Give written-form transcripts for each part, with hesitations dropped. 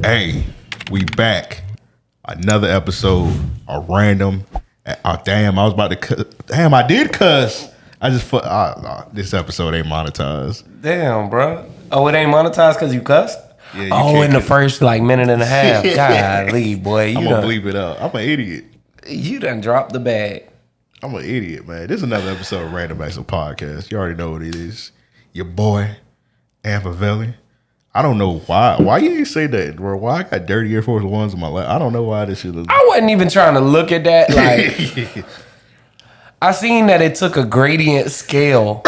Hey, we back. Another episode of random. Oh, damn, I was about to cuss. Damn, I did cuss. I just this episode ain't monetized. Damn, bro. Oh, it ain't monetized because you cussed? Yeah, oh, in the first minute and a half. Golly, boy. I'm gonna bleep it out. I'm an idiot. You done dropped the bag. I'm an idiot, man. This is another episode of Random Acts of Podcast. You already know what it is. Your boy, Ampavelli. I don't know why. Why you didn't say that, bro? Why I got dirty Air Force Ones in my lap? I don't know why this shit is. I wasn't even trying to look at that. Like, I seen that it took a gradient scale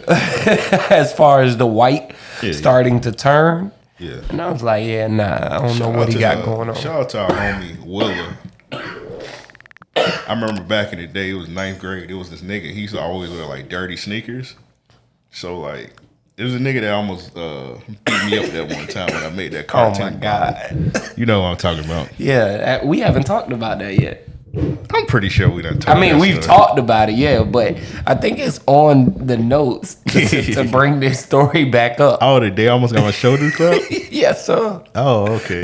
as far as the white starting to turn. Yeah. And I was like, yeah, nah, I don't know what he got going on. Shout out to our homie, Willa. I remember back in the day, it was 9th grade. It was this nigga. He used to always wear like dirty sneakers. So like, it was a nigga that almost beat me up that one time when I made that cartoon. Oh my God. You know what I'm talking about. Yeah, we haven't talked about that yet. I'm pretty sure we done talked about it. I mean, we've talked about it, yeah, but I think it's on the notes to bring this story back up. Oh, the day I almost got my shoulders clapped? Yes, sir. Oh, okay.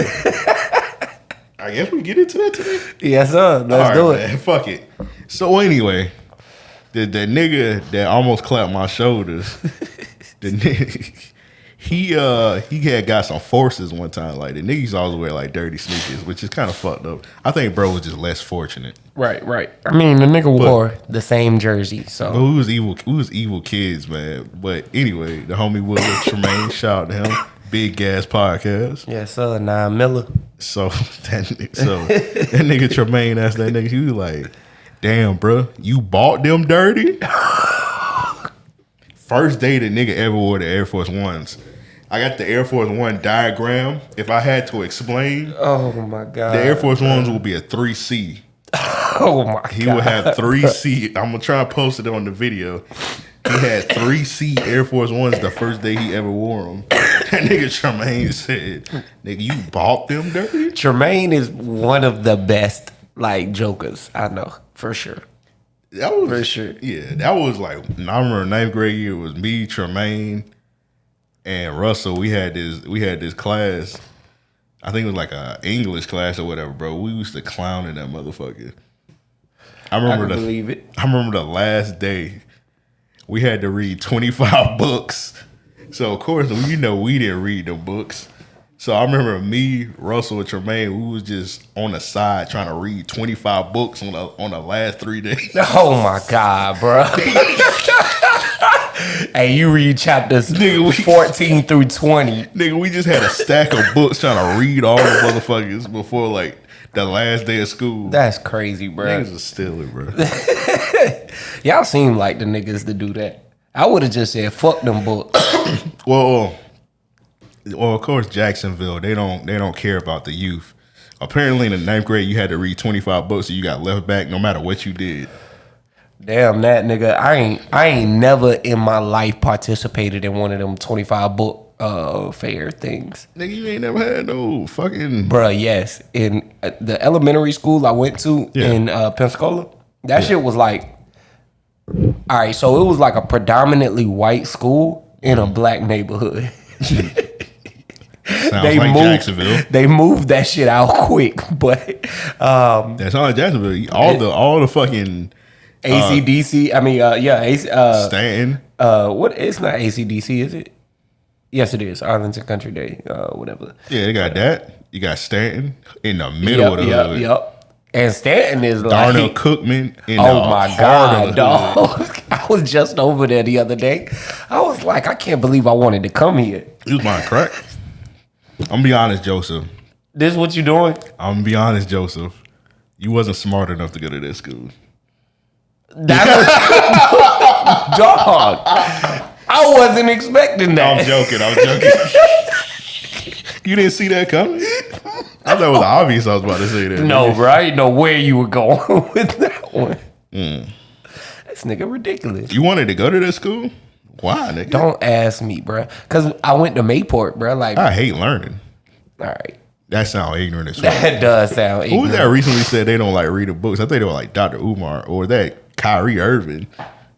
I guess we get into that today? Yes, sir. Let's do it. Man, fuck it. So anyway, the nigga that almost clapped my shoulders, the nigga, he had got some forces one time. Like the niggas always wear like dirty sneakers, which is kind of fucked up. I think bro was just less fortunate. Right. I mean, the nigga wore the same jersey, so we was evil kids, man. But anyway, the homie Will Tremaine, shout out to him. Big Gas Podcast. Yes, sir. 9 Miller. So that nigga Tremaine asked that nigga, he was like, damn, bro, you bought them dirty? First day the nigga ever wore the Air Force Ones. I got the Air Force One diagram. If I had to explain, oh my God, the Air Force Ones will be a 3C. Oh my God. He would have 3C. I'm gonna try and post it on the video. He had 3C Air Force Ones the first day he ever wore them. That nigga Tremaine said, nigga, you bought them dirty? Tremaine is one of the best jokers I know, for sure. That was for sure. Yeah, that was like, I remember 9th grade year, it was me, Tremaine, and Russell. We had this class. I think it was like a English class or whatever, bro. We used to clown in that motherfucker. I believe it. I remember the last day we had to read 25 books. So of course, we didn't read the books. So I remember me, Russell, and Tremaine, we was just on the side trying to read 25 books on the last 3 days. Oh my God, bro. Hey, you read chapters 14 through 20. Nigga, we just had a stack of books trying to read all the motherfuckers before like the last day of school. That's crazy, bro. Niggas are stealing, bro. Y'all seem like the niggas to do that. I would have just said, fuck them books. Well, of course, Jacksonville, they don't care about the youth. Apparently, in the 9th grade, you had to read 25 books, and you got left back no matter what you did. Damn that, nigga. I ain't never in my life participated in one of them 25 book fair things. Nigga, you ain't never had no fucking... Bruh, yes. In the elementary school I went to in Pensacola, that shit was like... All right, so it was like a predominantly white school in a black neighborhood. Sounds like Jacksonville. They moved that shit out quick, but that sounds like Jacksonville. All the fucking ACDC. Stanton. What? It's not ACDC, is it? Yes, it is. Arlington Country Day, whatever. Yeah, they got that. You got Stanton in the middle of the hood. Yep. And Stanton is Darnell Cookman in oh my God, dog. I was just over there the other day. I was like, I can't believe I wanted to come here. You was buying crack. I'm gonna be honest, Joseph. This what you doing? I'm gonna be honest, Joseph. You wasn't smart enough to go to that school. That was dog. I wasn't expecting that. I'm joking. You didn't see that coming? I thought it was obvious I was about to say that. No, bro. I didn't know where you were going with that one. This nigga ridiculous. You wanted to go to that school? Why, nigga? Don't ask me, bro. Because I went to Mayport, bro. Like, I hate learning. All right. That sounds ignorant as fuck. That does sound ignorant. Who was that recently said they don't like reading books? I think they were like Dr. Umar or that Kyrie Irving.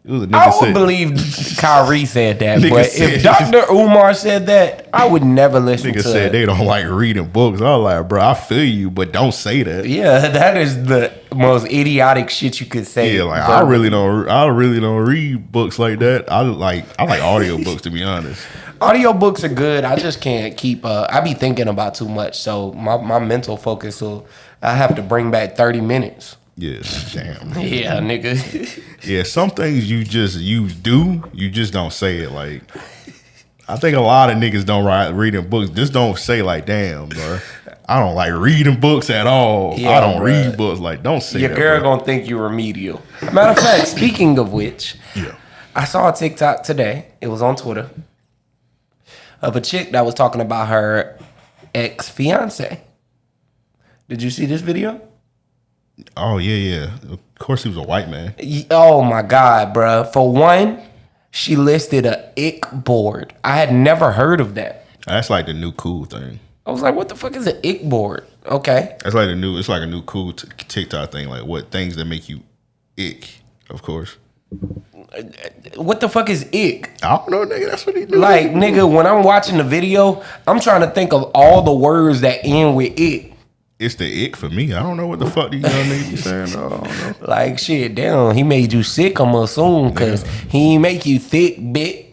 It was a nigga I would believe Kyrie said that, but if Dr. Umar said that, I would never listen to it. Nigga said they don't like reading books. I was like, bro, I feel you, but don't say that. Yeah, that is the most idiotic shit you could say. Yeah, like I really don't read books like that. I like audio books, to be honest. Audiobooks are good. I just can't keep I be thinking about too much, so my mental focus I have to bring back 30 minutes. Yeah, damn. Yeah, nigga. Yeah, some things you just don't say it. Like, I think a lot of niggas don't reading books. Just don't say like, damn, bro. I don't like reading books at all. Yeah, I don't read books. Like, don't say your that. Your girl bro. gonna think you remedial. Matter of fact, speaking of which, I saw a TikTok today. It was on Twitter of a chick that was talking about her ex-fiance. Did you see this video? Oh, yeah. Of course he was a white man. Oh, my God, bro. For one, she listed a ick board. I had never heard of that. That's like the new cool thing. I was like, what the fuck is an ick board? Okay. It's like a new cool TikTok thing. Like, what things that make you ick, of course. What the fuck is ick? I don't know, nigga. That's what he do. Like, nigga, when I'm watching the video, I'm trying to think of all the words that end with ick. It's the ick for me. I don't know what the fuck these young niggas be saying. No, I don't know. Like, shit, damn, he made you sick, I'm assuming, because he ain't make you thick, bitch.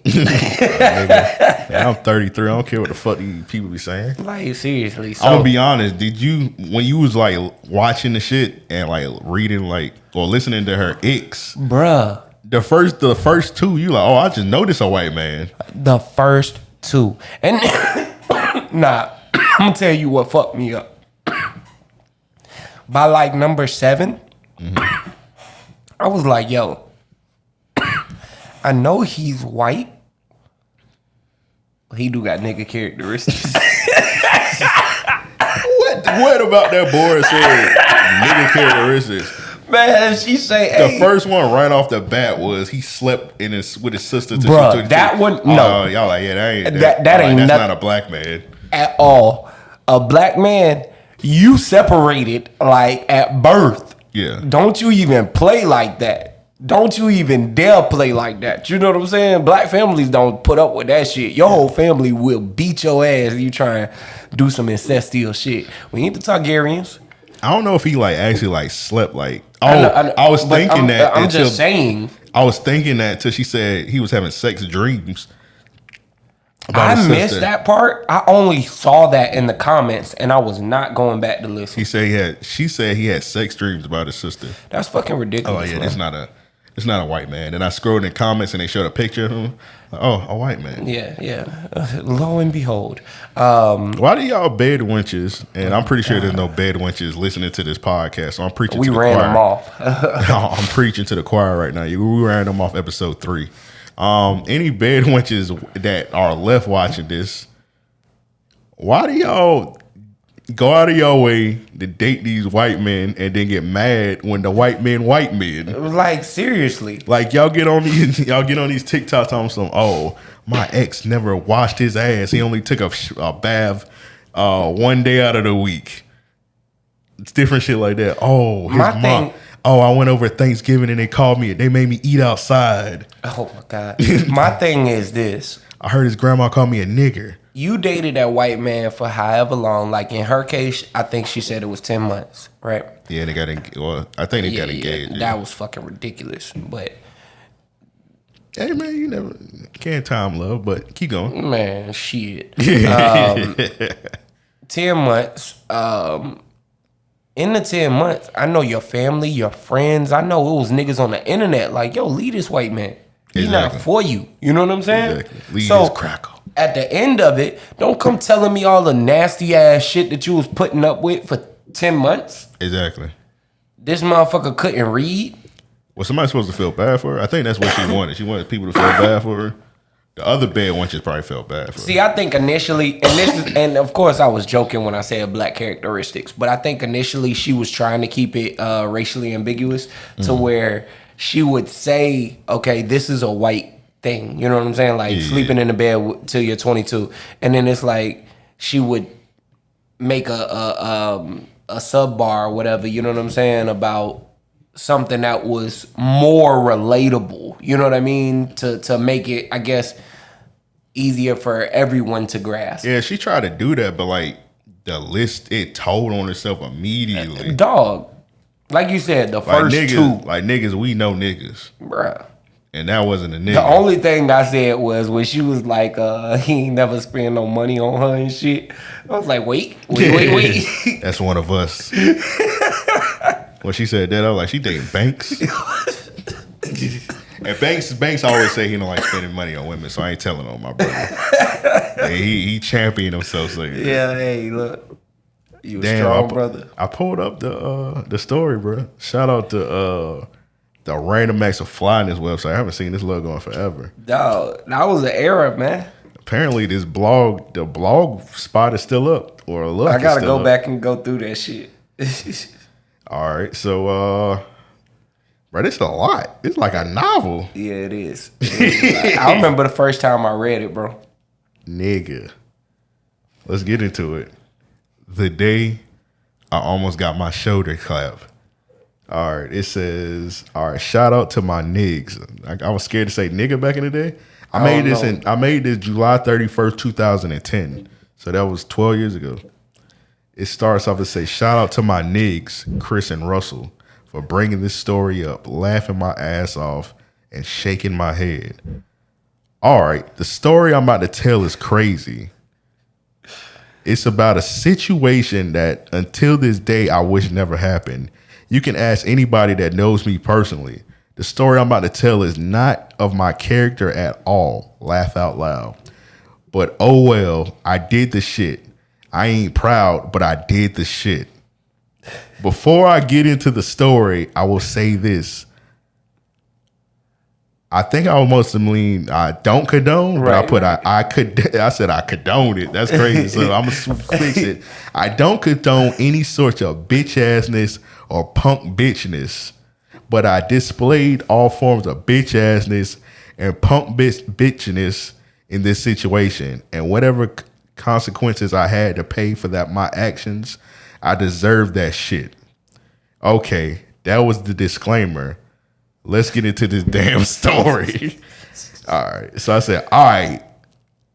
Yeah, I'm 33. I don't care what the fuck these people be saying. Like, seriously. So, I'm gonna be honest. Did you, when you was like watching the shit and like reading like or listening to her icks, bruh, the first two, you like, oh, I just noticed a white man. The first two, and nah, I'm gonna tell you what fucked me up. By like number 7, I was like, yo, I know he's white. He do got nigga characteristics. What about that board said nigga characteristics? Man, she say, the first one right off the bat was he slept with his sister. Bruh, that one, no. Y'all like, yeah, that ain't that's not a black man. At all. A black man, you separated like at birth. Yeah. Don't you even play like that. Don't you even dare play like that. You know what I'm saying? Black families don't put up with that shit. Your whole family will beat your ass if you try and do some incestual shit. We ain't the Targaryens. I don't know if he like actually like slept like. I was thinking that. I'm just saying. I was thinking that till she said he was having sex dreams. I missed that part. I only saw that in the comments, and I was not going back to listen. She said he had sex dreams about his sister. That's fucking ridiculous. Oh yeah, it's not a white man. And I scrolled in the comments and they showed a picture of him. Like, oh, a white man. Yeah. Lo and behold. Why do y'all bed wenches? And I'm pretty sure there's no bed wenches listening to this podcast. So I'm preaching to the choir. We ran them off. I'm preaching to the choir right now. We ran them off episode 3. Any bed wenches that are left watching this, why do y'all go out of your way to date these white men and then get mad when the white men? Like, seriously. Like, y'all get on these TikToks on some, oh, my ex never washed his ass. He only took a bath one day out of the week. It's different shit like that. Oh, his mom. Oh, I went over Thanksgiving and they called me. They made me eat outside. Oh my God. My thing is this. I heard his grandma call me a nigger. You dated that white man for however long. Like in her case, I think she said it was 10 months, right? Yeah, they got engaged. Well, I think they got engaged. Yeah. That was fucking ridiculous. But hey man, you never can't time love, but keep going. Man, shit. 10 months. In the 10 months, I know your family, your friends. I know it was niggas on the internet like, yo, leave this white man. He's not for you. You know what I'm saying? Exactly. Leave this cracker. At the end of it, don't come telling me all the nasty ass shit that you was putting up with for 10 months. Exactly. This motherfucker couldn't read. Was somebody supposed to feel bad for her? I think that's what she wanted. She wanted people to feel bad for her. The other bad one just probably felt bad for her. See, I think initially, and of course I was joking when I said black characteristics, but I think initially she was trying to keep it racially ambiguous to where she would say, okay, this is a white thing. You know what I'm saying? Like sleeping in the bed till you're 22. And then it's like she would make a sub bar or whatever, you know what I'm saying, about something that was more relatable. You know what I mean? To make it, I guess, easier for everyone to grasp. Yeah, she tried to do that, but like the list, it told on itself immediately. Dog, like you said, the first two. Like niggas, we know niggas. Bruh. And that wasn't a nigga. The only thing I said was when she was like, he ain't never spend no money on her and shit. I was like, wait. That's one of us. When she said that, I was like, she dating Banks? And Banks always say he don't like spending money on women, so I ain't telling on my brother. And he championed himself. So yeah, hey, look. You a strong brother. I pulled up the story, bro. Shout out to the Random Acts of Flyness website. I haven't seen this logo in forever. Dog, that was an era, man. Apparently, the blog spot is still up. Or I gotta go back and go through that shit. All right, so bro, this is a lot. It's like a novel. Yeah, it is. I remember the first time I read it, bro. Nigga, let's get into it. The day I almost got my shoulder clapped. All right, it says, all right, shout out to my niggas. I was scared to say nigga back in the day. I made this July 31st, 2010. So that was 12 years ago. It starts off and say, shout out to my niggas, Chris and Russell, for bringing this story up, laughing my ass off, and shaking my head. All right, the story I'm about to tell is crazy. It's about a situation that until this day I wish never happened. You can ask anybody that knows me personally. The story I'm about to tell is not of my character at all. Laugh out loud. But oh well, I did the shit. I ain't proud, but I did the shit. Before I get into the story, I will say this. I think I must mean I don't condone, but I said I condone it. That's crazy. So I'm gonna fix it. I don't condone any sort of bitch assness or punk bitchness, but I displayed all forms of bitch assness and punk bitchness in this situation, and whatever consequences I had to pay for that, my actions, I deserve that shit. Okay, that was the disclaimer. Let's get into this damn story. All right. So I said, all right,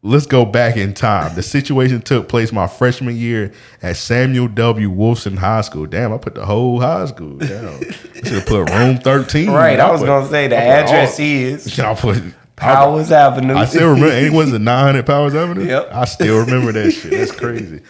let's go back in time. The situation took place my freshman year at Samuel W. Wolfson High School. Damn, I put the whole high school down. I should have put room 13. Right. I was going to say the address is I put Powers Avenue. I still remember. It was a 900 Powers Avenue? Yep. I still remember that shit. That's crazy.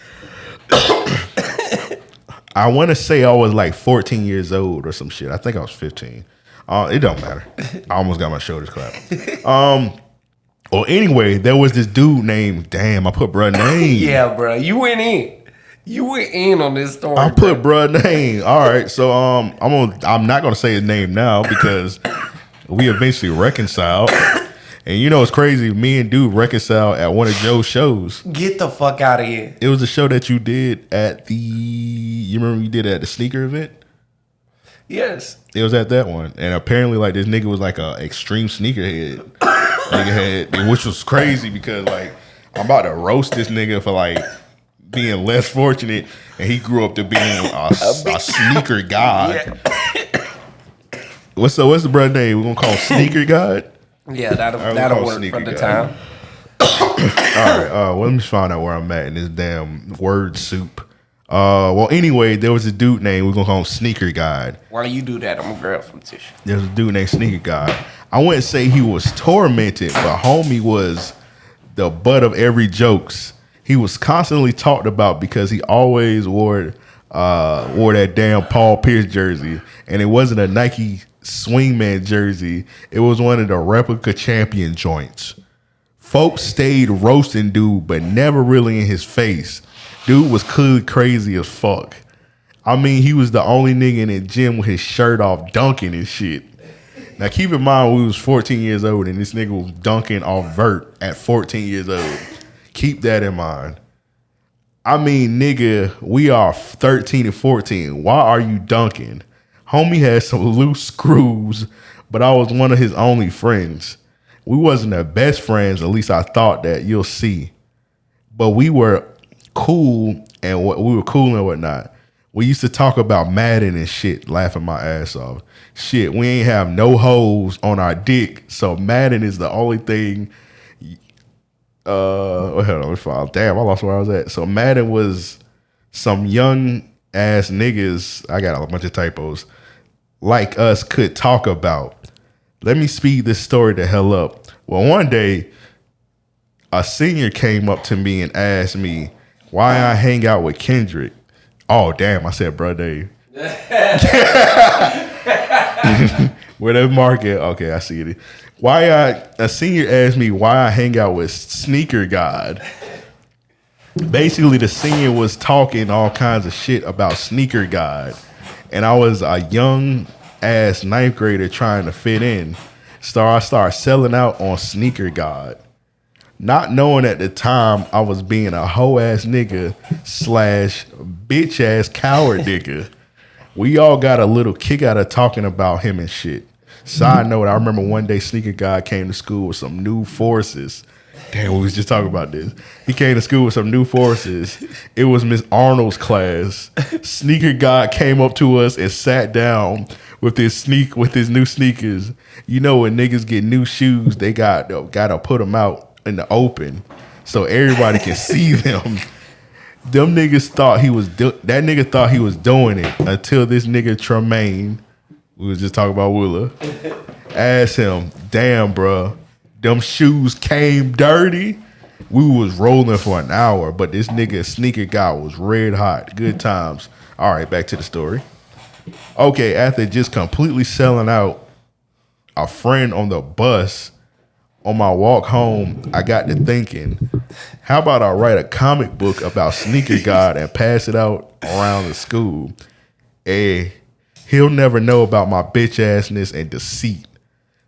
I want to say I was like 14 years old or some shit. I think I was 15. It don't matter. I almost got my shoulders clapped. Well, anyway, there was this dude named, damn, I put bruh name. Yeah, bro. You went in on this story. I put bruh name. All right, so I'm not gonna say his name now because we eventually reconciled. And you know it's crazy, me and dude reconciled at one of Joe's shows. Get the fuck out of here. It was a show that you did at you remember you did it at the sneaker event? Yes. It was at that one. And apparently like this nigga was like a extreme sneakerhead. Which was crazy because like I'm about to roast this nigga for like being less fortunate, and he grew up to being a sneaker god. Yeah. What's the brother name? We're gonna call him Sneaker God? Yeah, that'll work for the time. All right, well, let me find out where I'm at in this damn word soup. Well, anyway, there was a dude named, we're gonna call him Sneaker God. While you do that, I'm gonna grab some tissue. There's a dude named Sneaker God. I wouldn't say he was tormented, but homie was the butt of every jokes. He was constantly talked about because he always wore that damn Paul Pierce jersey, and it wasn't a Nike Swingman jersey. It was one of the replica champion joints. Folks stayed roasting dude, but never really in his face. Dude was clearly crazy as fuck. I mean, he was the only nigga in the gym with his shirt off dunking and shit. Now, keep in mind, we was 14 years old, and this nigga was dunking off vert at 14 years old. Keep that in mind. I mean, nigga, we are 13 and 14. Why are you dunking? Homie had some loose screws, but I was one of his only friends. We wasn't the best friends, at least I thought that, you'll see. But we were cool and whatnot. We used to talk about Madden and shit, laughing my ass off. Shit, we ain't have no holes on our dick, so Madden is the only thing. Hold on, let me file. Damn, I lost where I was at. So Madden was some young ass niggas. I got a bunch of typos. Like us could talk about. Let me speed this story the hell up. Well, one day, a senior came up to me and asked me why I hang out with Kendrick. Oh, damn, I said, bro, Dave. Where that market? Okay, I see it. A senior asked me why I hang out with Sneaker God. Basically, the senior was talking all kinds of shit about Sneaker God. And I was a young ass ninth grader trying to fit in. So I started selling out on Sneaker God. Not knowing at the time I was being a hoe ass nigga / bitch ass coward nigga. We all got a little kick out of talking about him and shit. Side note, I remember one day Sneaker God came to school with some new forces. Damn, we was just talking about this. He came to school with some new forces. It was Miss Arnold's class. Sneaker God came up to us and sat down with his new sneakers. You know, when niggas get new shoes, they gotta put them out in the open so everybody can see them. Them niggas thought that nigga thought he was doing it until this nigga Tremaine, we was just talking about Willa, asked him, damn, bro, them shoes came dirty. We was rolling for an hour, but this nigga Sneaker guy was red hot. Good times. All right, back to the story. Okay, after just completely selling out, a friend on the bus on my walk home, I got to thinking, how about I write a comic book about Sneaker God and pass it out around the school? Hey, he'll never know about my bitch assness and deceit.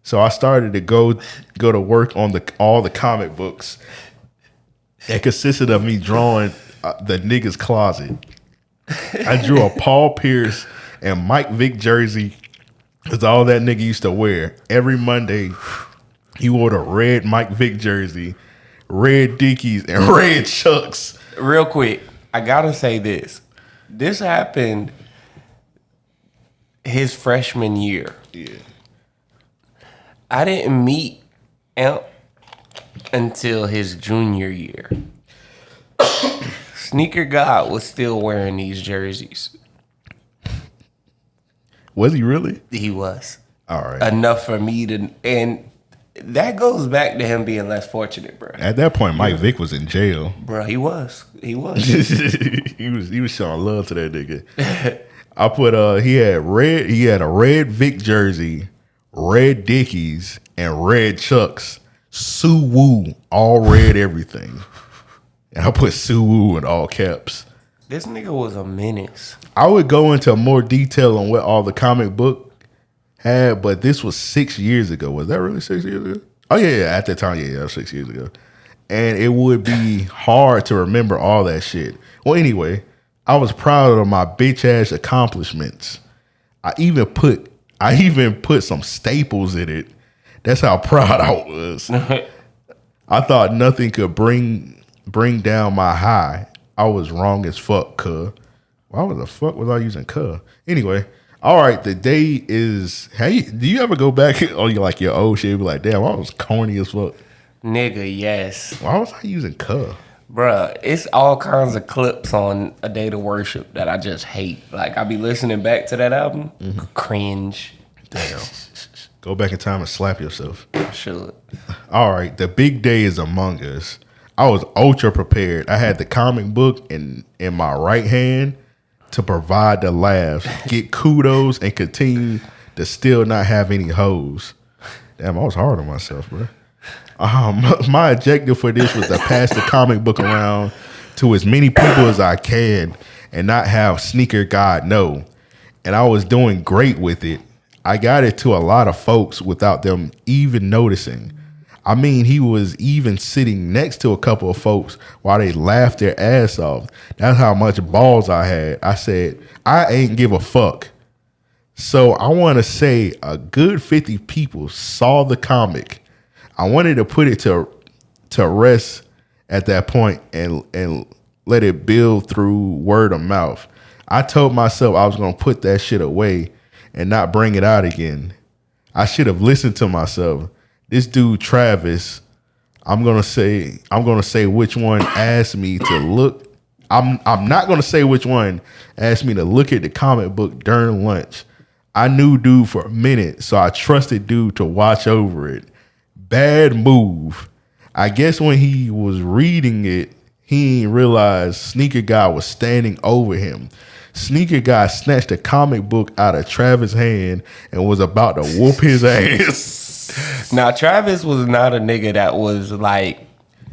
So I started to go to work on all the comic books. It consisted of me drawing the nigga's closet. I drew a Paul Pierce and Mike Vick jersey. That's all that nigga used to wear. Every Monday, he wore the red Mike Vick jersey, red Dickies, and red Chucks. Real quick, I gotta say this. This happened his freshman year. Yeah. I didn't meet Amp until his junior year. Sneaker God was still wearing these jerseys. Was he really? He was. All right. Enough for me to, and that goes back to him being less fortunate, bro. At that point, Mike Vick was in jail. Bro, he was. He was. he was showing love to that nigga. I put he had a red Vick jersey, red Dickies, and red Chucks. Sue Woo, all red everything. And I put Sue Woo in all caps. This nigga was a menace. I would go into more detail on what all the comic book had, but this was 6 years ago. Was that really 6 years ago? Oh, yeah. At that time, yeah, 6 years ago. And it would be hard to remember all that shit. Well, anyway, I was proud of my bitch ass accomplishments. I even put some staples in it. That's how proud I was. I thought nothing could bring down my high. I was wrong as fuck, cuh. Why the fuck was I using cuh? Anyway, all right, the day is, hey, do you ever go back on your old shit and be like, damn, I was corny as fuck? Nigga, yes. Why was I using cuh? Bruh, it's all kinds of clips on A Day to Worship that I just hate. Like, I be listening back to that album, cringe. Damn. Go back in time and slap yourself. I should. All right, the big day is among us. I was ultra prepared. I had the comic book in my right hand to provide the laughs, get kudos, and continue to still not have any hoes. Damn, I was hard on myself, bro. My objective for this was to pass the comic book around to as many people as I can and not have Sneaker God know. And I was doing great with it. I got it to a lot of folks without them even noticing. I mean, he was even sitting next to a couple of folks while they laughed their ass off. That's how much balls I had. I said, I ain't give a fuck. So I want to say a good 50 people saw the comic. I wanted to put it to rest at that point and let it build through word of mouth. I told myself I was gonna put that shit away and not bring it out again. I should have listened to myself. This dude Travis, I'm gonna say which one asked me to look. I'm not gonna say which one asked me to look at the comic book during lunch. I knew dude for a minute, so I trusted dude to watch over it. Bad move. I guess when he was reading it, he didn't realize Sneaker Guy was standing over him. Sneaker Guy snatched the comic book out of Travis' hand and was about to whoop his ass. Now, Travis was not a nigga that was like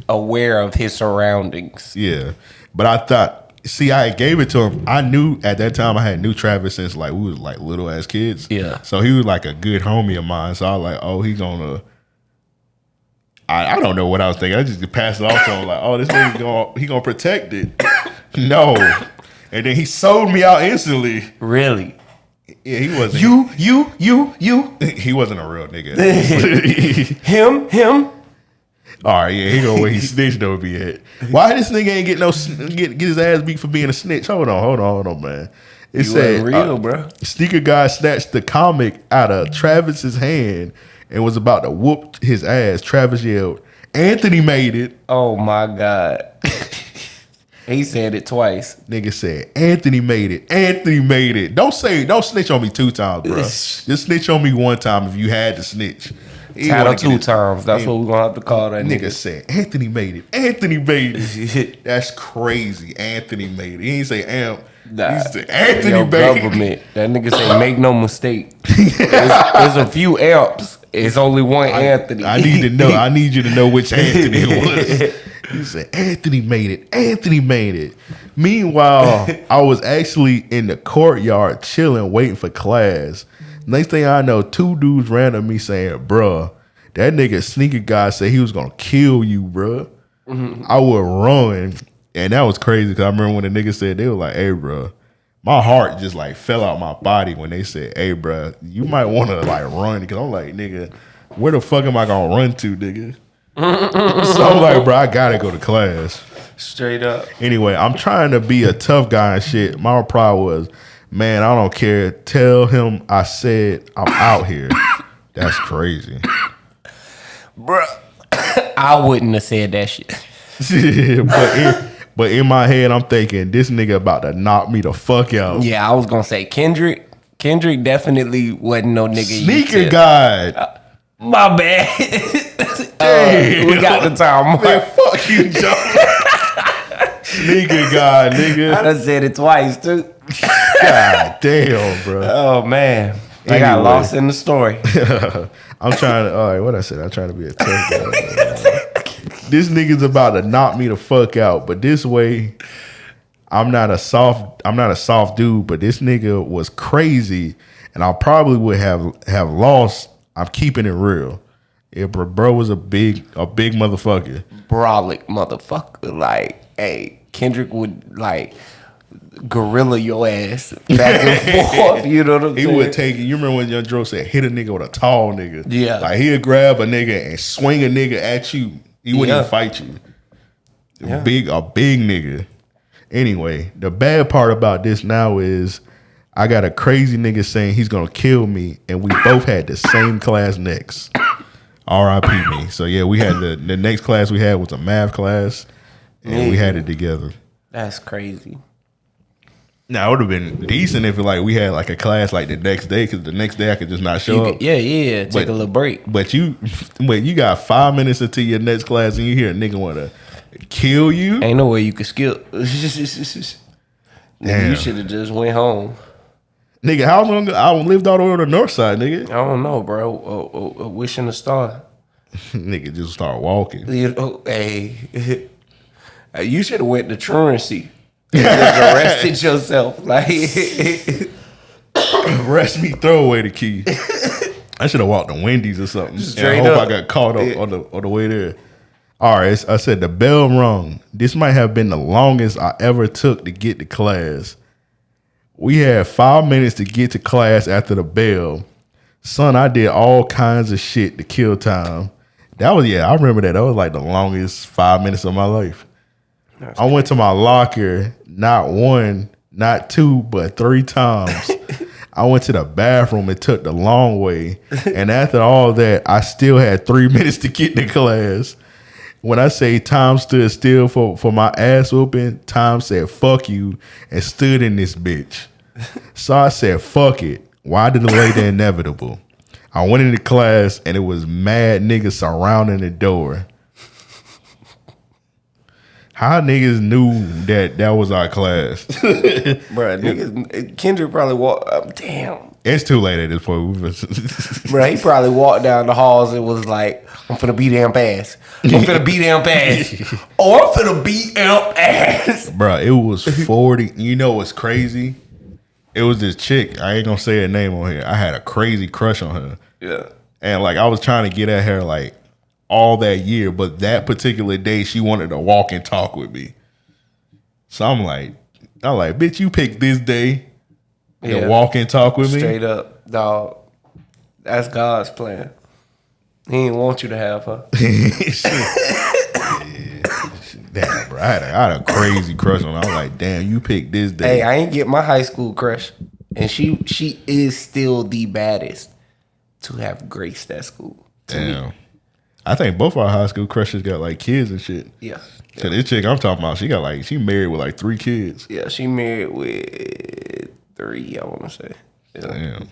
aware of his surroundings. Yeah. But I thought, see, I gave it to him. I knew at that time I knew Travis since like we was like little ass kids. Yeah. So he was like a good homie of mine. So I was like, oh, he gonna. I don't know what I was thinking. I just passed it off to him like, oh, this nigga gonna protect it. No. And then he sold me out instantly. Really? Yeah, he wasn't. You. He wasn't a real nigga. Him. All right, yeah, he go where he snitched over be at. Why this nigga ain't get his ass beat for being a snitch? Hold on, man. It said real, bro. Sneaker Guy snatched the comic out of Travis's hand and was about to whoop his ass. Travis yelled, "Anthony made it." Oh my God. He said it twice. Nigga said, "Anthony made it. Anthony made it." Don't snitch on me 2 times, bro. Just snitch on me 1 time if you had to snitch. Title 2 times. That's what we're gonna have to call that nigga. Nigga said, "Anthony made it. Anthony made it." That's crazy. Anthony made it. He didn't say Amp. Nah. He said Anthony Yo, made it. government. That nigga say, make no mistake. There's a few Amps. It's only one Anthony. I need to know. I need you to know which Anthony it was. He said, "Anthony made it. Anthony made it." Meanwhile, I was actually in the courtyard chilling, waiting for class. Next thing I know, 2 dudes ran at me saying, "Bruh, that nigga Sneaker Guy said he was gonna kill you, bruh." Mm-hmm. I would run. And that was crazy because I remember when the nigga said, they were like, "Hey, bruh." My heart just like fell out my body when they said, "Hey, bruh, you might want to like run." Because I'm like, nigga, where the fuck am I gonna run to, nigga? So I'm like, bro, I gotta go to class. Straight up. Anyway, I'm trying to be a tough guy and shit. My reply was, "Man, I don't care. Tell him I said I'm out here." That's crazy. Bruh. I wouldn't have said that shit. But in my head, I'm thinking, this nigga about to knock me the fuck out. Yeah, I was gonna say Kendrick. Kendrick definitely wasn't no nigga. Sneaker Guy. My bad. We got the time. Man, fuck you, Joe. Sneaker Guy, nigga. I done said it twice, too. God damn, bro. Oh, man. I got lost in the story. I'm trying to, all right, what I said, I'm trying to be a tough guy. This nigga's about to knock me the fuck out, but this way, I'm not a soft dude, but this nigga was crazy, and I probably would have lost. I'm keeping it real. Yeah, bro was a big motherfucker. Brolic motherfucker. Like, hey, Kendrick would like gorilla your ass back and forth. You know what I'm saying? He would take it. You remember when Young Dro said, "Hit a nigga with a tall nigga." Yeah. Like he'd grab a nigga and swing a nigga at you. He wouldn't even fight you. Yeah. A big nigga. Anyway, the bad part about this now is I got a crazy nigga saying he's gonna kill me, and we both had the same class next. R.I.P. me. So yeah, we had the next class we had was a math class, and we had it together. That's crazy. Now it would have been decent if we had like a class like the next day, because the next day I could just not show up. Yeah. Take a little break. But you got 5 minutes into your next class and you hear a nigga want to kill you. Ain't no way you could skip. Damn. You should have just went home. Nigga, how long I lived all the way on the north side, nigga? I don't know, bro. Wishing a star. Nigga just start walking. Hey, you should have went to truancy. Just arrested yourself. Like, arrest me, throw away the key. I should have walked to Wendy's or something. Straight I hope up. I got caught on the way there. All right, I said the bell rung. This might have been the longest I ever took to get to class. We had 5 minutes to get to class after the bell. Son, I did all kinds of shit to kill time. I remember that. That was like the longest 5 minutes of my life. I went to my locker not one, not 2, but 3 times. I went to the bathroom and took the long way. And after all that, I still had 3 minutes to get to class. When I say time stood still for my ass whooping, time said, fuck you, and stood in this bitch. So I said, fuck it. Why delay the inevitable? I went into class, and it was mad niggas surrounding the door. How niggas knew that was our class? Bruh, niggas, Kendrick probably walked, damn. It's too late at this point. Bruh, he probably walked down the halls and was like, I'm finna beat them ass. I'm finna beat them ass. Oh, I'm finna beat them ass. Bruh, it was 40. You know what's crazy? It was this chick. I ain't gonna say her name on here. I had a crazy crush on her. Yeah. And like I was trying to get at her like all that year, but that particular day she wanted to walk and talk with me. So I'm like, bitch, you picked this day to walk and talk with me? Straight up, dog. That's God's plan. He didn't want you to have her. Damn, bro. I had a crazy crush on her. I was like, damn, you picked this day. Hey, I ain't get my high school crush. And she is still the baddest to have graced that school. Damn. I think both our high school crushes got like kids and shit. Yeah. So this chick I'm talking about, she married with like 3 kids. Yeah, she married with 3, I want to say. Yeah. Damn.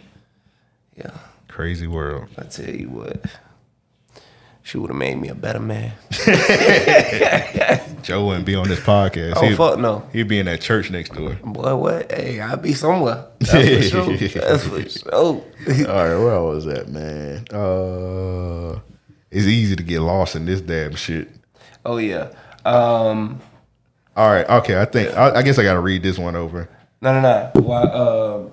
Yeah. Crazy world. I tell you what. She would have made me a better man. Joe wouldn't be on this podcast. Oh, fuck no. He'd be in that church next door. Boy, what? Hey, I'd be somewhere. That's for sure. That's for sure. All right, where I was at, man? It's easy to get lost in this damn shit. Oh, yeah. All right, okay. I guess I got to read this one over. No. Well,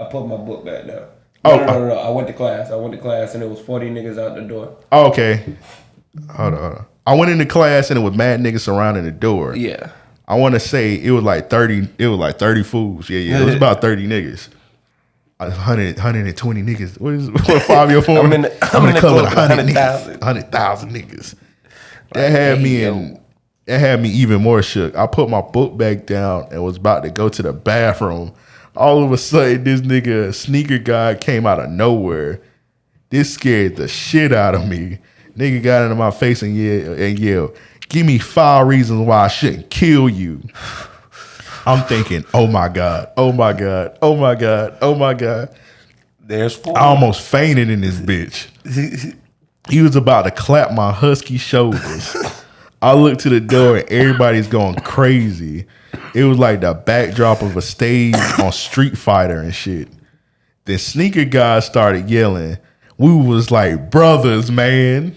I put my book back down. No. I went to class. And it was 40 niggas out the door. Oh, okay. Hold on. I went into class and it was mad niggas surrounding the door. Yeah. I want to say it was like 30. It was like 30 fools. Yeah. It was about 30 niggas. 120 niggas. What 5-year form? I'm in the club with 100,000 niggas. That had me even more shook. I put my book back down and was about to go to the bathroom. All of a sudden, this nigga sneaker guy came out of nowhere. This scared the shit out of me. Nigga got into my face and yelled, "Give me 5 reasons why I shouldn't kill you." I'm thinking, oh my God. There's 4. I almost fainted in this bitch. He was about to clap my husky shoulders. I looked to the door and everybody's going crazy. It was like the backdrop of a stage on Street Fighter and shit. Then sneaker guys started yelling. We was like brothers, man.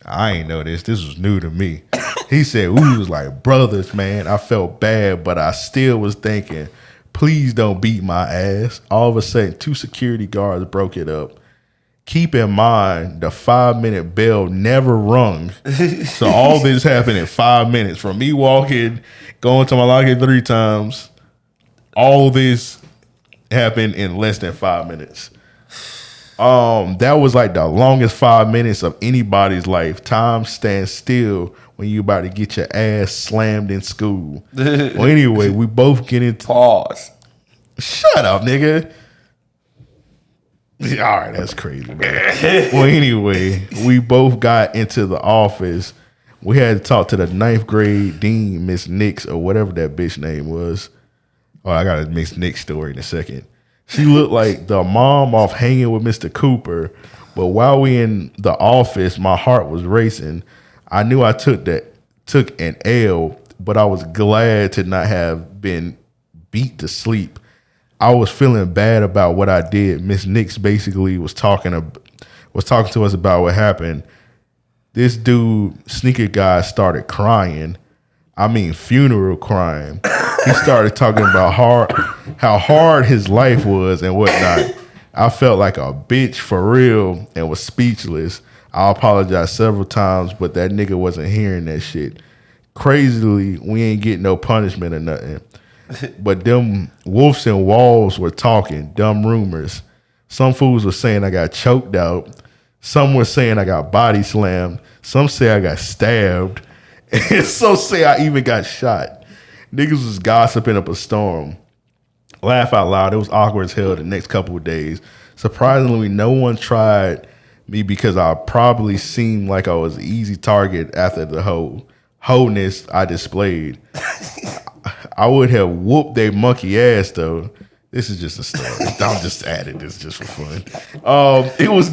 I ain't know this. This was new to me. He said we was like brothers, man. I felt bad, but I still was thinking, please don't beat my ass. All of a sudden, 2 security guards broke it up. Keep in mind, the 5-minute bell never rung. So all this happened in 5 minutes. From me walking, going to my locker 3 times, all this happened in less than 5 minutes. That was like the longest 5 minutes of anybody's life. Time stands still when you about to get your ass slammed in school. Well, anyway, we both get into... Pause. Shut up, nigga. All right, that's crazy, man. Well, anyway, we both got into the office. We had to talk to the 9th grade dean, Miss Nix, or whatever that bitch name was. Oh, I got a Miss Nix story in a second. She looked like the mom off Hanging with Mr. Cooper. But while we in the office, my heart was racing. I knew I took an L, but I was glad to not have been beat to sleep. I was feeling bad about what I did. Miss Nix basically was talking to us about what happened. This dude, sneaker guy, started crying. I mean, funeral crying. He started talking about how hard his life was and whatnot. I felt like a bitch for real and was speechless. I apologized several times, but that nigga wasn't hearing that shit. Crazily, we ain't getting no punishment or nothing. But them wolves and walls were talking, dumb rumors. Some fools were saying I got choked out. Some were saying I got body slammed. Some say I got stabbed. And some say I even got shot. Niggas was gossiping up a storm. Laugh out loud. It was awkward as hell the next couple of days. Surprisingly, no one tried me because I probably seemed like I was an easy target after the wholeness I displayed. I would have whooped their monkey ass though. This is just a story. I'm just adding this just for fun. It was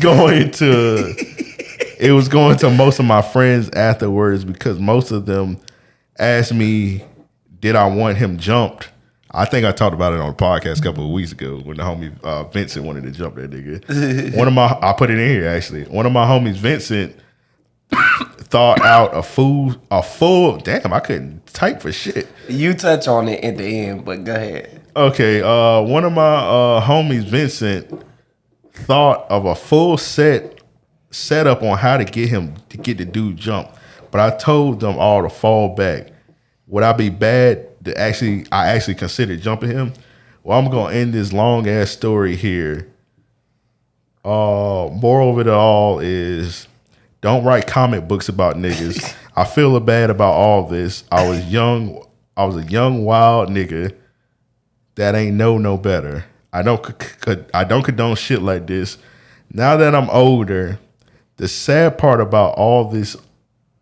going to most of my friends afterwards because most of them asked me, did I want him jumped? I think I talked about it on a podcast a couple of weeks ago when the homie Vincent wanted to jump that nigga. I put it in here actually. One of my homies, Vincent, thought out a full. Damn, I couldn't type for shit. You touch on it at the end, but go ahead. Okay, one of my homies, Vincent, thought of a full setup on how to get the dude jump, but I told them all to fall back. Would I be bad? I actually considered jumping him. Well, I'm gonna end this long ass story here. Moral of it all is don't write comic books about niggas. I feel bad about all this. I was a young wild nigga that ain't know no better. I don't condone shit like this. Now that I'm older, the sad part about all this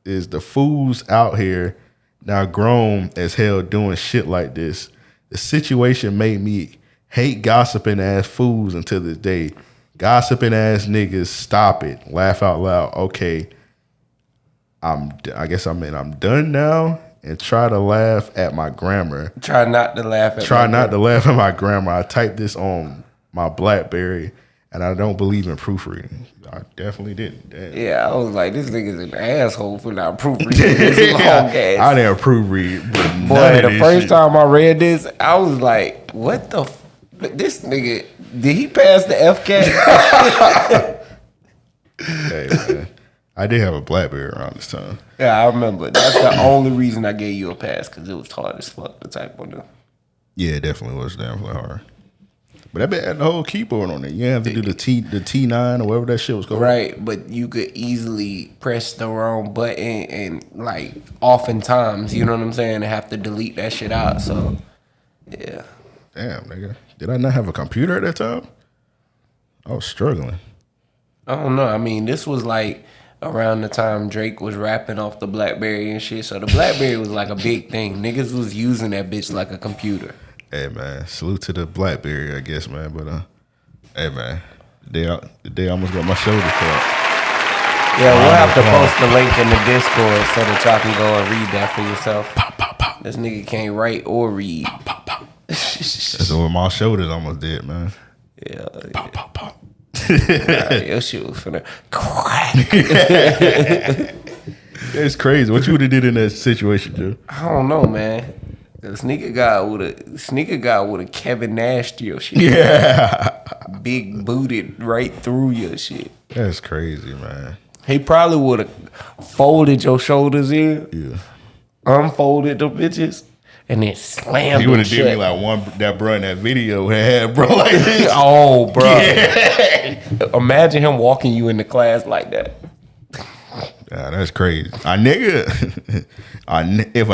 is the fools out here now grown as hell doing shit like this. The situation made me hate gossiping ass fools until this day. Gossiping ass niggas, stop it. Laugh out loud. Okay, I'm done now. And try to laugh at my grammar. Try not to laugh at my grammar. I typed this on my BlackBerry, and I don't believe in proofreading. I definitely didn't. Damn. Yeah, I was like, this nigga's an asshole for not proofreading this long ass. I didn't proofread. Boy, the first time I read this, I was like, what the this nigga, did he pass the FCAT? Hey, man. I did have a BlackBerry around this time. Yeah, I remember. That's the only reason I gave you a pass, because it was hard as fuck to type on them. Yeah, it definitely was definitely hard. But that bit had the whole keyboard on it. You have to do the T9 or whatever that shit was called. Right, but you could easily press the wrong button and like oftentimes, you know what I'm saying, and have to delete that shit out. So yeah. Damn, nigga. Did I not have a computer at that time? I was struggling. I don't know. I mean, this was like around the time Drake was rapping off the BlackBerry and shit. So the BlackBerry was like a big thing. Niggas was using that bitch like a computer. Hey man, salute to the BlackBerry, I guess, man. But hey man, the day I almost got my shoulder cut. Yeah, we'll have to post the link in the Discord so that y'all can go and read that for yourself. Pop, pop, pop. This nigga can't write or read. Pop, pop, pop. That's what my shoulders almost did, man. Yeah. Pop, pop, pop. Right, your shit was finna crack. It's crazy. What you would have did in that situation, dude? I don't know, man. The sneaker guy would have Kevin Nash your shit. Yeah. Big booted right through your shit. That's crazy, man. He probably would have folded your shoulders in. Yeah. Unfolded the bitches. And then slammed. He would have did me like that bro in that video had, bro, like this. Oh, bro. Yeah. Imagine him walking you into class like that. Yeah, that's crazy. If a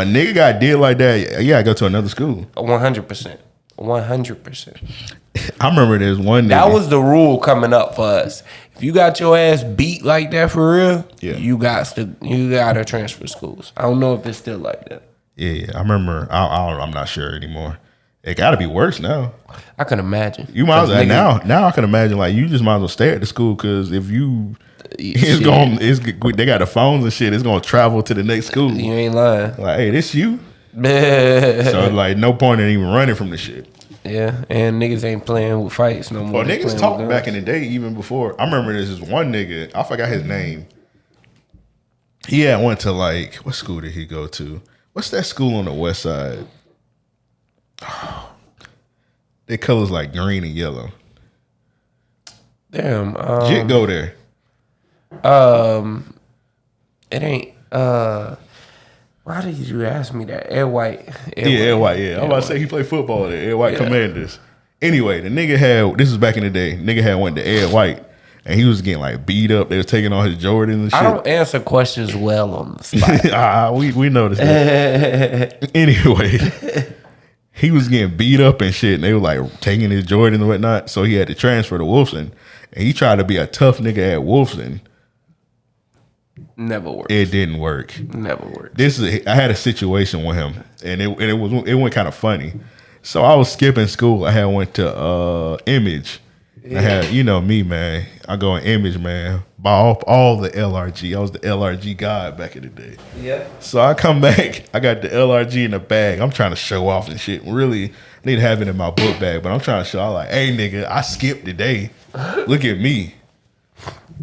nigga got did like that, yeah, I go to another school. 100%. 100%. I remember there's one nigga. That was the rule coming up for us. If you got your ass beat like that for real, yeah, you got to transfer schools. I don't know if it's still like that. Yeah, I remember. I'm not sure anymore. It got to be worse now. I can imagine. You might as well now. I can imagine like you just might as well stay at the school because if you, they got the phones and shit. It's gonna travel to the next school. You ain't lying. Like, hey, this you. So like, no point in even running from the shit. Yeah, and niggas ain't playing with fights no more. Well, niggas talked back in the day, even before. I remember there's this one nigga. I forgot his name. He had went to like, what school did he go to? What's that school on the west side? Oh, their colors like green and yellow. Damn. Jit go there. It ain't. Why did you ask me that? Ed White. Ed White. Yeah, I'm about to say he played football there. Ed White Commanders. Anyway, the nigga had. This was back in the day. Nigga had went to Ed White, and he was getting like beat up. They was taking all his Jordans and shit. I don't answer questions well on the spot. we noticed that. Anyway, he was getting beat up and shit, and they were like taking his Jordans and whatnot. So he had to transfer to Wolfson, and he tried to be a tough nigga at Wolfson. Never worked. It didn't work. Never worked. I had a situation with him, and it went kind of funny. So I was skipping school. I had went to Image. Yeah. I had, you know me, man. I go in Image, man. Buy all the LRG. I was the LRG guy back in the day. Yeah. So I come back. I got the LRG in the bag. I'm trying to show off and shit. Really, I need to have it in my book bag, but I'm trying to show. I'm like, hey, nigga, I skipped today. Look at me.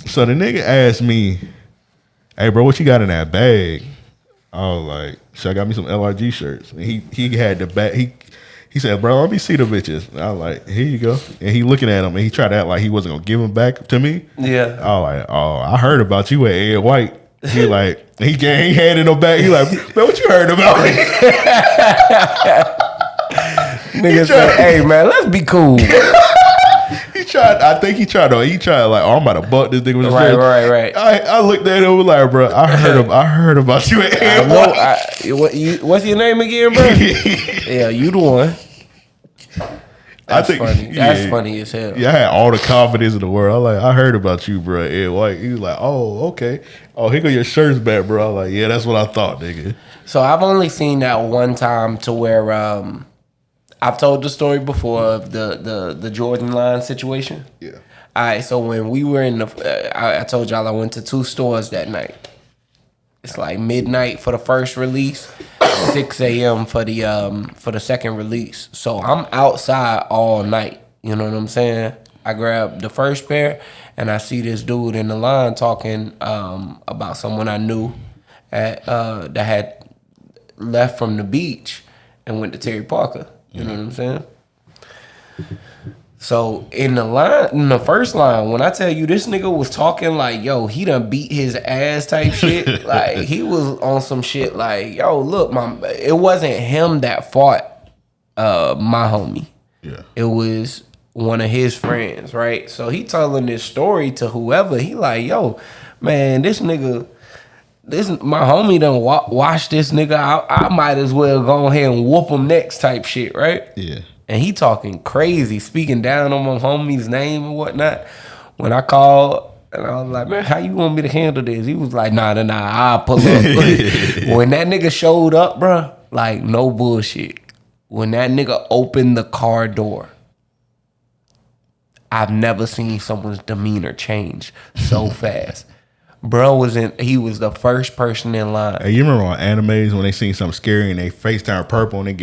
So the nigga asked me, hey, bro, what you got in that bag? I was like, so I got me some LRG shirts. And he had the bag. He said, bro, let me see the bitches. And I was like, here you go. And he looking at him, and he tried to act like he wasn't going to give them back to me. Yeah. I was like, oh, I heard about you at Ed White. He like, he handed him back. He like, man, what you heard about me? Nigga said, hey, man, let's be cool. I think he tried like, oh, I'm about to butt this nigga with his shirt. Right. I looked at him and was like, bro, I heard about you at Ed White. What's your name again, bro? Yeah, you the one. That's funny. That's funny as hell. Yeah, I had all the confidence in the world. I heard about you, bro. Ed White. He was like, oh, okay. Oh, here go your shirts back, bro. I was like, yeah, that's what I thought, nigga. So I've only seen that one time to where I've told the story before of the Jordan line situation. Yeah. All right. So when we were in I told y'all I went to 2 stores that night. It's like midnight for the first release, 6 a.m. for the second release. So I'm outside all night. You know what I'm saying? I grab the first pair, and I see this dude in the line talking about someone I knew that had left from the beach and went to Terry Parker. You know what I'm saying? So in the first line, when I tell you this nigga was talking like, yo, he done beat his ass type shit. Like he was on some shit like, yo, look, it wasn't him that fought my homie. Yeah. It was one of his friends, right? So he telling this story to whoever. He like, yo, man, my homie done wash this nigga. I might as well go ahead and whoop him next type shit, right? Yeah. And he talking crazy, speaking down on my homie's name and whatnot. When I called, and I was like, man, how you want me to handle this? He was like, nah, I'll pull up. When that nigga showed up, bro, like, no bullshit. When that nigga opened the car door, I've never seen someone's demeanor change so fast. Bro he was the first person in line. Hey, you remember on animes when they seen something scary and they face turn purple and it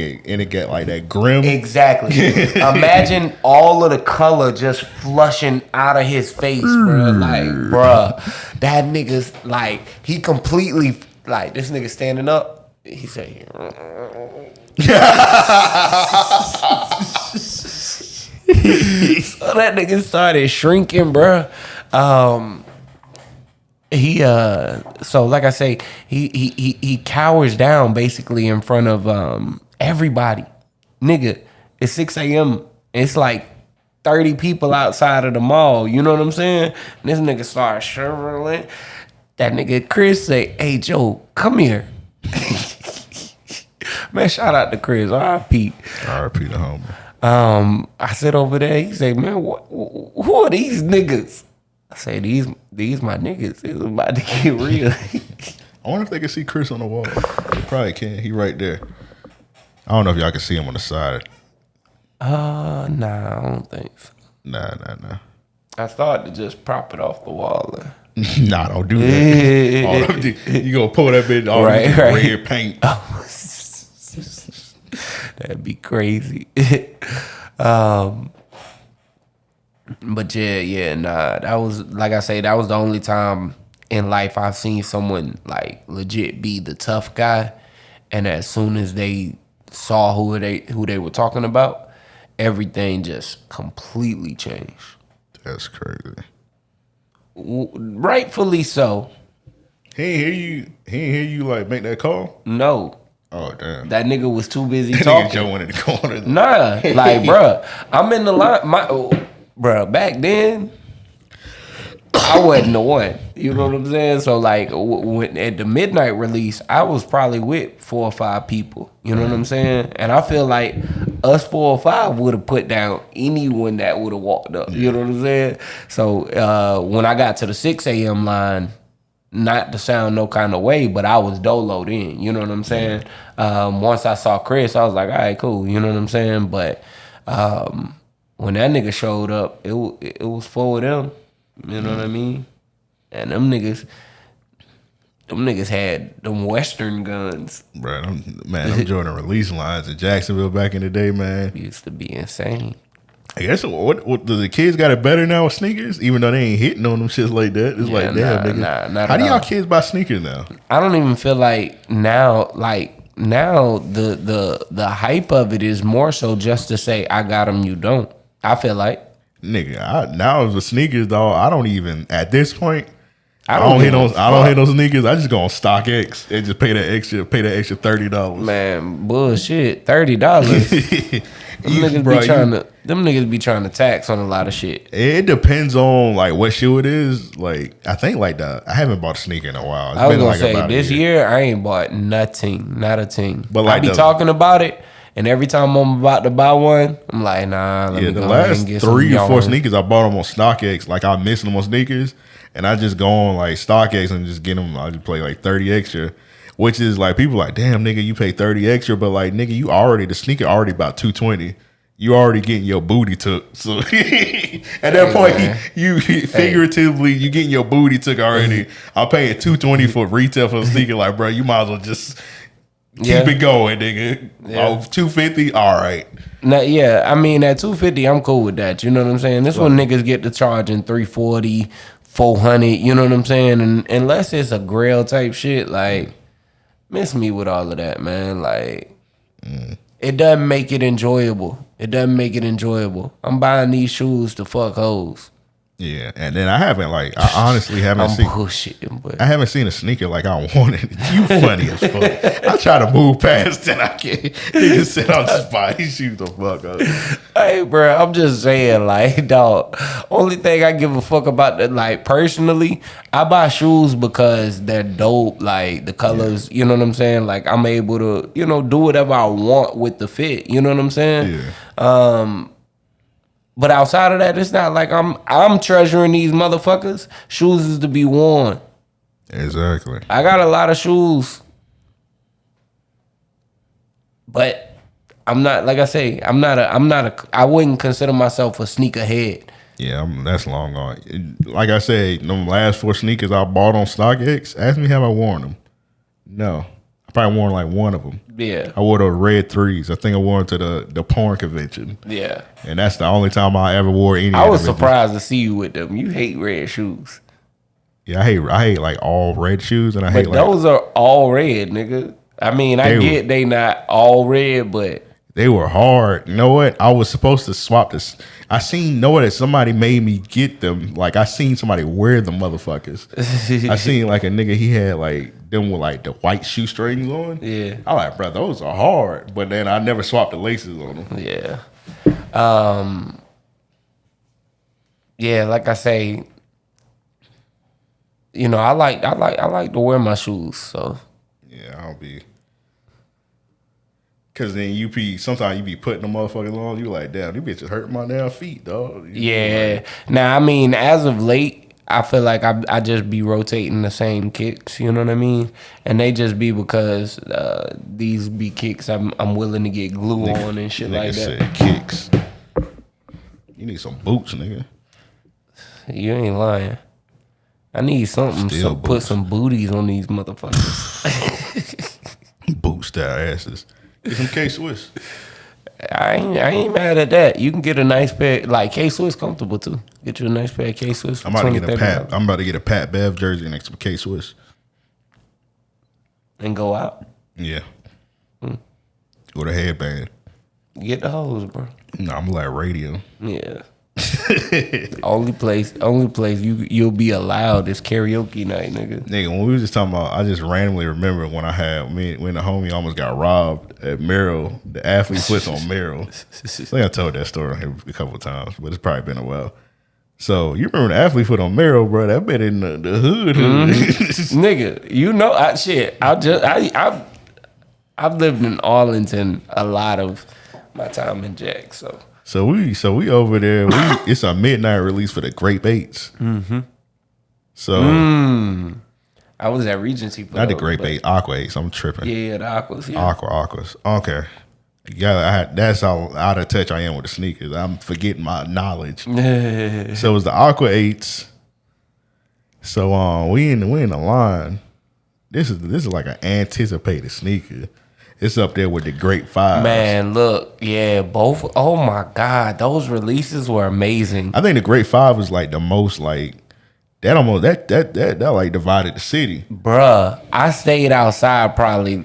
get like that grim? Exactly. Imagine all of the color just flushing out of his face, bro. Like, bro, that nigga's like, he completely, like, this nigga standing up. He said, so that nigga started shrinking, bro. So like I say, he cowers down basically in front of everybody. Nigga, it's 6 a.m. It's like 30 people outside of the mall. You know what I'm saying? And this nigga started shriveling. That nigga Chris say, hey Joe, come here. Man, shout out to Chris. R.I.P. R.I.P. the homie. I sit over there. He say, man, who are these niggas? I say, these my niggas. It's about to get real. I wonder if they can see Chris on the wall. They probably can. He right there. I don't know if y'all can see him on the side. Nah, I don't think so. Nah. I thought to just prop it off the wall. Nah, don't do that. You gonna pull that bitch off with red paint. That'd be crazy. But nah. That was, like I say, that was the only time in life I've seen someone like legit be the tough guy, and as soon as they saw who they were talking about, everything just completely changed. That's crazy. Rightfully so. He ain't hear you like make that call? No. Oh damn. That nigga was too busy talking. Nigga Joe went in the corner. Nah, like bruh, I'm in the line. Bruh, back then, I wasn't the one. You know what I'm saying? So like when at the midnight release, I was probably with 4 or 5 people. You know what I'm saying? And I feel like us 4 or 5 would have put down anyone that would have walked up. You know what I'm saying? So when I got to the 6 a.m. line, not to sound no kind of way, but I was doloed in. You know what I'm saying? Once I saw Chris, I was like, all right, cool. You know what I'm saying? But when that nigga showed up, it was 4 of them. You know what I mean? And them niggas had them Western guns. Bro, I'm joining release lines in Jacksonville back in the day, man. Used to be insane. I guess what do the kids got it better now with sneakers? Even though they ain't hitting on them shits like that. It's like, damn, nigga. How do y'all kids buy sneakers now? I don't even feel like now the hype of it is more so just to say I got them, you don't. I feel like, nigga, now the sneakers, dog. I don't even at this point. I don't hit those sneakers. I just go on StockX and just pay that extra $30. Man, bullshit, $30. Them niggas be trying to tax on a lot of shit. It depends on like what shoe it is. Like I think like I haven't bought a sneaker in a while. I was gonna say this year I ain't bought nothing, not a thing. But like I be talking about it, and every time I'm about to buy one, I'm like, nah. Let me the go last and get 3 or 4 some sneakers I bought them on StockX. Like I'm missing them on sneakers, and I just go on like StockX and just get them. I just play like 30 extra. Which is like people like, damn nigga, you pay 30 extra, but like nigga, the sneaker already about $220. You already getting your booty took. So at that point, you figuratively you getting your booty took already. I'm paying $220 for retail for a sneaker. Like, bro, you might as well just keep it going, nigga. Yeah. Oh, $250, all right. Now, yeah, I mean at $250, I'm cool with that. You know what I'm saying? This one niggas get to charging $340, $400. You know what I'm saying? And unless it's a grail type shit, like miss me with all of that, man. Like. It doesn't make it enjoyable. I'm buying these shoes to fuck hoes. Yeah, and then I honestly haven't seen. Bullshitting, but I haven't seen a sneaker like I wanted. You funny as fuck. I try to move past it. I can't. Niggas said I'll just buy these shoes the fuck up. Hey, bro, I'm just saying, like, dog. Only thing I give a fuck about that, like, personally, I buy shoes because they're dope. Like the colors, you know what I'm saying. Like I'm able to, do whatever I want with the fit. You know what I'm saying. Yeah. But outside of that, it's not like I'm treasuring these motherfuckers. Shoes is to be worn. Exactly. I got a lot of shoes, but I'm not, like I say, I wouldn't consider myself a sneakerhead. Yeah, that's long gone. Like I said, them last 4 sneakers I bought on StockX, ask me have I worn them. No. I probably worn like one of them. Yeah. I wore those red 3s. I think I wore them to the porn convention. Yeah. And that's the only time I ever wore any. I was surprised to see you with them. You hate red shoes. Yeah, I hate like all red shoes, and I hate like those are all red, nigga. I mean, they not all red, but they were hard. You know what? I was supposed to swap this. I seen that somebody made me get them. Like I seen somebody wear the motherfuckers. I seen like a nigga, he had like them with like the white shoestrings on. Yeah. I like, bro, those are hard. But then I never swapped the laces on them. Yeah. Yeah, like I say, I like to wear my shoes. So yeah, I'll be. Cause then sometimes you be putting the motherfuckers on, you like, damn, these bitches hurt my damn feet, dog. Yeah. Now, I mean, as of late, I feel like I just be rotating the same kicks, you know what I mean? And they just be because these be kicks I'm willing to get glue on and shit like that. Said kicks. You need some boots, nigga. You ain't lying. I need something to put some booties on these motherfuckers. Boot style asses. Get some K-Swiss. I ain't mad at that. You can get a nice pair, like K-Swiss comfortable too. Get you a nice pair of K-Swiss. I'm about to get a Pat Bev jersey next to K-Swiss. And go out? Yeah. With a headband. Get the hose, bro. No, I'm like radio. Yeah. only place you'll be allowed is karaoke night, nigga. Nigga, when we was just talking about, I just randomly remember when when the homie almost got robbed at Merrill, the athlete puts on Merrill. I think I told that story a couple of times, but it's probably been a while. So you remember the athlete foot on Merrill, bro? That been in the hood. Nigga, you know, I've lived in Arlington a lot of my time in Jack. So we over there. It's a midnight release for the Grape 8s. Mm-hmm. So I was at Regency. Not the Grape 8, Aqua 8s. I'm tripping. Yeah, the Aquas. Yeah. Aquas. Okay. Yeah, that's how out of touch I am with the sneakers. I'm forgetting my knowledge. So it was the Aqua 8s. So we in the line. This is like an anticipated sneaker. It's up there with the Grape 5s. Man, look, yeah, both. Oh my God, those releases were amazing. I think the Grape 5 was like the most like that like divided the city. Bruh, I stayed outside probably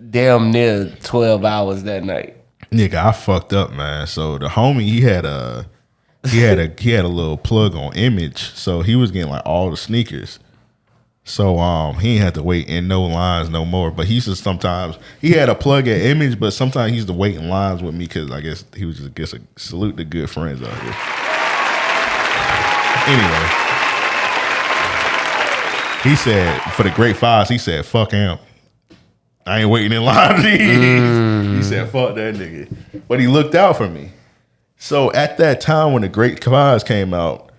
damn near 12 hours that night. Nigga, I fucked up, man. So the homie, he had a little plug on Image, so he was getting like all the sneakers. So he ain't had to wait in no lines no more. But he used to sometimes he had a plug at Image, but sometimes he used to wait in lines with me because I guess he was just a salute to good friends out here. Anyway, he said for the Grape 5s, he said fuck him. I ain't waiting in line. He said fuck that nigga, but he looked out for me. So at that time when the Grape 5s came out,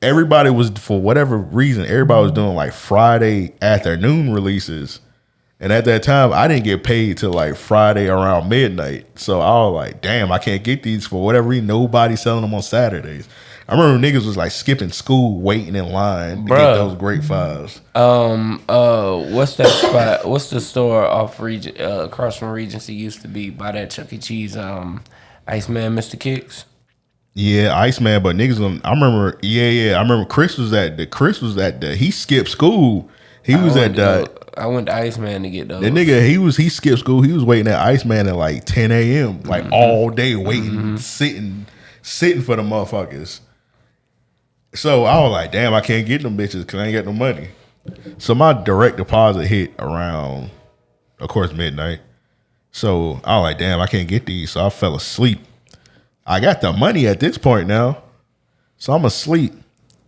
everybody was, for whatever reason, everybody was doing like Friday afternoon releases. And at that time, I didn't get paid till like Friday around midnight. So I was like, damn, I can't get these for whatever reason. Nobody's selling them on Saturdays. I remember niggas was like skipping school, waiting in line to get those Grape 5s. What's that spot? What's the store off across from Regency used to be by that Chuck E. Cheese? Iceman, Mr. Kicks. Yeah, Iceman, but niggas. I remember. Yeah. I remember Chris was at the. He skipped school. He was at the. I went to Iceman to get those. The nigga, he skipped school. He was waiting at Iceman at like 10 a.m. Like all day waiting, sitting for the motherfuckers. So I was like, damn, I can't get them bitches because I ain't got no money. So my direct deposit hit around, of course, midnight. So I was like, damn, I can't get these. So I fell asleep. I got the money at this point now. So I'm asleep.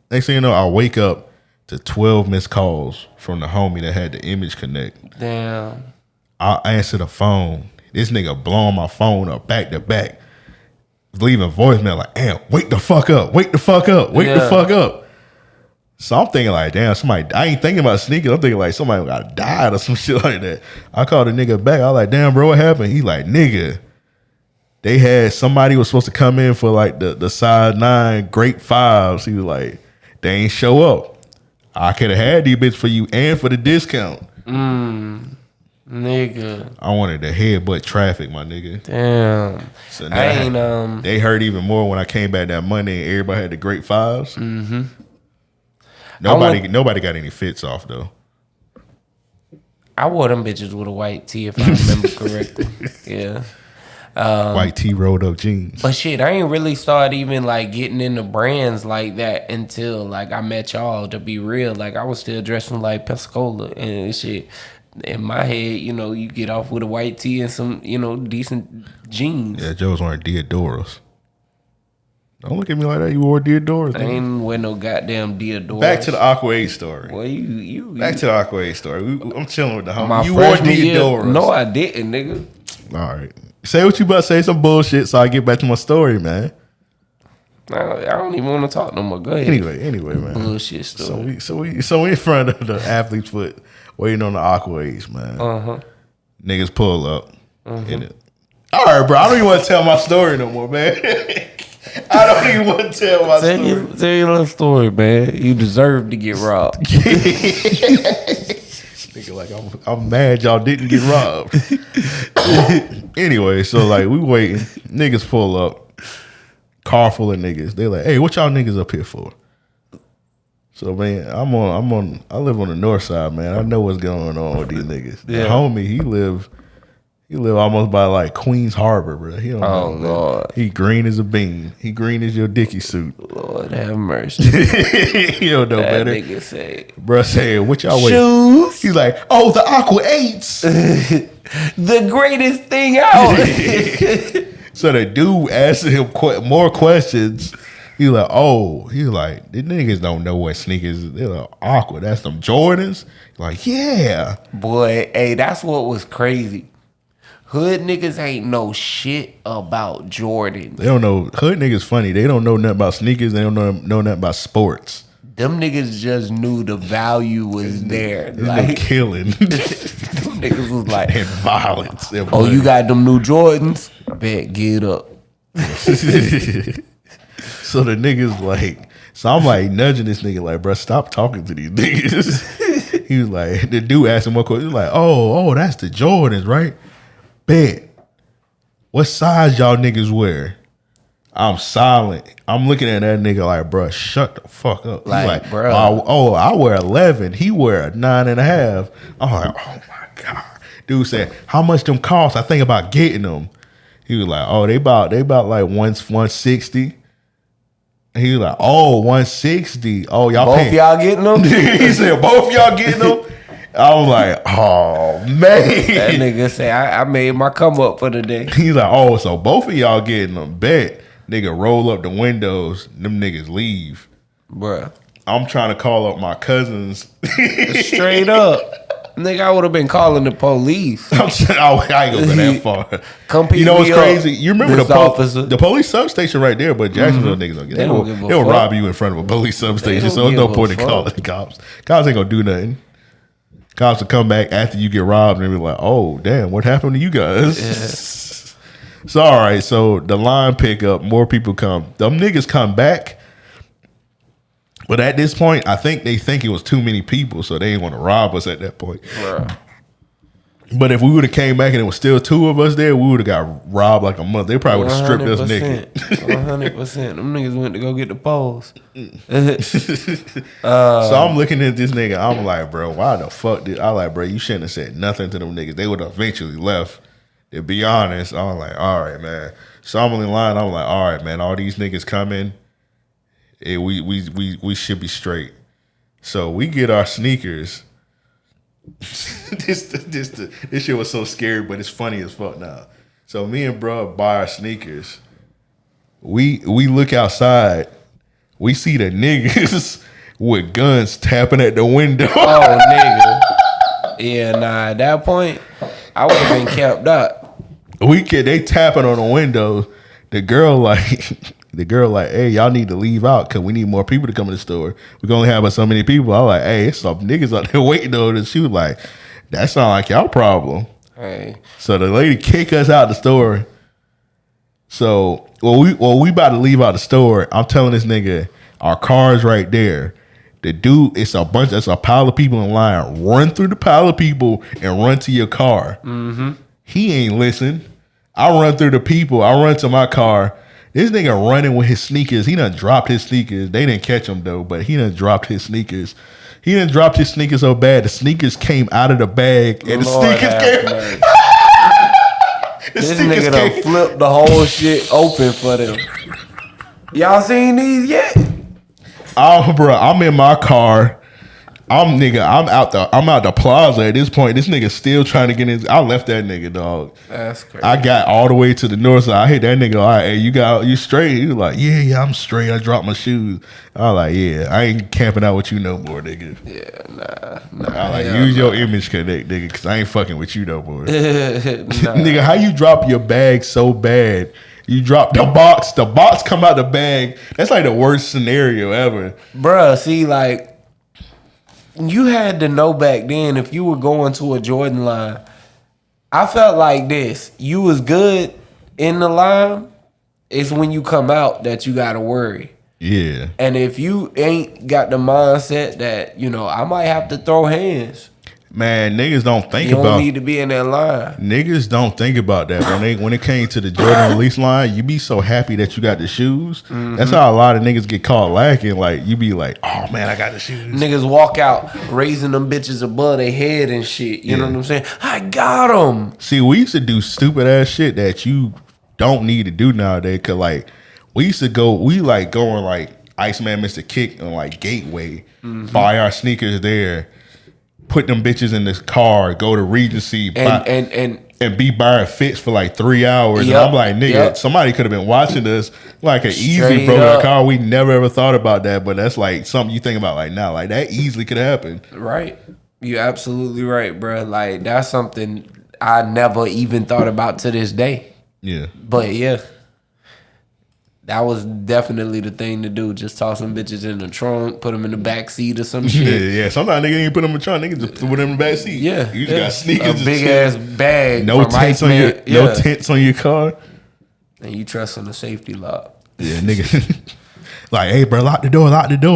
Next thing you know, I wake up to 12 missed calls from the homie that had the Image Connect. Damn. I answer the phone. This nigga blowing my phone up back to back. Leaving voicemail like, damn, wake the fuck up. Wake the fuck up. Wake the fuck up. So I'm thinking like, damn, I ain't thinking about sneakers. I'm thinking like somebody got died or some shit like that. I called the nigga back. I was like, damn, bro, what happened? He like, nigga, they had somebody was supposed to come in for like the size 9 Grape 5s. He was like, they ain't show up. I could have had these bitches for you and for the discount. Nigga. I wanted to headbutt traffic, my nigga. Damn. So now they hurt even more when I came back that Monday and everybody had the Grape 5s. Mm-hmm. Nobody got any fits off though. I wore them bitches with a white tee if I remember correctly. Yeah. White tee rolled up jeans. But shit, I ain't really started even like getting into brands like that until like I met y'all, to be real. Like I was still dressing like Pensacola and shit. In my head, you know, you get off with a white tee and some, you know, decent jeans. Yeah, Joe was wearing Diodoras. Don't look at me like that. You wore Diodoras. I ain't wear no goddamn Diodoras. Back to the Aqua 8 story. Well, you back to the Aqua 8 story. I'm chilling with the homie. You wore Diodoras. No, I didn't, nigga. All right. Say what you about to say, some bullshit, so I get back to my story, man. I don't even want to talk no more. Go ahead. Anyway, man. Bullshit story. So we in front of the athlete's foot, waiting on the Aqua 8s, man. Niggas pull up. In it. All right, bro. I don't even want to tell my story no more, man. I don't even want to tell my story. Tell your little story, man. You deserve to get robbed. Nigga, like I'm mad y'all didn't get robbed. Anyway, so like we waiting. Niggas pull up. Car full of niggas. They like, hey, what y'all niggas up here for? So man, I live on the north side, man. I know what's going on with these niggas. Yeah. The homie, he live almost by like Queens Harbor, bro. He don't know, Lord. He green as a bean. He green as your Dickie suit. Lord have mercy. You don't know that better. Nigga say, bro, saying, what y'all waiting? Shoes. He's like, oh, the Aqua 8s. The greatest thing out. So the dude asked him more questions He like, oh, he like, the niggas don't know what sneakers is. They're like, awkward. That's them Jordans. Like, yeah. Boy, hey, that's what was crazy. Hood niggas ain't know shit about Jordans. They don't know. Hood niggas funny. They don't know nothing about sneakers. They don't know nothing about sports. Them niggas just knew the value was there. There's Like no killing. them niggas was like, and violence. And oh, you got them new Jordans? Bet, get up. So the niggas like, so I'm like nudging this nigga like, bro, stop talking to these niggas. He was like, the dude asked him one question. He was like, oh, that's the Jordans, right? Bet. What size y'all niggas wear? I'm silent. I'm looking at that nigga like, bro, shut the fuck up. Like, bro. I wear 11. He wear a 9.5. I'm like, oh my God. Dude said, how much them cost? I think about getting them. He was like, oh, they about like 160. And he was like, oh, 160. Oh, y'all Both y'all getting them? He said, both y'all getting them? I was like, oh, man. That nigga say, I made my come up for the day. He's like, oh, so both of y'all getting them. Bet. Nigga roll up the windows. Them niggas leave. Bruh. I'm trying to call up my cousins. Straight up. Nigga, I would have been calling the police. I ain't gonna go that far. Come pick you know what's me crazy? up, You remember officer. the police substation right there, but Jacksonville niggas don't get They it. don't give a They'll fuck. rob you in front of a police substation, don't so there's no give a point in fuck. calling the cops. Cops ain't gonna do nothing. Cops will come back after you get robbed and be like, oh, damn, what happened to you guys? Yeah. So, all right, so the line pick up, more people come. Them niggas come back. But at this point, I think they think it was too many people, so they didn't want to rob us at that point. Bruh. But if we would have came back and it was still two of us there, we would have got robbed like a month. They probably would have stripped us naked. 100%. Them niggas went to go get the poles. So I'm looking at this nigga. I'm like, bro, why the fuck did I like, bro? You shouldn't have said nothing to them niggas. They would have eventually left. To be honest, I'm like, all right, man. So I'm in line. I'm like, all right, man. All these niggas coming. We should be straight. So we get our sneakers. This shit was so scary, but it's funny as fuck now. So me and bro buy our sneakers. We look outside. We see the niggas with guns tapping at the window. Oh, nigga. Yeah, nah, at that point, I would have been kept up. They tapping on the window. The girl like, hey, y'all need to leave out because we need more people to come in the store. We can only have so many people. I was like, hey, it's some niggas out there waiting on us. She was like, that sound like y'all problem. Hey. So the lady kicked us out the store. So we about to leave out the store. I'm telling this nigga, our car's right there. The dude, it's a pile of people in line. Run through the pile of people and run to your car. Mm-hmm. He ain't listen. I run through the people. I run to my car. This nigga running with his sneakers. He done dropped his sneakers. They didn't catch him though, but he done dropped his sneakers. He done dropped his sneakers so bad the sneakers came out of the bag and Lord the sneakers came. This nigga done flipped the whole shit open for them. Y'all seen these yet? Oh, bro, I'm in my car. I'm out the plaza at this point. This nigga still trying to get in. I left that nigga, dog. That's crazy. I got all the way to the north side. I hit that nigga. All right, hey, you straight? He was like, yeah, I'm straight. I dropped my shoes. I was like, yeah, I ain't camping out with you no more, nigga. Yeah, nah. I like use your image connect, nigga, because I ain't fucking with you no more. Nigga, how you drop your bag so bad? You drop the box come out the bag. That's like the worst scenario ever. Bruh, see, like, you had to know back then if you were going to a Jordan line. I felt like this. You was good in the line. It's when you come out that you got to worry. Yeah. And if you ain't got the mindset that, I might have to throw hands. Man, niggas don't think You about. don't need to be in that line. Niggas don't think about that when it came to the Jordan release line. You be so happy that you got the shoes. Mm-hmm. That's how a lot of niggas get caught lacking. Like you be like, oh man, I got the shoes. Niggas walk out raising them bitches above their head and shit. You know what I'm saying? I got them. See, we used to do stupid ass shit that you don't need to do nowadays. Cause like we used to go, going like Iceman Mr. Kick on like Gateway, buy our sneakers there. Put them bitches in this car, go to Regency. And and be buying fits for like 3 hours. Yep, And I'm like, nigga, yep. somebody could have been watching this like an easy Straight broken up. car. We never ever thought about that, but that's like something you think about like now. Like that easily could happen. Right. You're absolutely right, bro. Like that's something I never even thought about to this day. Yeah. But yeah, that was definitely the thing to do. Just toss some bitches in the trunk, put them in the back seat or some shit. Yeah. Sometimes niggas ain't put them in the trunk. Niggas just put them in the back seat. Yeah, You just got sneakers. a big ass bag. No from tents on Iceman. your no tents on your car. And you trust on the safety lock. Yeah, nigga. Like, hey, bro, lock the door.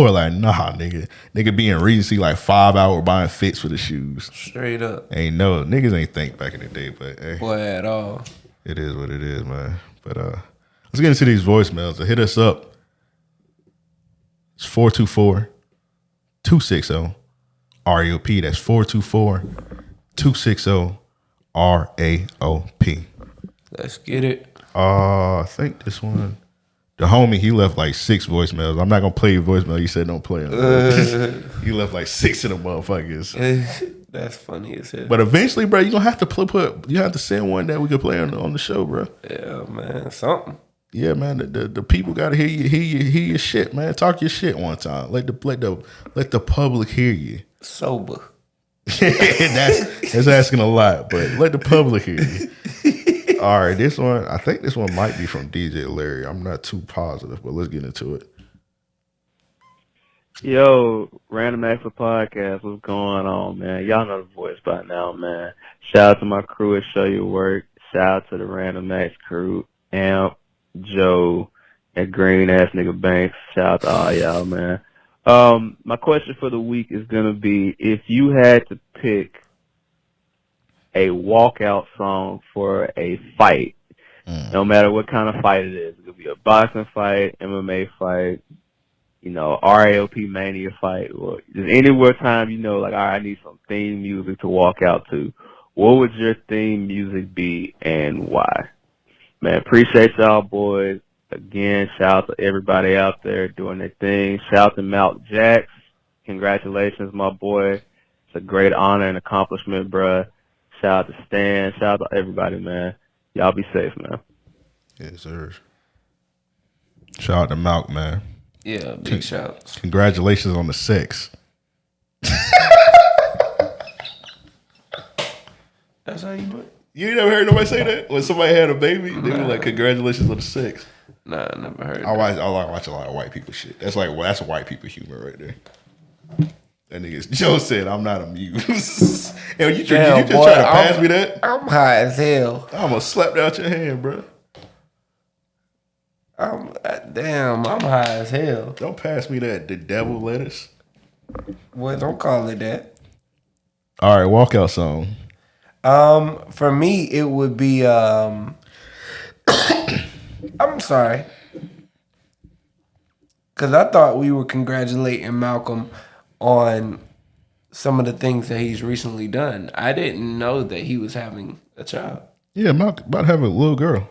Like, nah, nigga. Nigga be in Regency like 5 hours buying fits for the shoes. Straight up. Niggas ain't think back in the day, but hey. Boy, at all. It is what it is, man. But let's get into these voicemails. So hit us up. It's 424-260 RAOP. That's 424-260 RAOP. Let's get it. I think this one. The homie, he left like 6 voicemails. I'm not gonna play your voicemail. You said don't play them. He left like 6 of them motherfuckers. That's funny as hell. But eventually, bro, you gonna have to put. You have to send one that we could play on the show, bro. Yeah, man, something. Yeah, man. The people gotta hear your shit, man. Talk your shit one time. Let the public hear you. Sober. that's asking a lot, but let the public hear you. All right, this one, I think this one might be from DJ Larry. I'm not too positive, but let's get into it. Yo, Random Acts of Podcast, what's going on, man? Y'all know the voice by now, man. Shout out to my crew at Show Your Work. Shout out to the Random Acts crew, Amp, Joe, and Green Ass Nigga Banks. Shout out to all y'all, man. My question for the week is gonna be, if you had to pick a walkout song for a fight, no matter what kind of fight it is. It could be a boxing fight, MMA fight, RAOP Mania fight, or just anywhere time like, all right, I need some theme music to walk out to. What would your theme music be and why? Man, appreciate y'all boys. Again, shout out to everybody out there doing their thing. Shout out to Mount Jax. Congratulations, my boy. It's a great honor and accomplishment, bruh. Shout out to Stan. Shout out to everybody, man. Y'all be safe, man. Yes, sir. Shout out to Malk, man. Yeah, big shouts. Congratulations on the sex. That's how you do it? You ain't never heard nobody say that? When somebody had a baby, they were like, congratulations on the sex. Nah, I never heard I watch a lot of white people shit. That's white people humor right there. That nigga Joe said, I'm not amused. Yo, you just try to pass me that? I'm high as hell. I almost slapped out your hand, bro. I'm high as hell. Don't pass me that. The devil lettuce. Well, don't call it that. All right, walkout song. For me, it would be, I'm sorry. Because I thought we were congratulating Malcolm on some of the things that he's recently done. I didn't know that he was having a child. Yeah, Malcolm about to have a little girl.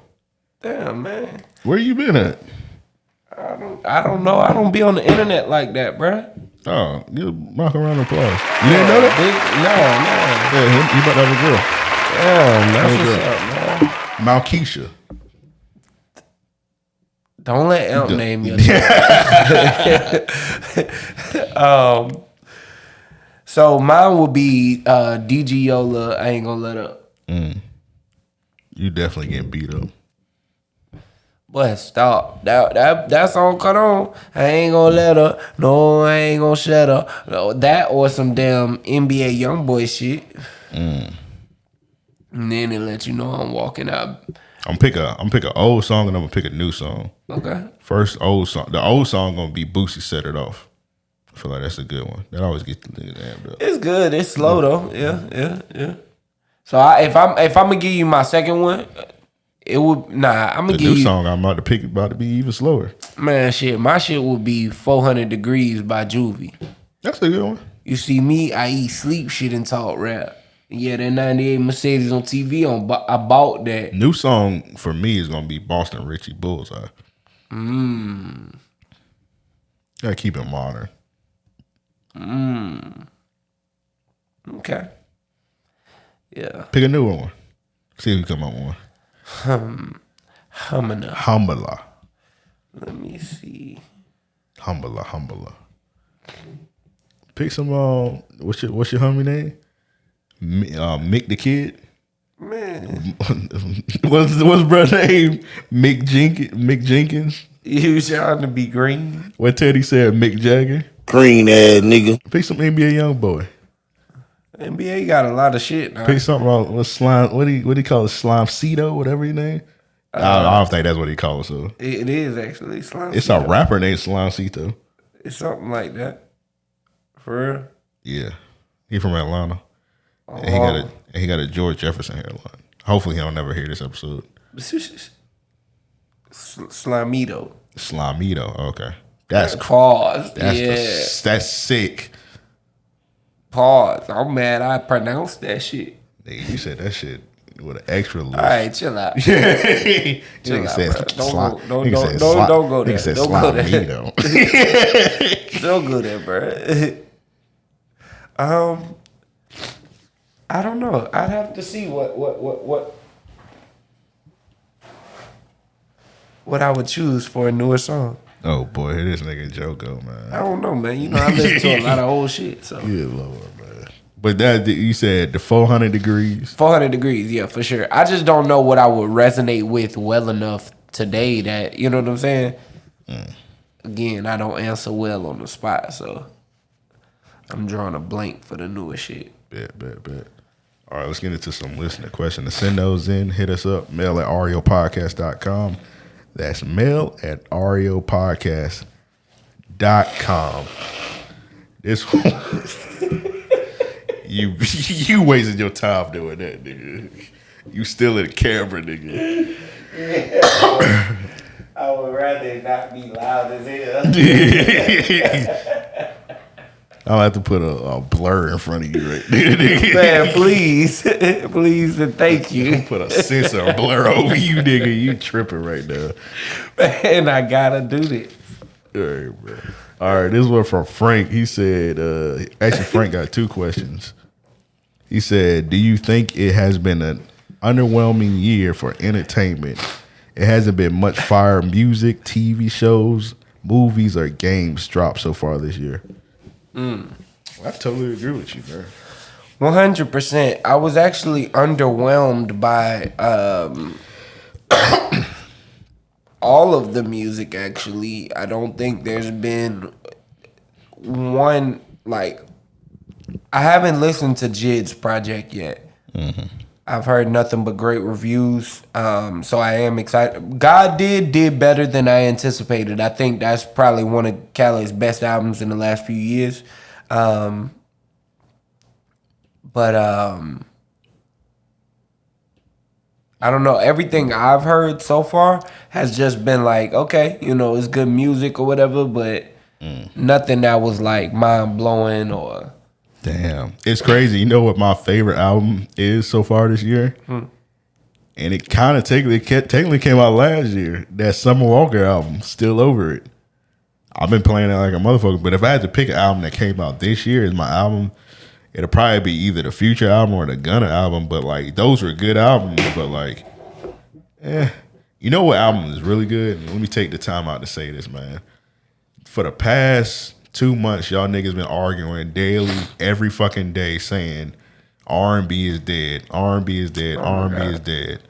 Damn, man. Where you been at? I don't know. I don't be on the internet like that, bruh. Oh, give Malcolm a round of applause. You didn't know that? No. Yeah, he about to have a girl. Damn, that's what's up, man. Malkeisha. Don't let Elm name your So mine would be DG Yola, I Ain't Gonna Let Up. You definitely getting beat up. Boy, stop. That song cut on. I ain't gonna let her. No, I ain't gonna shut her. No, that or some damn NBA YoungBoy shit. And then it let you know I'm walking out. I'm pick an old song and I'm gonna pick a new song. Okay. First old song. The old song gonna be Boosie Set It Off. I feel like that's a good one. That always gets the niggas amped up. It's good. It's slow though. Yeah. So if I'm gonna give you my second one, it would I'm gonna The give new you song I'm about to pick about to be even slower. man shit. My shit would be 400 Degrees by Juvie. That's a good one. You see me, I eat sleep shit and talk rap. Yeah, that 98 Mercedes on TV I bought that. New song for me is gonna be Boston Richie Bullseye. Gotta keep it modern. Okay. Yeah. Pick a new one. See if you come up with one. Humana. Let me see. Humbler. Pick some. What's your homie name? Mick the Kid. Man, what's brother name? Mick Jenkins. You trying to be green? What Teddy said? Mick Jagger. Green ass nigga. Pick some NBA young boy. NBA got a lot of shit now. Pick something wrong with slime. What do you call it? Slime Cito, whatever his name. I don't think that's what he calls it. So it is actually Slime. It's a rapper named Slime Cito. It's something like that. For real? Yeah, he from Atlanta. And he got a George Jefferson hairline. Hopefully he don't never hear this episode. Slamito. Okay, that's pause. That's sick. Pause. I'm mad I pronounced that shit. Nigga, you said that shit with an extra list. All right, chill out. Chill out, bro. Don't go there. Don't go there. Don't go there, bro. I don't know. I'd have to see what I would choose for a newer song. Oh boy, here this nigga Joe go, man. I don't know, man. You know, I listen to a lot of old shit. So good Lord, man. But that you said the 400 degrees. 400 degrees, yeah, for sure. I just don't know what I would resonate with well enough today. That you know what I'm saying. Again, I don't answer well on the spot, so I'm drawing a blank for the newer shit. Bet. All right, let's get into some listener questions. To send those in, hit us up, mail at ariopodcast.com. That's mail at ariopodcast.com. This one, you wasted your time doing that, nigga. You still in the camera, nigga. I would rather not be loud as hell. I'll have to put a blur in front of you right there, nigga. Man, please. Please and thank you. Put a sensor blur over you, nigga. You tripping right now. Man, I gotta do this. All right, bro. All right, this one from Frank. He said, actually, Frank got two questions. He said, do you think it has been an underwhelming year for entertainment? It hasn't been much fire music, TV shows, movies, or games dropped so far this year. I totally agree with you, man. 100%. I was actually underwhelmed by all of the music, actually. I don't think there's been one, like, I haven't listened to Jid's project yet. Mm-hmm. I've heard nothing but great reviews, so I am excited. God did better than I anticipated. I think that's probably one of Khaled's best albums in the last few years. But I don't know. Everything I've heard so far has just been like, okay, you know, it's good music or whatever, but nothing that was like mind blowing or. Damn, it's crazy. You know what my favorite album is so far this year? And it kind of technically came out last year. That Summer Walker album, Still Over It. I've been playing it like a motherfucker. But if I had to pick an album that came out this year as my album, it'll probably be either the Future album or the Gunna album. But like those were good albums. But like, you know what album is really good? Let me take the time out to say this, man. For the past 2 months, y'all niggas been arguing daily, every fucking day, saying R&B is dead, R&B is dead, R&B is dead.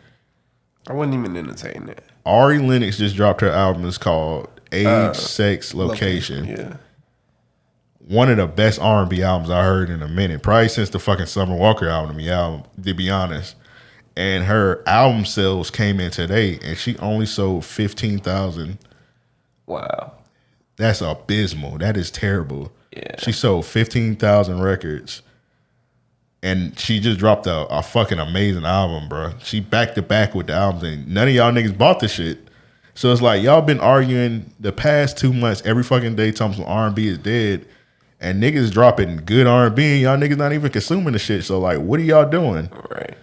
I wouldn't even entertain that. Ari Lennox just dropped her album. It's called Age, Sex, Location. Yeah. One of the best R&B albums I heard in a minute, probably since the fucking Summer Walker album, to be honest. And her album sales came in today, and she only sold 15,000. Wow. That's abysmal. That is terrible. Yeah. She sold 15,000 records, and she just dropped a fucking amazing album, bro. She back to back with the albums, and none of y'all niggas bought the shit. So it's like y'all been arguing the past 2 months every fucking day, talking about R&B is dead, and niggas dropping good R&B, and y'all niggas not even consuming the shit. So like, what are y'all doing? Right.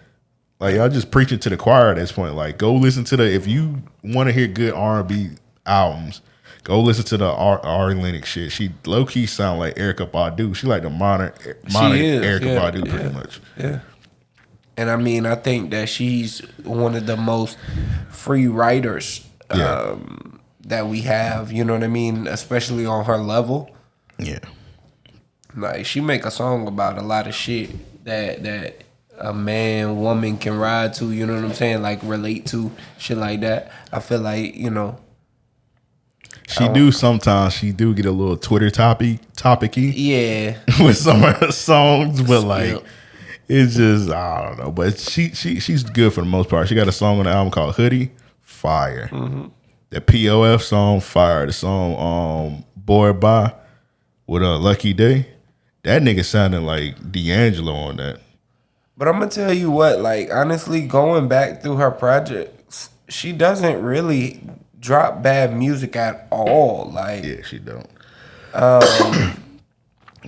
Like y'all just preaching to the choir at this point. Like, go listen to if you want to hear good R&B albums, go listen to the Ari Lennox shit. She low key sound like Erykah Badu. She like the modern Erykah Badu, pretty much. Yeah. And I mean, I think that she's one of the most free writers that we have. You know what I mean? Especially on her level. Yeah. Like, she make a song about a lot of shit that a man, woman can ride to. You know what I'm saying? Like, relate to shit like that. I feel like, you know. She do sometimes. She do get a little Twitter topicy. Yeah. With some of her songs, but like it's just I don't know. But she's good for the most part. She got a song on the album called Hoodie, fire. Mm-hmm. The POF song, fire. The song Boy Bye with a Lucky Day. That nigga sounded like D'Angelo on that. But I'm gonna tell you what, like, honestly, going back through her projects, she doesn't really drop bad music at all. Like, yeah, she don't.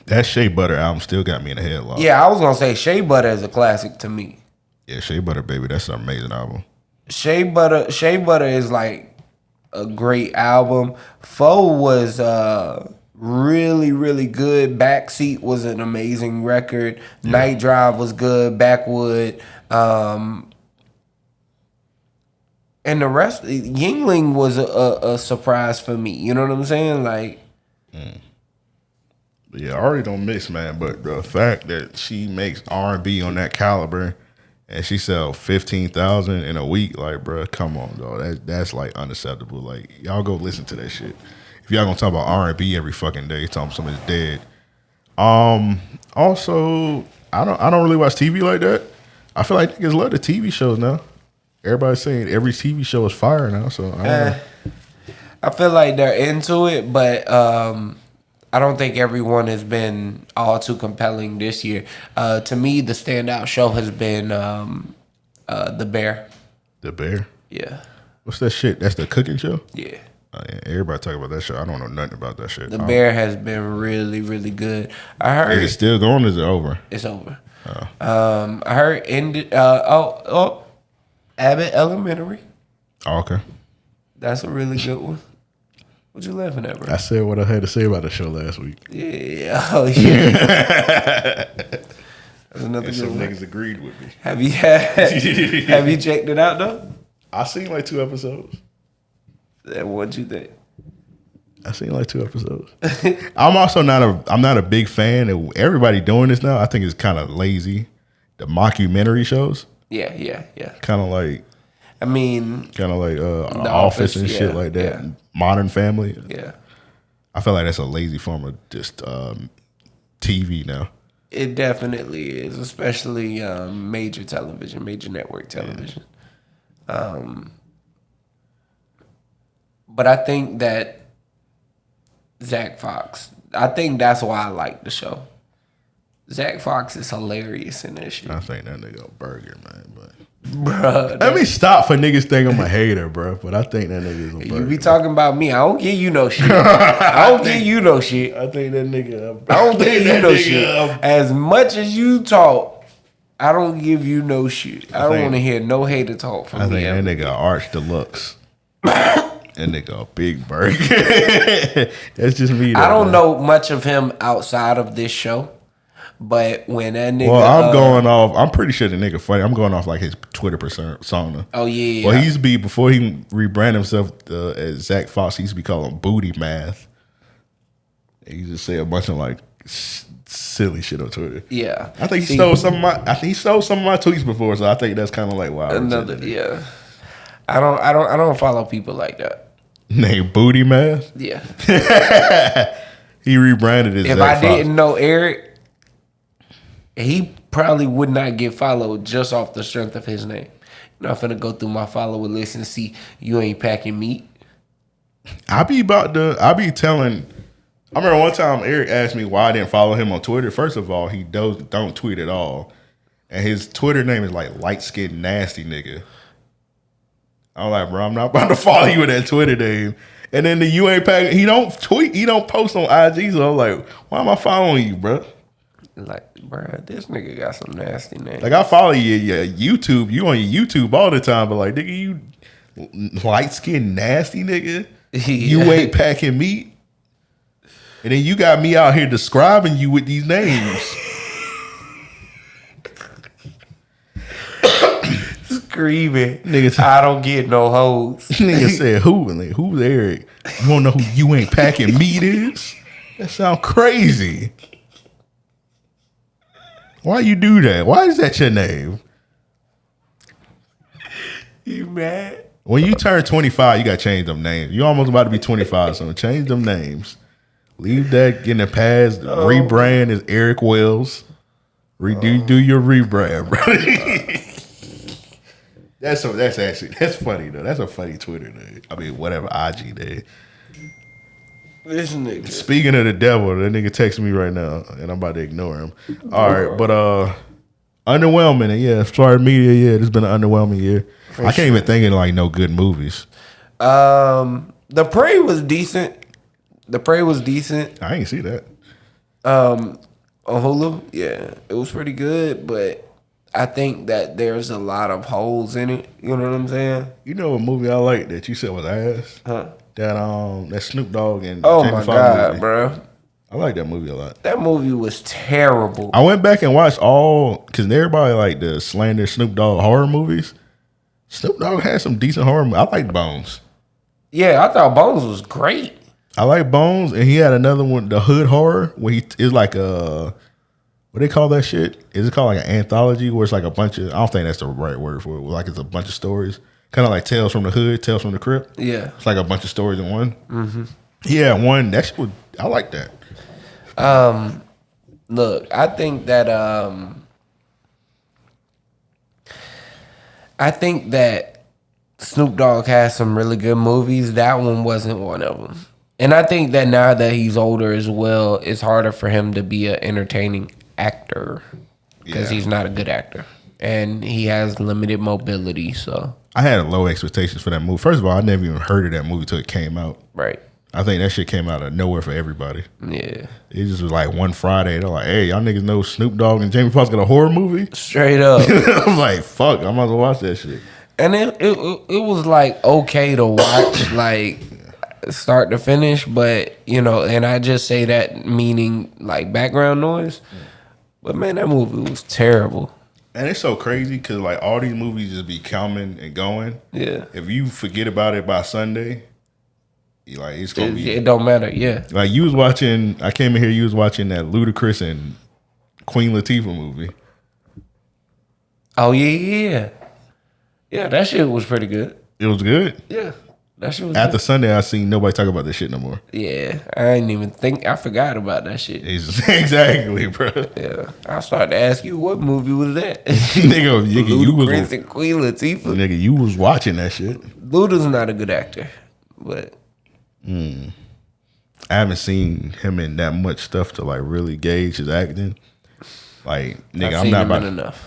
That Shea Butter album still got me in a headlock. Yeah, I was gonna say Shea Butter is a classic to me. Yeah, Shea Butter, baby, that's an amazing album. Shea Butter is like a great album. Foe was really, really good. Backseat was an amazing record. Yeah. Night Drive was good. Backwood. And the rest, Yingling was a surprise for me. You know what I'm saying? Like, yeah, I already don't mix, man. But the fact that she makes R&B on that caliber and she sells 15,000 in a week, like, bro, come on, dog. That's like unacceptable. Like, y'all go listen to that shit. If y'all gonna talk about R&B every fucking day, talking somebody's dead. Also, I don't really watch TV like that. I feel like niggas love the TV shows now. Everybody's saying every TV show is fire now, so I don't know. I feel like they're into it, but I don't think everyone has been all too compelling this year. To me, the standout show has been The Bear. The Bear? Yeah. What's that shit? That's the cooking show? Yeah. Yeah, everybody talking about that show. I don't know nothing about that shit. The Bear has been really, really good. I heard. Is it still going or is it over? It's over. Oh. I heard Abbott Elementary. Oh, okay. That's a really good one. What you laughing at, bro? I said what I had to say about the show last week. Yeah. Oh, yeah. That's another good some one. niggas agreed with me. Have you checked it out, though? I seen like 2 episodes. And what'd you think? I seen like 2 episodes. I'm also not a big fan of everybody doing this now. I think it's kind of lazy. The mockumentary shows. Yeah. Kind of like. I mean. Kind of like The Office and shit like that. Yeah. Modern Family. Yeah. I feel like that's a lazy form of just TV now. It definitely is, especially major network television. Yeah. But I think that Zach Fox, I think that's why I like the show. Zach Fox is hilarious in that shit. I think that nigga a burger, man. But bruh, let me stop for niggas think I'm a hater, bro. But I think that nigga is a burger. You be talking about me. I don't give you no shit. I don't give you no shit. I think that nigga. I don't give you no shit. As much as you talk, I don't give you no shit. I don't want to hear no hater talk from me. I think that nigga Arch Deluxe. That nigga a big burger. That's just me. Though, I don't know much of him outside of this show. But when that nigga, well, I'm going off. I'm pretty sure the nigga funny. I'm going off like his Twitter persona. Oh yeah. Well, he used to be before he rebranded himself as Zach Fox. He used to be called Booty Math. He used to say a bunch of like silly shit on Twitter. Yeah, I think he stole some of my. I think he stole some of my tweets before. So I think that's kind of like wow. Yeah. I don't follow people like that. Named Booty Math. Yeah. He rebranded as If Zach I Fox. didn't know Eric, he probably would not get followed just off the strength of his name. You know, I'm finna go through my follower list and see you ain't packing meat. I be telling. I remember one time Eric asked me why I didn't follow him on Twitter. First of all, he don't tweet at all, and his Twitter name is like light skinned nasty nigga. I'm like, bro, I'm not about to follow you with that Twitter name. And then you ain't packing. He don't tweet. He don't post on IG. So I'm like, why am I following you, bro? Like, bro, this nigga got some nasty names. Like, I follow you, YouTube. You on your YouTube all the time, but like, nigga, you light skinned nasty nigga. Yeah. You ain't packing meat. And then you got me out here describing you with these names. screaming. Nigga, I don't get no hoes. nigga said, who? And like, who's Eric? You wanna know who You Ain't Packing Meat is? That sound crazy. Why you do that? Why is that your name? You mad? When you turn 25, you gotta change them names. You almost about to be 25, so change them names. Leave that in the past. Rebrand as Eric Wells. Do your rebrand, bro. That's funny though. That's a funny Twitter name. I mean, whatever IG name. This nigga. Speaking of the devil, that nigga texting me right now, and I'm about to ignore him. All right, but underwhelming. And yeah, sorry media. Yeah, it's been an underwhelming year. I can't even think of like no good movies. The Prey was decent. I ain't see that. On Hulu, yeah, it was pretty good, but I think that there's a lot of holes in it. You know what I'm saying? You know a movie I like that you said was ass? Huh? That Snoop Dogg and Oh Jamie my Foxx God, movie. bro. I like that movie a lot. That movie was terrible. I went back and watched all, because everybody like the slander Snoop Dogg horror movies. Snoop Dogg had some decent horror movies. I like Bones. Yeah, I thought Bones was great. I like Bones, and he had another one, the Hood Horror, where he is like a, what they call that shit? Is it called like an anthology where it's like a bunch of, I don't think that's the right word for it, like it's a bunch of stories. Kind of like Tales from the Hood, Tales from the Crypt. Yeah. It's like a bunch of stories in one. Mm-hmm. Yeah, one, that shit was, I like that. Look, I think that Snoop Dogg has some really good movies. That one wasn't one of them. And I think that now that he's older as well, it's harder for him to be an entertaining actor because he's not a good actor. And he has limited mobility, so. I had low expectations for that movie. First of all, I never even heard of that movie till it came out. Right. I think that shit came out of nowhere for everybody. Yeah. It just was like one Friday. They're like, hey, y'all niggas know Snoop Dogg and Jamie Foxx got a horror movie? Straight up. I'm like, fuck, I'm about to watch that shit. And it was like okay to watch, like start to finish, but you know, and I just say that meaning like background noise. But man, that movie was terrible. And it's so crazy because like all these movies just be coming and going. Yeah. If you forget about it by Sunday, like it's gonna be. It don't matter. Yeah. Like you was watching. I came in here. You was watching that Ludacris and Queen Latifah movie. Oh yeah. Yeah, that shit was pretty good. It was good. Yeah. That shit was After good. Sunday, I seen nobody talk about this shit no more. Yeah, I didn't even think. I forgot about that shit. Exactly, bro. Yeah, I started to ask you what movie was that? nigga, you was Ludacris and Queen Latifah. nigga, you was watching that shit. Luda's not a good actor, but I haven't seen him in that much stuff to like really gauge his acting. Like, nigga,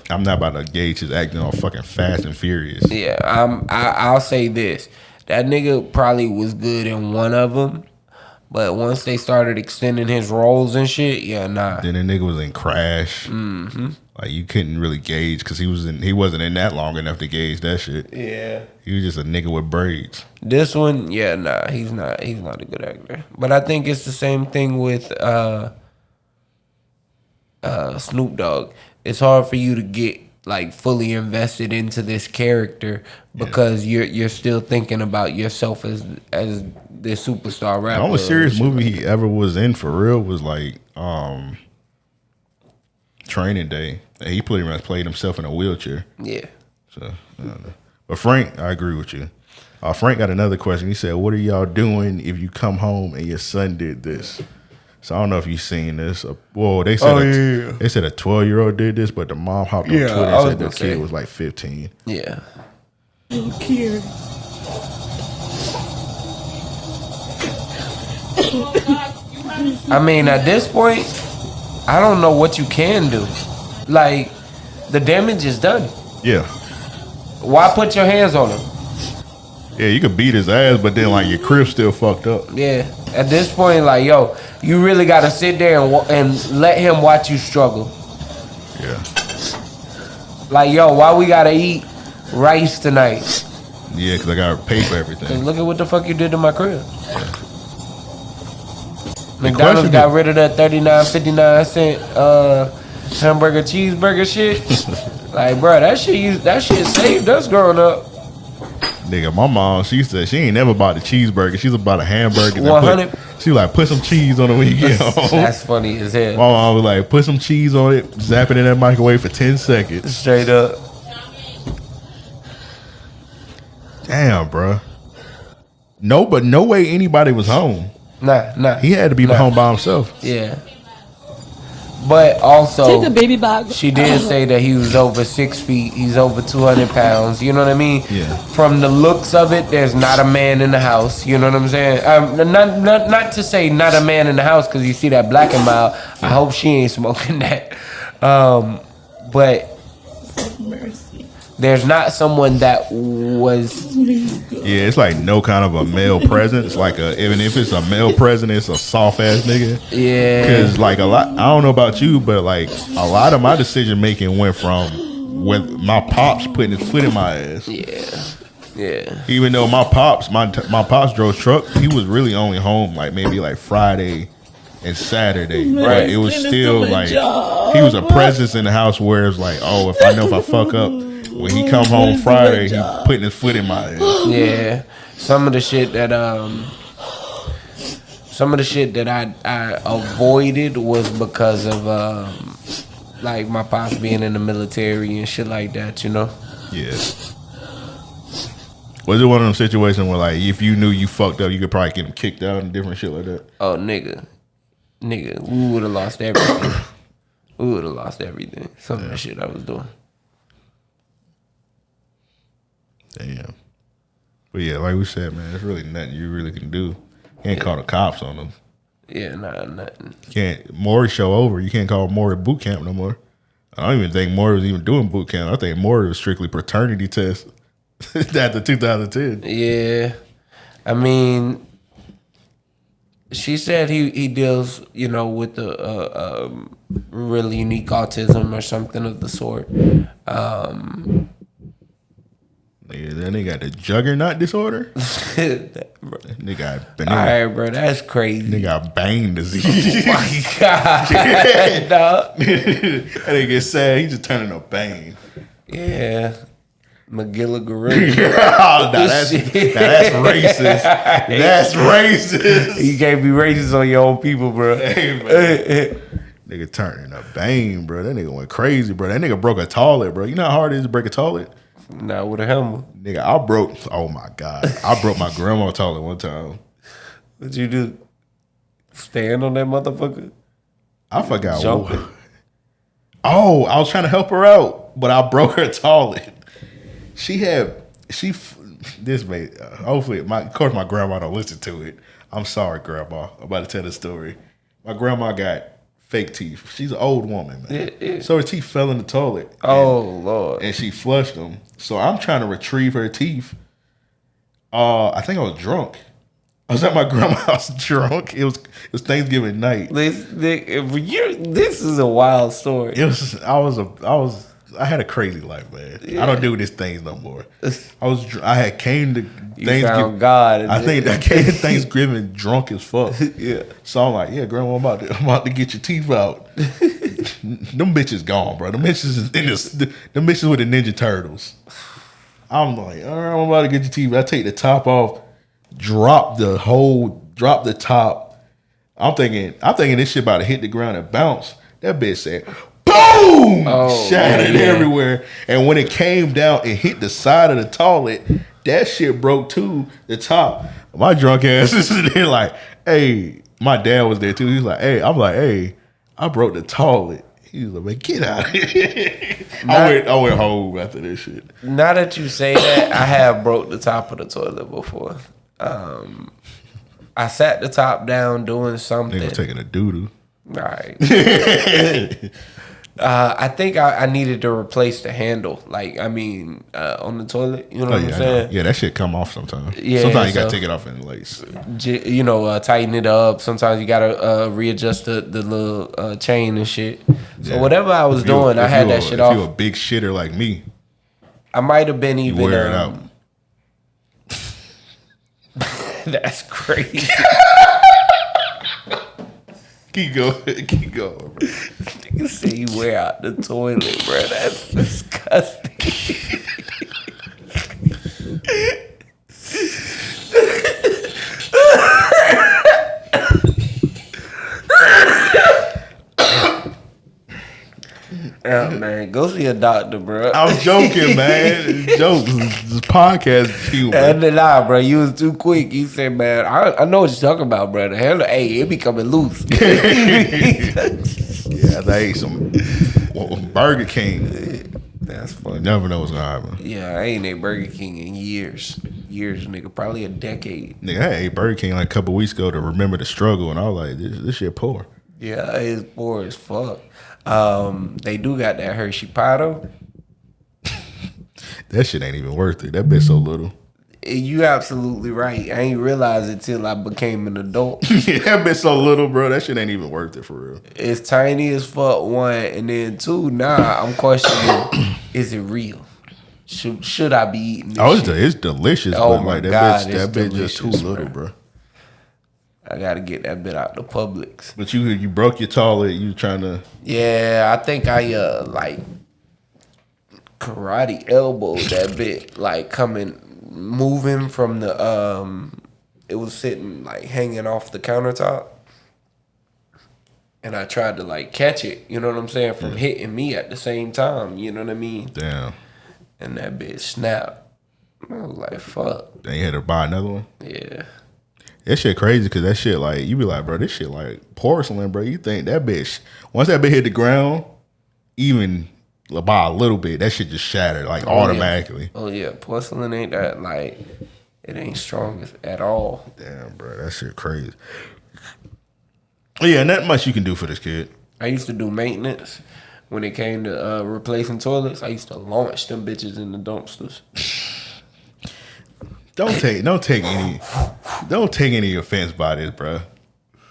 I'm not about to gauge his acting on fucking Fast and Furious. Yeah, I'll say this: that nigga probably was good in one of them, but once they started extending his roles and shit, yeah, nah. Then the nigga was in Crash. Mm-hmm. Like you couldn't really gauge because he wasn't in that long enough to gauge that shit. Yeah, he was just a nigga with braids. This one, yeah, nah, he's not a good actor. But I think it's the same thing with Snoop Dogg. It's hard for you to get like fully invested into this character because you're still thinking about yourself as this superstar rapper. The only serious movie he ever was in for real was like Training Day. He pretty much played himself in a wheelchair. Yeah. So, but Frank, I agree with you. Frank got another question. He said, "What are y'all doing if you come home and your son did this?" So I don't know if you've seen this. Well, they said they said a 12-year-old did this, but the mom hopped on Twitter and said the kid was like 15. Yeah. Little kid. I mean, at this point, I don't know what you can do. Like, the damage is done. Yeah. Why put your hands on him? Yeah, you could beat his ass, but then like your crib still fucked up. Yeah. At this point, like, yo, you really got to sit there and let him watch you struggle. Yeah. Like, yo, why we got to eat rice tonight? Yeah, because I got to pay for everything. 'Cause look at what the fuck you did to my crib. Yeah. McDonald's got rid of that 39, 59 cent hamburger cheeseburger shit. Like, bro, that shit saved us growing up. Nigga, my mom, she said she ain't never bought a cheeseburger. She's about a hamburger. 100. She like, put some cheese on it when you get home. That's funny as hell. My mom was like, put some cheese on it, zap it in that microwave for 10 seconds. Straight up. Damn, bro. No, but no way anybody was home. Nah. He had to be home by himself. Yeah. But also, Take the baby back. she did say that he was over 6 feet. He's over 200 pounds. You know what I mean? Yeah. From the looks of it, there's not a man in the house. You know what I'm saying? Not to say not a man in the house because you see that black and mild. I hope she ain't smoking that. But there's not someone that was. Yeah, it's like no kind of a male presence. Like even if it's a male presence, it's a soft ass nigga. Yeah. Because like a lot, I don't know about you, but like a lot of my decision making went from with my pops putting his foot in my ass. Yeah. Even though my pops drove truck, he was really only home like maybe like Friday and Saturday. Right. But it was still like he was a presence in the house where it's like, oh, if I fuck up. When he come home Friday, he putting his foot in my ass. Yeah, some of the shit that I avoided was because of like my pops being in the military and shit like that. You know. Yeah. Was it one of them situations where like if you knew you fucked up, you could probably get him kicked out and different shit like that? Oh, nigga, we would have lost everything. Some of the shit I was doing. Damn. But yeah, like we said, man, there's really nothing you really can do. You can't call the cops on them. Yeah, nothing. You can't. Maury show over. You can't call Maury boot camp no more. I don't even think Maury was even doing boot camp. I think Maury was strictly paternity test after 2010. Yeah. I mean, she said he deals, with the really unique autism or something of the sort. Yeah, that nigga got the juggernaut disorder. Nigga got all right, bro, that's crazy. Nigga got bang disease. Oh my God, that nigga get sad. He just turning to bang. Yeah, McGilla Gorilla. Oh, that's racist. That's racist. You can't be racist on your own people, bro. Hey, man. Nigga turning to bang, bro. That nigga went crazy, bro. That nigga broke a toilet, bro. You know how hard it is to break a toilet? Not with a hammer. Nigga, oh my God. I broke my grandma's toilet one time. What'd you do? Stand on that motherfucker? I forgot. Jumping. Oh, I was trying to help her out, but I broke her toilet. Hopefully, of course my grandma don't listen to it. I'm sorry, Grandma. I'm about to tell the story. My grandma got fake teeth. She's an old woman, man. Yeah. So her teeth fell in the toilet. Oh, Lord. And she flushed them. So I'm trying to retrieve her teeth. I think I was drunk. I was at my grandma's house drunk. It was Thanksgiving night. This is a wild story. I had a crazy life, man. Yeah. I don't do these things no more. I had came to Thanksgiving. Found God. I think I came to Thanksgiving drunk as fuck. Yeah. So I'm like, yeah, Grandma, I'm about to get your teeth out. Them bitches gone, bro. Them bitches them bitches with the Ninja Turtles. I'm like, all right, I'm about to get your teeth. I take the top off, drop the top. I'm thinking this shit about to hit the ground and bounce. That bitch said, boom! Shattered everywhere. And when it came down, it hit the side of the toilet. That shit broke too, the top. My drunk ass is there like, hey, my dad was there too. He was like, hey, I'm like, hey, I broke the toilet. He was like, man, get out of here. I went home after this shit. Now that you say that, I have broke the top of the toilet before. I sat the top down doing something. Nigga taking a doo-doo. All right. I think I needed to replace the handle. On the toilet. You know what I'm saying? Yeah, that shit come off sometimes. Yeah, sometimes you gotta take it off in lace. Tighten it up. Sometimes you gotta readjust the little chain and shit. So whatever I was doing, I had that shit off. If you a big shitter like me, I might have been even. You wear it out. That's crazy. Keep going, bro. Nigga say you wear out the toilet, bro. That's disgusting. disgusting. Oh man, go see a doctor, bro. I'm joking, man. Jokes. This podcast cute, And man. nah, bro, you was too quick. You said, man, I know what you're talking about, brother. Hell, hey, it be coming loose. Yeah, they ate some Burger King. That's You funny. never know what's gonna happen. Yeah, I ain't ate Burger King in years, nigga, probably a decade. Nigga, I ate Burger King like a couple weeks ago to remember the struggle, and I was like, this shit poor. Yeah, it's poor as fuck. They do got that Hershey pie though. That shit ain't even worth it. That bitch so little. You absolutely right. I ain't realize it till I became an adult. Yeah, that bitch so little, bro. That shit ain't even worth it for real. It's tiny as fuck, one, and then two, nah, I'm questioning, is it real? Should I be eating this Oh, shit? it's delicious, Oh but my like that God, bitch, it's that bitch just too delicious, little, bro. bro. I gotta get that bit out the Publix. But you broke your toilet. You trying to? Yeah, I think I like karate elbowed that bit, like moving from the it was sitting like hanging off the countertop, and I tried to like catch it, you know what I'm saying, from hitting me at the same time, you know what I mean, Damn. and that bit snapped. I was like, fuck. Then you had to buy another one. Yeah. That shit crazy because that shit like you be like, bro, this shit like porcelain, bro. You think that bitch once that bitch hit the ground, even by a little bit, that shit just shattered like automatically. Oh yeah, porcelain ain't that like, it ain't strong at all. Damn, bro, that shit crazy. Yeah, and that much you can do for this kid. I used to do maintenance when it came to replacing toilets. I used to launch them bitches in the dumpsters. Don't take any offense by this, bro.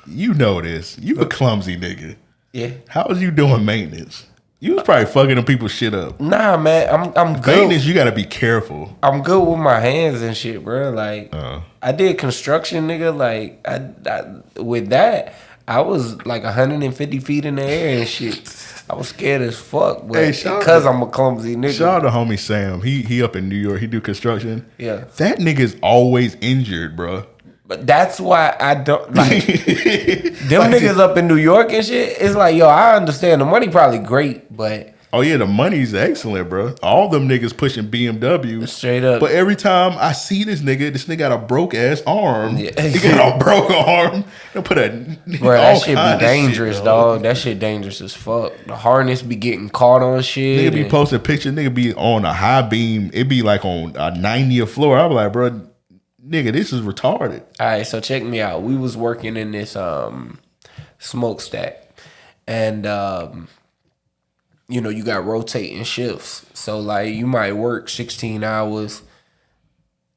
You know this. You a clumsy nigga. Yeah. How was you doing maintenance? You was probably fucking them people's shit up. Nah, man, I'm good. Maintenance, you gotta be careful. I'm good with my hands and shit, bro. Like, I did construction, nigga. Like, I with that, I was like 150 feet in the air and shit. I was scared as fuck, but Hey, shout because out- I'm a clumsy nigga. Shout out to homie Sam. He up in New York. He do construction. Yeah. That nigga's always injured, bro. But that's why I don't like them niggas up in New York and shit. It's like, yo, I understand the money probably great, but Oh yeah, the money's excellent, bro. All them niggas pushing BMWs. Straight up. But every time I see this nigga got a broke ass arm. Yeah. He got a broke arm. They put a bro, that all shit kind be of dangerous, shit, dog. That shit dangerous as fuck. The harness be getting caught on shit. Nigga be and- posting pictures. Nigga be on a high beam. It be like on a 90th floor. I be like, bro, nigga, this is retarded. All right, so check me out. We was working in this smokestack, and you know, you got rotating shifts. So like, you might work 16 hours,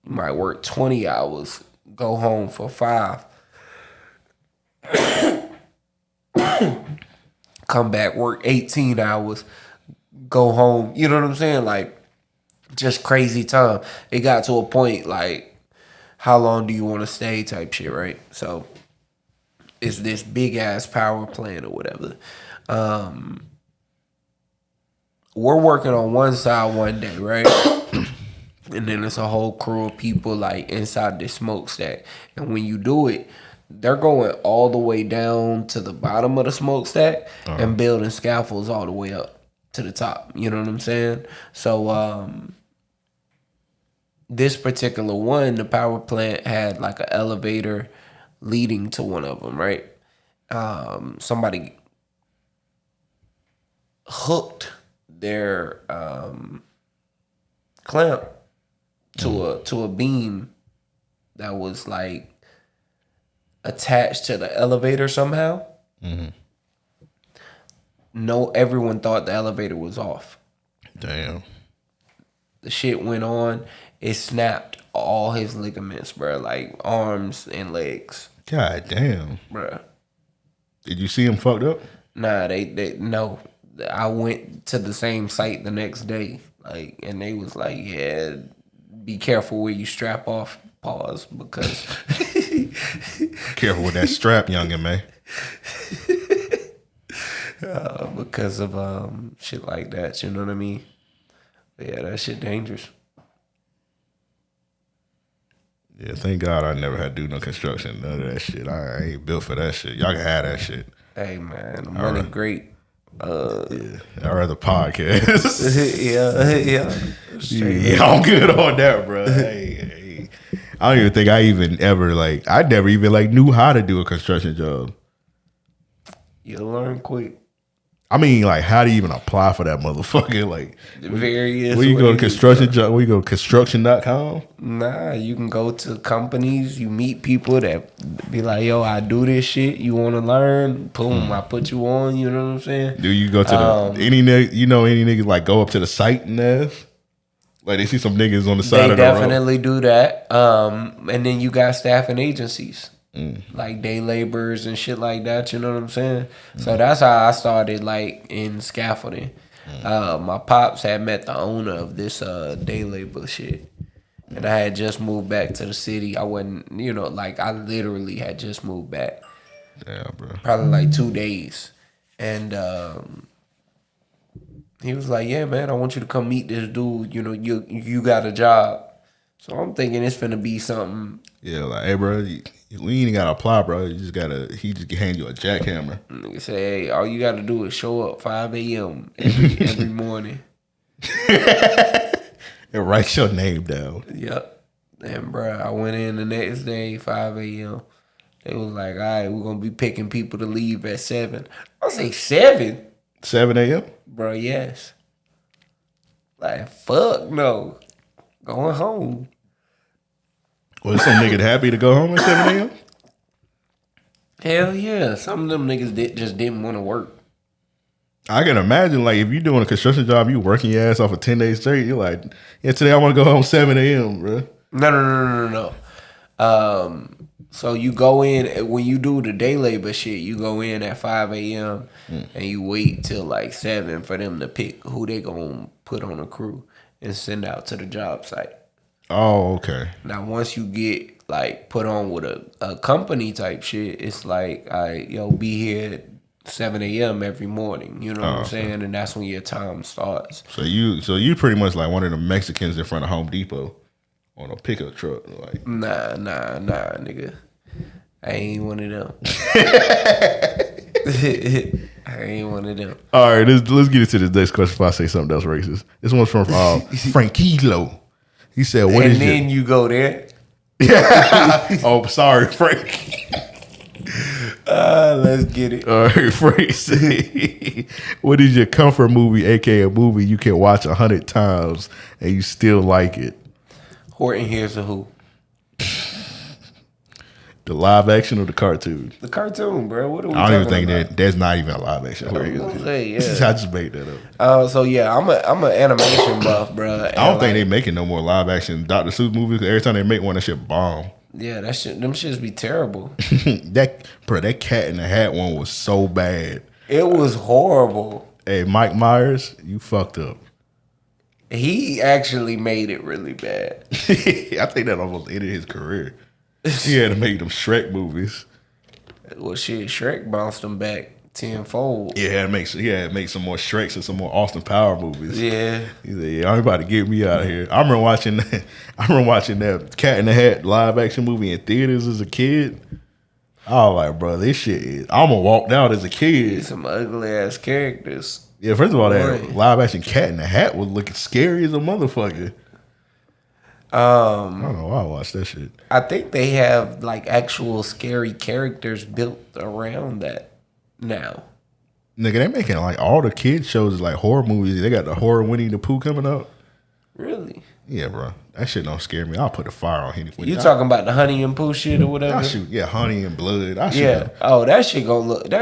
you might work 20 hours, go home for 5, come back, work 18 hours, go home. You know what I'm saying? Like, just crazy time. It got to a point like, how long do you want to stay type shit, right? So it's this big ass power plant or whatever. We're working on one side one day, right? And then it's a whole crew of people like inside this smokestack. And when you do it, they're going all the way down to the bottom of the smokestack and building scaffolds all the way up to the top. You know what I'm saying? So this particular one, the power plant had like an elevator leading to one of them, right? Somebody hooked their clamp to a beam that was like attached to the elevator somehow. No, everyone thought the elevator was off. Damn. The shit went on. It snapped all his ligaments, bro, like arms and legs, God damn. bro. Did you see him fucked up? Nah, they no. I went to the same site the next day, like, and they was like, "Yeah, be careful where you strap off." Pause, because Careful with that strap, youngin', man. because of shit like that. You know what I mean? Yeah, that shit dangerous. Yeah, thank God I never had to do no construction, none of that shit. I ain't built for that shit. Y'all can have that shit. Hey man, the money great. Yeah, I'd rather podcast. yeah. I'm good on that, bro. Hey. I don't even think I even ever I never even knew how to do a construction job. You'll learn quick. I mean, how do you even apply for that motherfucker? Various where you go to ways, construction job? Where you go to construction.com? Nah, you can go to companies. You meet people that be like, "Yo, I do this shit. You want to learn? Boom, I put you on." You know what I'm saying? Do you go to any niggas go up to the site and ask? They see some niggas on the side of the road. They definitely do that. And then you got staffing agencies. Like day laborers and shit like that, you know what I'm saying? So that's how I started in scaffolding. My pops had met the owner of this day labor shit. And I had just moved back to the city. I wasn't, I literally had just moved back. Yeah, bro. Probably 2 days. And he was like, "Yeah, man, I want you to come meet this dude. You got a job." So I'm thinking it's finna be something. Yeah, hey, bro, we ain't gotta apply, bro. He just hand you a jackhammer. Nigga say, "Hey, all you gotta do is show up 5 a.m. every morning." And write your name down. Yep. And bro, I went in the next day, 5 a.m. They was like, "All right, we're gonna be picking people to leave at 7. I say 7? 7 a.m.? Bro, yes. Fuck no. Going home. Was some nigga happy to go home at 7 a.m.? Hell yeah. Some of them niggas just didn't want to work. I can imagine, if you're doing a construction job, you working your ass off for 10 days straight, you're like, yeah, today I want to go home 7 a.m., bro. No. So you go in, when you do the day labor shit, you go in at 5 a.m. And you wait till 7 for them to pick who they gonna put on the crew and send out to the job site. Oh, okay. Now, once you get put on with a company type shit, it's be here at 7 a.m. every morning. You know what I'm saying? And that's when your time starts. So you pretty much one of the Mexicans in front of Home Depot on a pickup truck. Nah, nigga. I ain't one of them. I ain't one of them. All right, let's get into this next question before I say something else racist. This one's from Frankilo. He said, "What is?" And then you go there. Oh, sorry, Frank. Let's get it. All right, Frank said, "What is your comfort movie, aka a movie you can watch 100 times and you still like it?" Horton Hears a Who. The live action or the cartoon? The cartoon, bro. What are we I don't even think about? there's not even a live action. I just made that up. So yeah, I'm an animation buff, bro. I don't think they making no more live action Dr. Seuss movies. Every time they make one, that shit bomb. Yeah, them shits be terrible. that Cat in the Hat one was so bad. It was horrible. Hey, Mike Myers, you fucked up. He actually made it really bad. I think that almost ended his career. He had to make them Shrek movies. Well, shit, Shrek bounced him back tenfold. Yeah, he had to make some more Shreks and some more Austin Power movies. Yeah. He said, "Yeah, I'm about to get me out of here." I remember watching that Cat in the Hat live action movie in theaters as a kid. I was like, bro, this shit is. I'm gonna walk out as a kid. Some ugly ass characters. Yeah, first of all, that live action Cat in the Hat was looking scary as a motherfucker. I don't know why I watched that shit. I think they have actual scary characters built around that now. Nigga, they making all the kids shows horror movies. They got the horror Winnie the Pooh coming up. Really? Yeah, bro. That shit don't scare me. I'll put a fire on anything. You talking about the Honey and Pooh shit or whatever? I shoot, Honey and Blood. That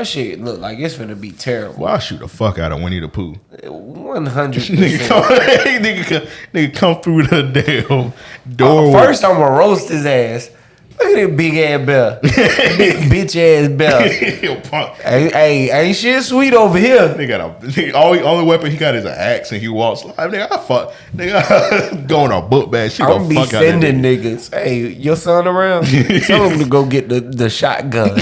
shit look like it's gonna be terrible. Well, I shoot the fuck out of Winnie the Pooh. 100%. nigga come through the damn door. First, I'm gonna roast his ass. Look at that big ass bell. Big bitch ass bell. hey, ain't shit sweet over here. Nigga, only weapon he got is an axe and he walks like, nigga, going on book bag. Shit I'm be sending niggas. Hey, your son around? Tell him to go get the shotgun.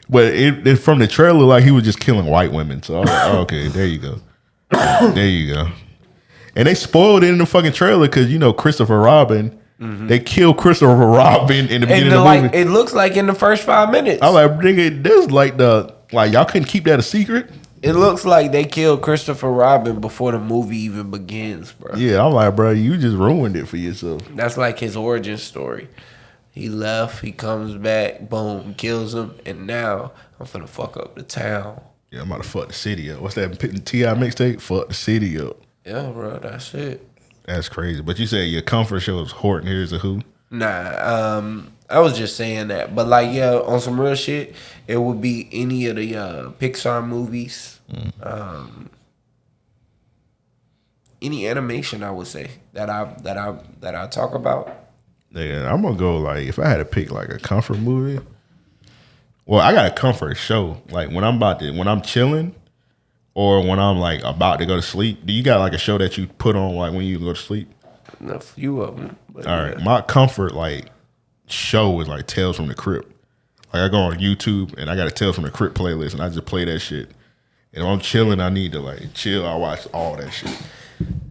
But it from the trailer, he was just killing white women. So I was like, oh, okay, there you go. There you go. And they spoiled it in the fucking trailer because Christopher Robin. They killed Christopher Robin in the beginning of the movie. It looks like in the first 5 minutes. I'm like, nigga, this like y'all couldn't keep that a secret. It looks like they killed Christopher Robin before the movie even begins, bro. Yeah, I'm like, bro, you just ruined it for yourself. That's like his origin story. He left, he comes back, boom, kills him, and now I'm finna fuck up the town. Yeah, I'm about to fuck the city up. What's that T.I. mixtape? Fuck the city up. Yeah, bro, that's it. That's crazy. But you said your comfort show is Horton Hears a Who? Nah, I was just saying that. But like, yeah, on some real shit, it would be any of the Pixar movies. Any animation, I would say, that I talk about. Yeah, I'm gonna go like if I had to pick like a comfort movie. Well, I got a comfort show. Like when I'm chilling, or when I'm like about to go to sleep. Do you got like a show that you put on like when you go to sleep? A few of them. All right, my comfort like show is like Tales from the Crypt. Like I go on YouTube and I got a Tales from the Crypt playlist and I just play that shit. And if I'm chilling, I need to like chill. I watch all that shit.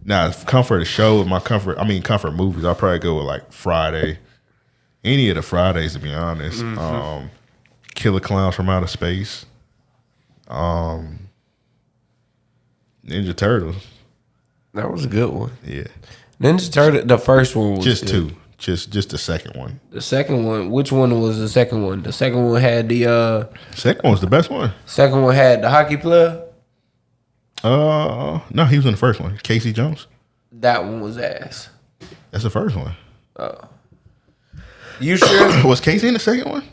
Now, comfort of show, comfort movies, I'll probably go with like Friday. Any of the Fridays, to be honest. Killer Clowns from Outer Space. Ninja Turtles. That was a good one. Yeah. Ninja Turtle, the first one was just good. two. Just the second one. The second one, which one was the second one? The second one had the second one was the best one. Second one had the hockey player. No, he was in the first one. Casey Jones. That one was ass. That's the first one. Oh. You sure? Was Casey in the second one?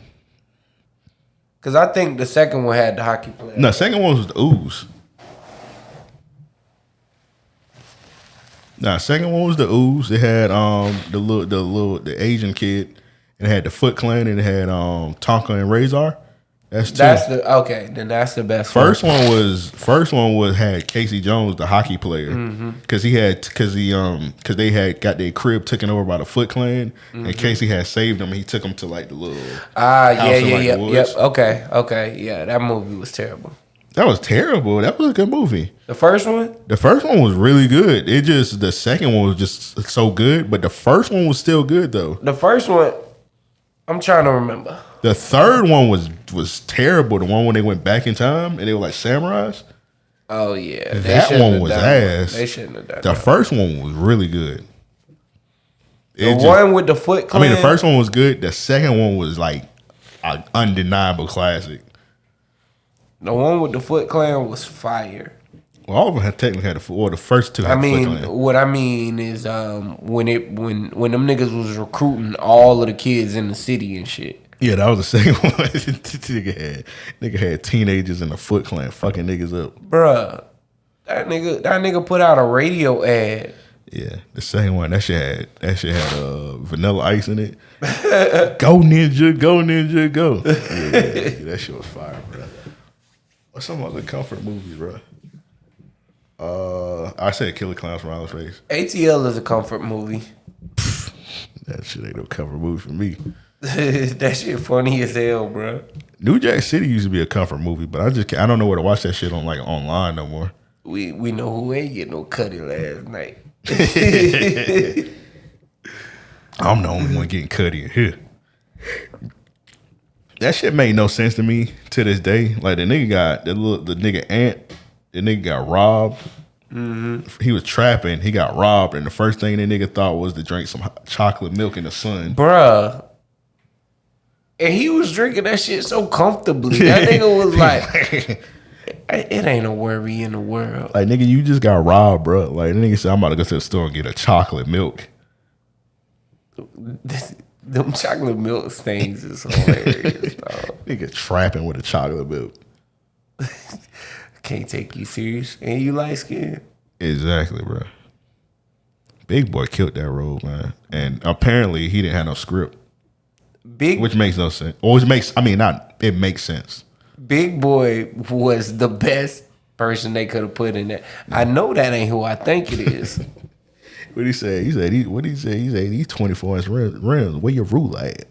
Because I think the second one had the hockey player. No, the second one was the Ooze. Nah, second one was the Ooze. It had the Asian kid. It had the Foot Clan and it had Tonka and Razor. That's okay. Then that's the best. First one had Casey Jones, the hockey player, because they had got their crib taken over by the Foot Clan, and Casey had saved them. And he took them to like the little yep. Okay, yeah. That movie was terrible. That was terrible. That was a good movie. The first one? The first one was really good. The second one was just so good, but the first one was still good though. The first one, I'm trying to remember. The third one was terrible. The one when they went back in time and they were like samurais. Oh yeah, that one was ass. They shouldn't have done the that. first one was really good. The one with the Foot Clan. The first one was good. The second one was like an undeniable classic. The one with the Foot Clan was fire. Well, all of them technically had the first two had the Foot Clan. What I mean is when them niggas was recruiting all of the kids in the city and shit. Yeah, that was the second one. nigga had teenagers in the Foot Clan fucking niggas up. Bruh, that nigga put out a radio ad. Yeah, the second one, that shit had Vanilla Ice in it. Go Ninja, go. Yeah, that shit was fire, bro. What's some other comfort movies, bro? I said Killer Clowns from Outer Space. ATL is a comfort movie. That shit ain't no comfort movie for me. That shit funny as hell, bro. New Jack City used to be a comfort movie, but I don't know where to watch that shit on like online no more. We know who ain't get no cutty last night. I'm the only one getting cutty in here. That shit made no sense to me to this day. Like the nigga Ant, the nigga got robbed. He was trapping. He got robbed, and the first thing that nigga thought was to drink some chocolate milk in the sun, bruh. And he was drinking that shit so comfortably. That nigga was like, "It ain't a worry in the world." Like nigga, you just got robbed, bro. Like the nigga said, "I'm about to go to the store and get a chocolate milk." Them chocolate milk things is hilarious, dog. Nigga trapping with a chocolate milk. Can't take you serious. And you light skinned. Exactly, bro. Big Boy killed that role, man. And apparently he didn't have no script. Which makes no sense. Or it makes sense. Big Boy was the best person they could have put in there. I know that ain't who I think it is. What he said? What he said? He said these 24-inch rims. Where your ruler at?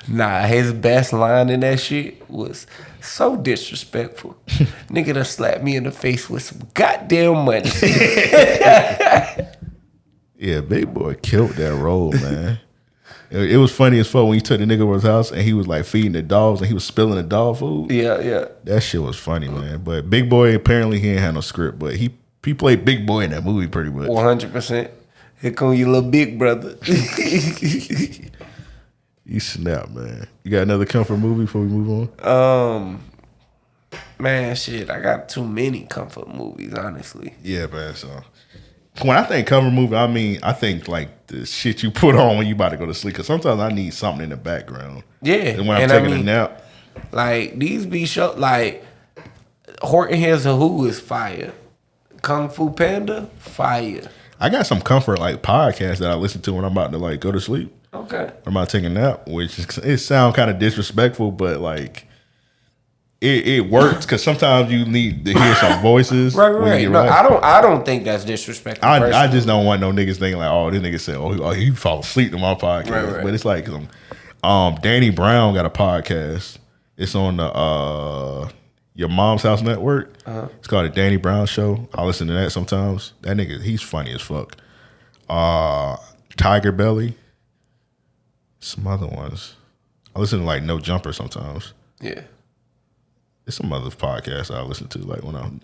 Nah, his best line in that shit was so disrespectful. Nigga done slapped me in the face with some goddamn money. Yeah, Big Boy killed that role, man. It was funny as fuck when he took the nigga to his house and he was like feeding the dogs and he was spilling the dog food. Yeah. That shit was funny, man. But Big Boy, apparently he ain't had no script, but he played Big Boy in that movie pretty much. 100%. Here come your little big brother. You snap, man. You got another comfort movie before we move on? Man, shit, I got too many comfort movies, honestly. Yeah, man. So when I think comfort movie, I mean, I think like the shit you put on when you about to go to sleep. Because sometimes I need something in the background. Yeah. And when I'm taking a nap. Like, these be show like Horton Hears a Who is fire. Kung Fu Panda, fire. I got some comfort like podcasts that I listen to when I'm about to like go to sleep. Okay. I'm about to take a nap, which it sounds kind of disrespectful, but like it works because sometimes you need to hear some voices. Right. No, I don't think that's disrespectful. I just don't want no niggas thinking like, oh, this nigga said, oh, you fall asleep to my podcast. Right. But it's like Danny Brown got a podcast. It's on the Your Mom's House Network. It's called the Danny Brown Show. I listen to that sometimes. That nigga, he's funny as fuck. Tiger Belly. Some other ones. I listen to like No Jumper sometimes. Yeah. There's some other podcasts I listen to, like when I'm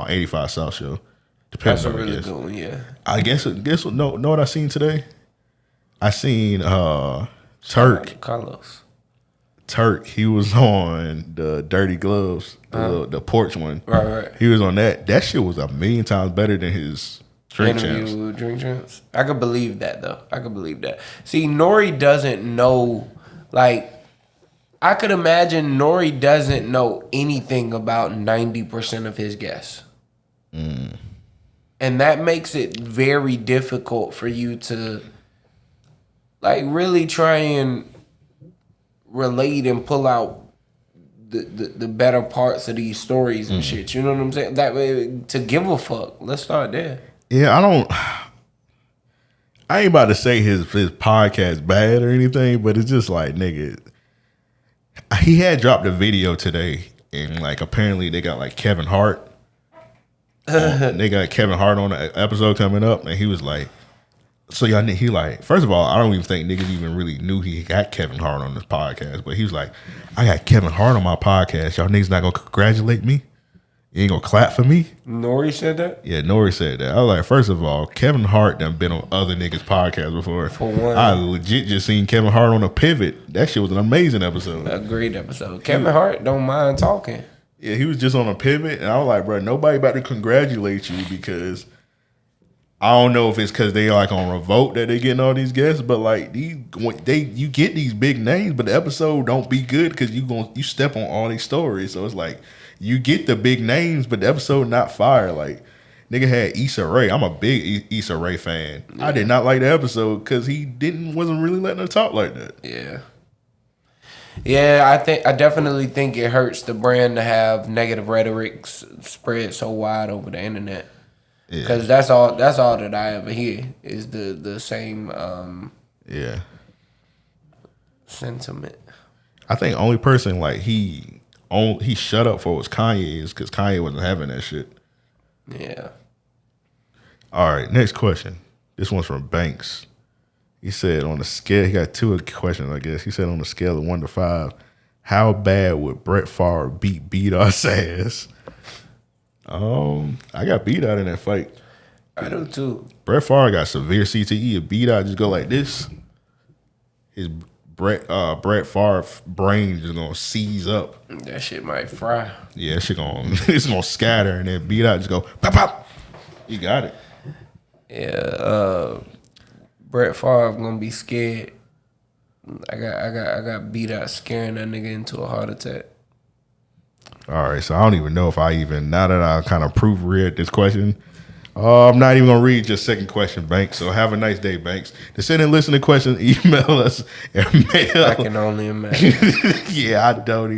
85 South Show. That's a really good one, yeah. I guess know what I seen today? I seen Turk. Carlos. Turk, he was on the Dirty Gloves, the porch one. Right. He was on that. That shit was 1,000,000 times better than his Drink Champs. With Drink Champs. I could believe that though. I could believe that. See, Nori doesn't know, like, I could imagine Nori doesn't know anything about 90% of his guests. And that makes it very difficult for you to like really try and relate and pull out the better parts of these stories and shit. You know what I'm saying? That way, to give a fuck. Let's start there. Yeah, I ain't about to say his podcast bad or anything, but it's just like, nigga, he had dropped a video today and like apparently they got like Kevin Hart. They got Kevin Hart on the episode coming up and he was like, so y'all, he like, first of all, I don't even think niggas even really knew he got Kevin Hart on this podcast, but he was like, I got Kevin Hart on my podcast. Y'all niggas not gonna congratulate me? You ain't gonna clap for me? Nori said that? Yeah, Nori said that. I was like, first of all, Kevin Hart done been on other niggas' podcasts before. For one. I legit just seen Kevin Hart on a Pivot. That shit was an amazing episode. A great episode. Kevin Hart don't mind talking. Yeah, he was just on a Pivot, and I was like, bro, nobody about to congratulate you because I don't know if it's because they like on Revolt that they getting all these guests, but like you get these big names, but the episode don't be good because you step on all these stories. So it's like you get the big names, but the episode not fire. Like nigga had Issa Rae. I'm a big Issa Rae fan. Yeah. I did not like the episode because he wasn't really letting her talk like that. Yeah. Yeah, I definitely think it hurts the brand to have negative rhetoric spread so wide over the internet. Because that's all that I ever hear is the same sentiment. I think only person like he shut up for was Kanye is because Kanye wasn't having that shit. Yeah. All right, next question. This one's from Banks. He said on the scale, he got two questions, I guess. He said on the scale of 1 to 5, how bad would Brett Favre beat B-Dot's ass? I got B-Dot in that fight. I do too. Brett Favre got severe CTE. If B-Dot just go like this, his Brett Favre brain just gonna seize up. That shit might fry. Yeah, that shit it's gonna scatter, and then B-Dot just go pop pop. You got it. Yeah, Brett Favre gonna be scared. I got B-Dot scaring that nigga into a heart attack. All right, so I don't even know if now that I kind of proofread this question, I'm not even going to read your second question, Banks. So have a nice day, Banks. To send and listen to questions, email us at mail. I can only imagine. Yeah, I'm not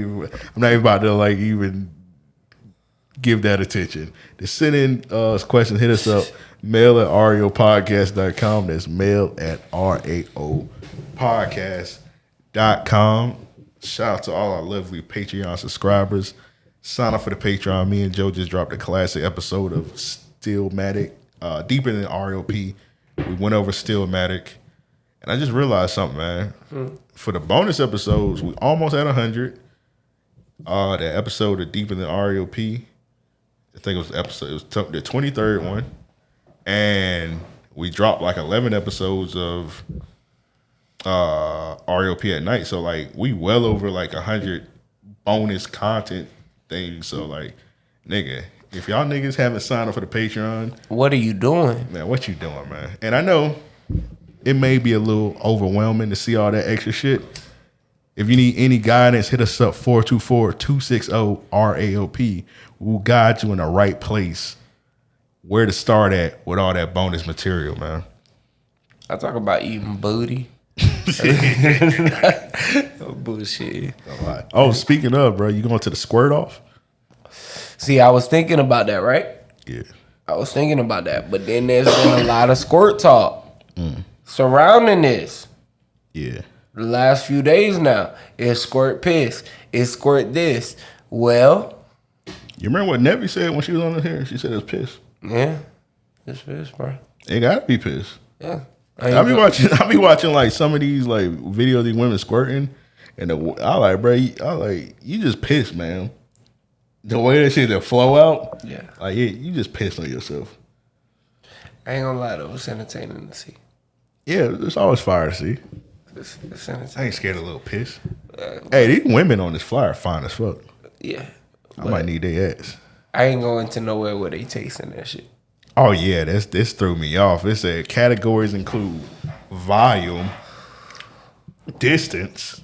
even about to like even give that attention. To send in questions, hit us up, Mail at raopodcast.com. That's mail at raopodcast.com. Shout out to all our lovely Patreon subscribers. Sign up for the Patreon. Me and Joe just dropped a classic episode of Stillmatic, Deeper Than RAOP. We went over Stillmatic. And I just realized something, man. For the bonus episodes, we almost at 100. The episode of Deeper Than RAOP, I think it was the 23rd one. And we dropped like 11 episodes of RAOP at night. So like we well over like 100 bonus content things. So like, nigga, if y'all niggas haven't signed up for the Patreon, what are you doing? Man, what you doing, man? And I know it may be a little overwhelming to see all that extra shit. If you need any guidance, hit us up 424-260-RAOP. We'll guide you in the right place, where to start at with all that bonus material, man. I talk about eating booty. Oh, bullshit. Oh, speaking of, bro, you going to the Squirt Off? See, I was thinking about that, right? Yeah. I was thinking about that, but then there's been a lot of squirt talk surrounding this. Yeah. The last few days now, it's squirt piss, it's squirt this. Well, you remember what Nevi said when she was on here? She said it's piss. Yeah, it's piss, bro. It gotta be piss. Yeah, I be watching like some of these like videos of these women squirting, and I like, bro, you just pissed, man. The way that shit that flow out, yeah, like you just pissed on yourself. I ain't gonna lie though, it's entertaining to see. Yeah, it's always fire to see. It's entertaining. I ain't scared of a little piss. Hey, these women on this flyer fine as fuck. Yeah, I might need their ass. I ain't going to nowhere where they tasting that shit. Oh yeah, this threw me off. It said categories include volume, distance,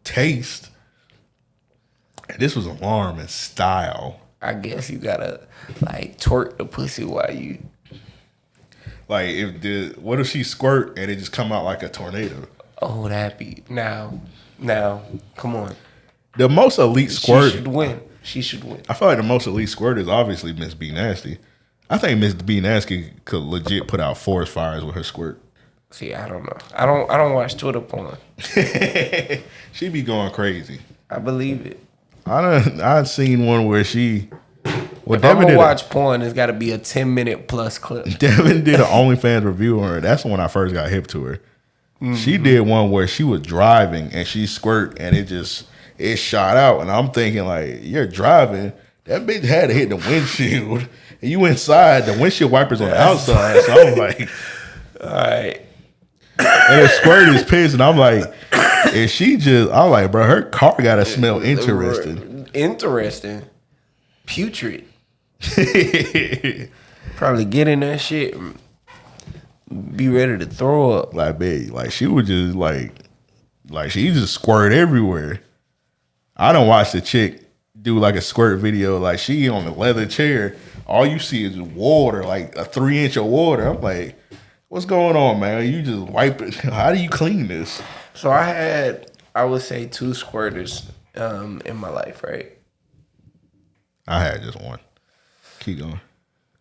taste. And this was alarming style. I guess you gotta like twerk the pussy while you. Like what if she squirt and it just come out like a tornado? Oh, that be now, come on. The most elite squirt. She should win. I feel like the most elite squirt is obviously Miss B Nasty. I think Miss B Nasty could legit put out forest fires with her squirt. See, I don't know. I don't watch Twitter porn. She be going crazy. I believe it. I've seen one where she. Well, if I'm gonna watch porn, it's got to be a 10-minute plus clip. Devin did an OnlyFans review on her. That's when I first got hip to her. Mm-hmm. She did one where she was driving and she squirt and it shot out. And I'm thinking like, you're driving. That bitch had to hit the windshield. And you inside, the windshield wipers on the outside. So I'm like, all right. And the squirt is pissed. And I'm like, I'm like, bro, her car got to smell interesting. Interesting. Putrid. Probably get in that shit and be ready to throw up. Like, babe, like she would just like she just squirt everywhere. I don't watch the chick do like a squirt video. Like she on the leather chair. All you see is water, like a 3-inch of water. I'm like, what's going on, man? You just wipe it. How do you clean this? So I had, I would say, 2 squirters in my life, right? I had just one. Keep going.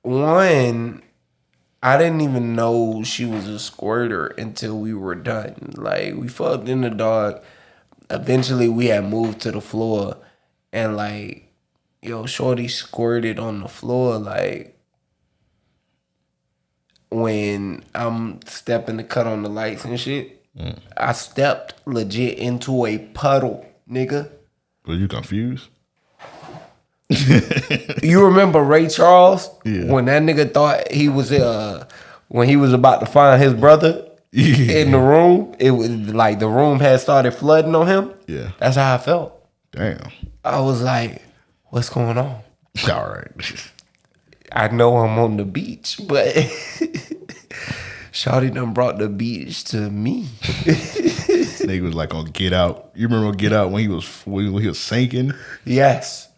One, I didn't even know she was a squirter until we were done. Like, we fucked in the dark. Eventually, we had moved to the floor. And, like, yo, shorty squirted on the floor, like, when I'm stepping to cut on the lights and shit. I stepped legit into a puddle, nigga. Were you confused? You remember Ray Charles? Yeah. When that nigga thought he was when he was about to find his brother in the room, it was like the room had started flooding on him. Yeah. That's how I felt. Damn. I was like, what's going on? All right. I know I'm on the beach, but Shawty done brought the beach to me. Nigga was like on Get Out. You remember Get Out when he was sinking? Yes.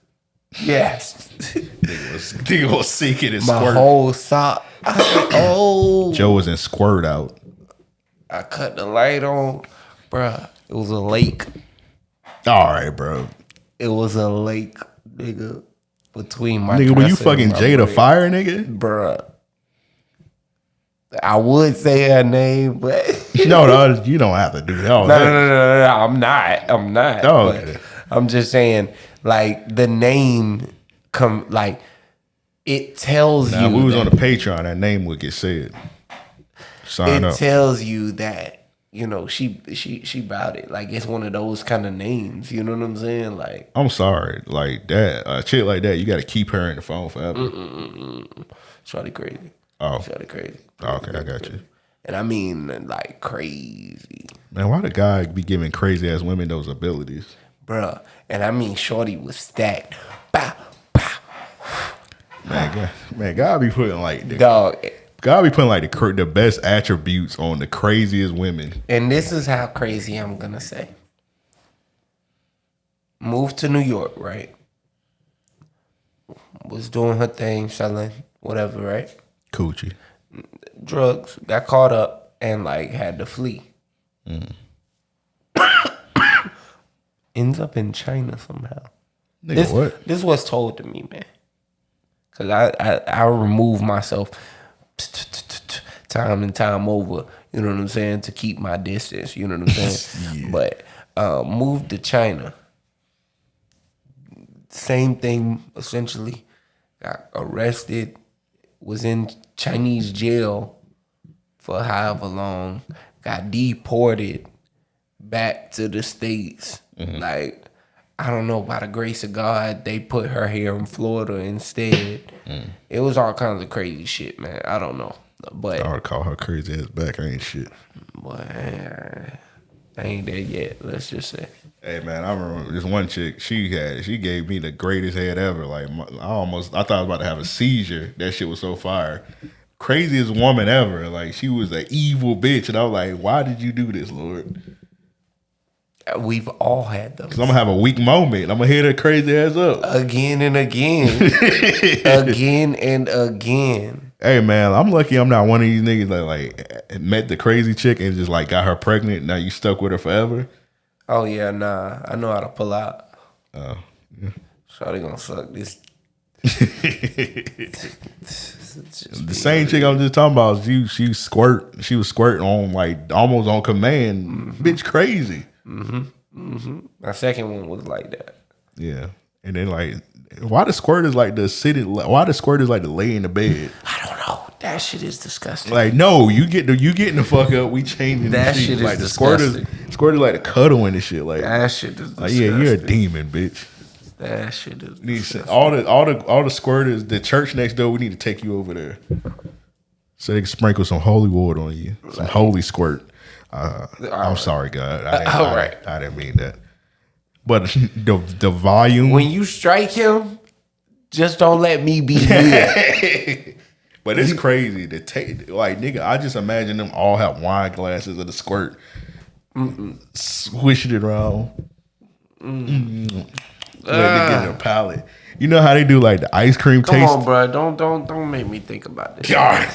Nigga was sinking and My squirt. whole sock. Oh. Joe was in Squirt Out. I cut the light on. Bruh, it was a lake. All right, bro. It was a lake, nigga. Between my nigga, when you dresser fucking and my Jada leg. Fire, nigga? Bruh. I would say her name, but No, you don't have to do that. no, I'm not. Oh, But okay. I'm just saying, like the name, like it tells Now, you. if we was that, on the Patreon, that name would get said. Sign it up. tells you that she about it. Like it's one of those kind of names. You know what I'm saying? Like I'm sorry, like that, a chick like that, you got to keep her in the phone forever. shawty crazy. Oh, Shawty crazy. okay, I got you. And I mean like crazy, Man, why the guy be giving crazy ass women those abilities? bruh. And I mean shorty was stacked. Bow, bow. Man, God be putting like Dog. the best attributes on the craziest women. And this is how crazy I'm gonna say. Moved to New York, right? Was doing her thing, selling whatever, right? Coochie. Drugs, got caught up and like had to flee. Ends up in China somehow. Nigga, what? This was told to me, man. Cause I remove myself time and time over, you know what I'm saying, to keep my distance, you know what I'm saying? Yeah. But moved to China. Same thing, essentially. Got arrested, was in Chinese jail for however long, got deported back to the States. Like, I don't know, by the grace of God, they put her here in Florida instead. It was all kinds of crazy shit, man. I don't know. But I would call her crazy ass back. I ain't shit. boy, I ain't there yet, let's just say. Hey man, I remember this one chick. She gave me the greatest head ever. Like I thought I was about to have a seizure. That shit was so fire. Craziest woman ever. Like she was an evil bitch, and I was like, why did you do this, Lord? We've all had those. Cause I'm gonna have a weak moment. I'm gonna hit her crazy ass up Again and again. Again and again. Hey man, I'm lucky I'm not one of these niggas that like met the crazy chick and just like got her pregnant. Now you stuck with her forever. Oh yeah, nah. I know how to pull out. Oh, yeah. Shawty gonna suck this. The same chick I was just talking about. She was squirting on like almost on command. Bitch, crazy. My second one was like that. Yeah, and then like, why the squirt is like the city? Why the squirt is like the lay in the bed? I don't know. That shit is disgusting. Like, no, you getting the fuck up. We changing That the shit is like the disgusting. squirt is like the cuddle and the shit. Like That shit is disgusting. like, yeah, you're a demon, bitch. That shit is Need disgusting. all the squirters. The church next door. We need to take you over there so they can sprinkle some holy water on you, some holy squirt. I'm sorry, God. I didn't mean that. But the volume. When you strike him, just don't let me be here. But it's crazy to take. Like, nigga, I just imagine them all have wine glasses of the squirt, swishing it around. Let it get a palate. You know how they do like the ice cream Come taste? on, bro. Don't make me think about this. God.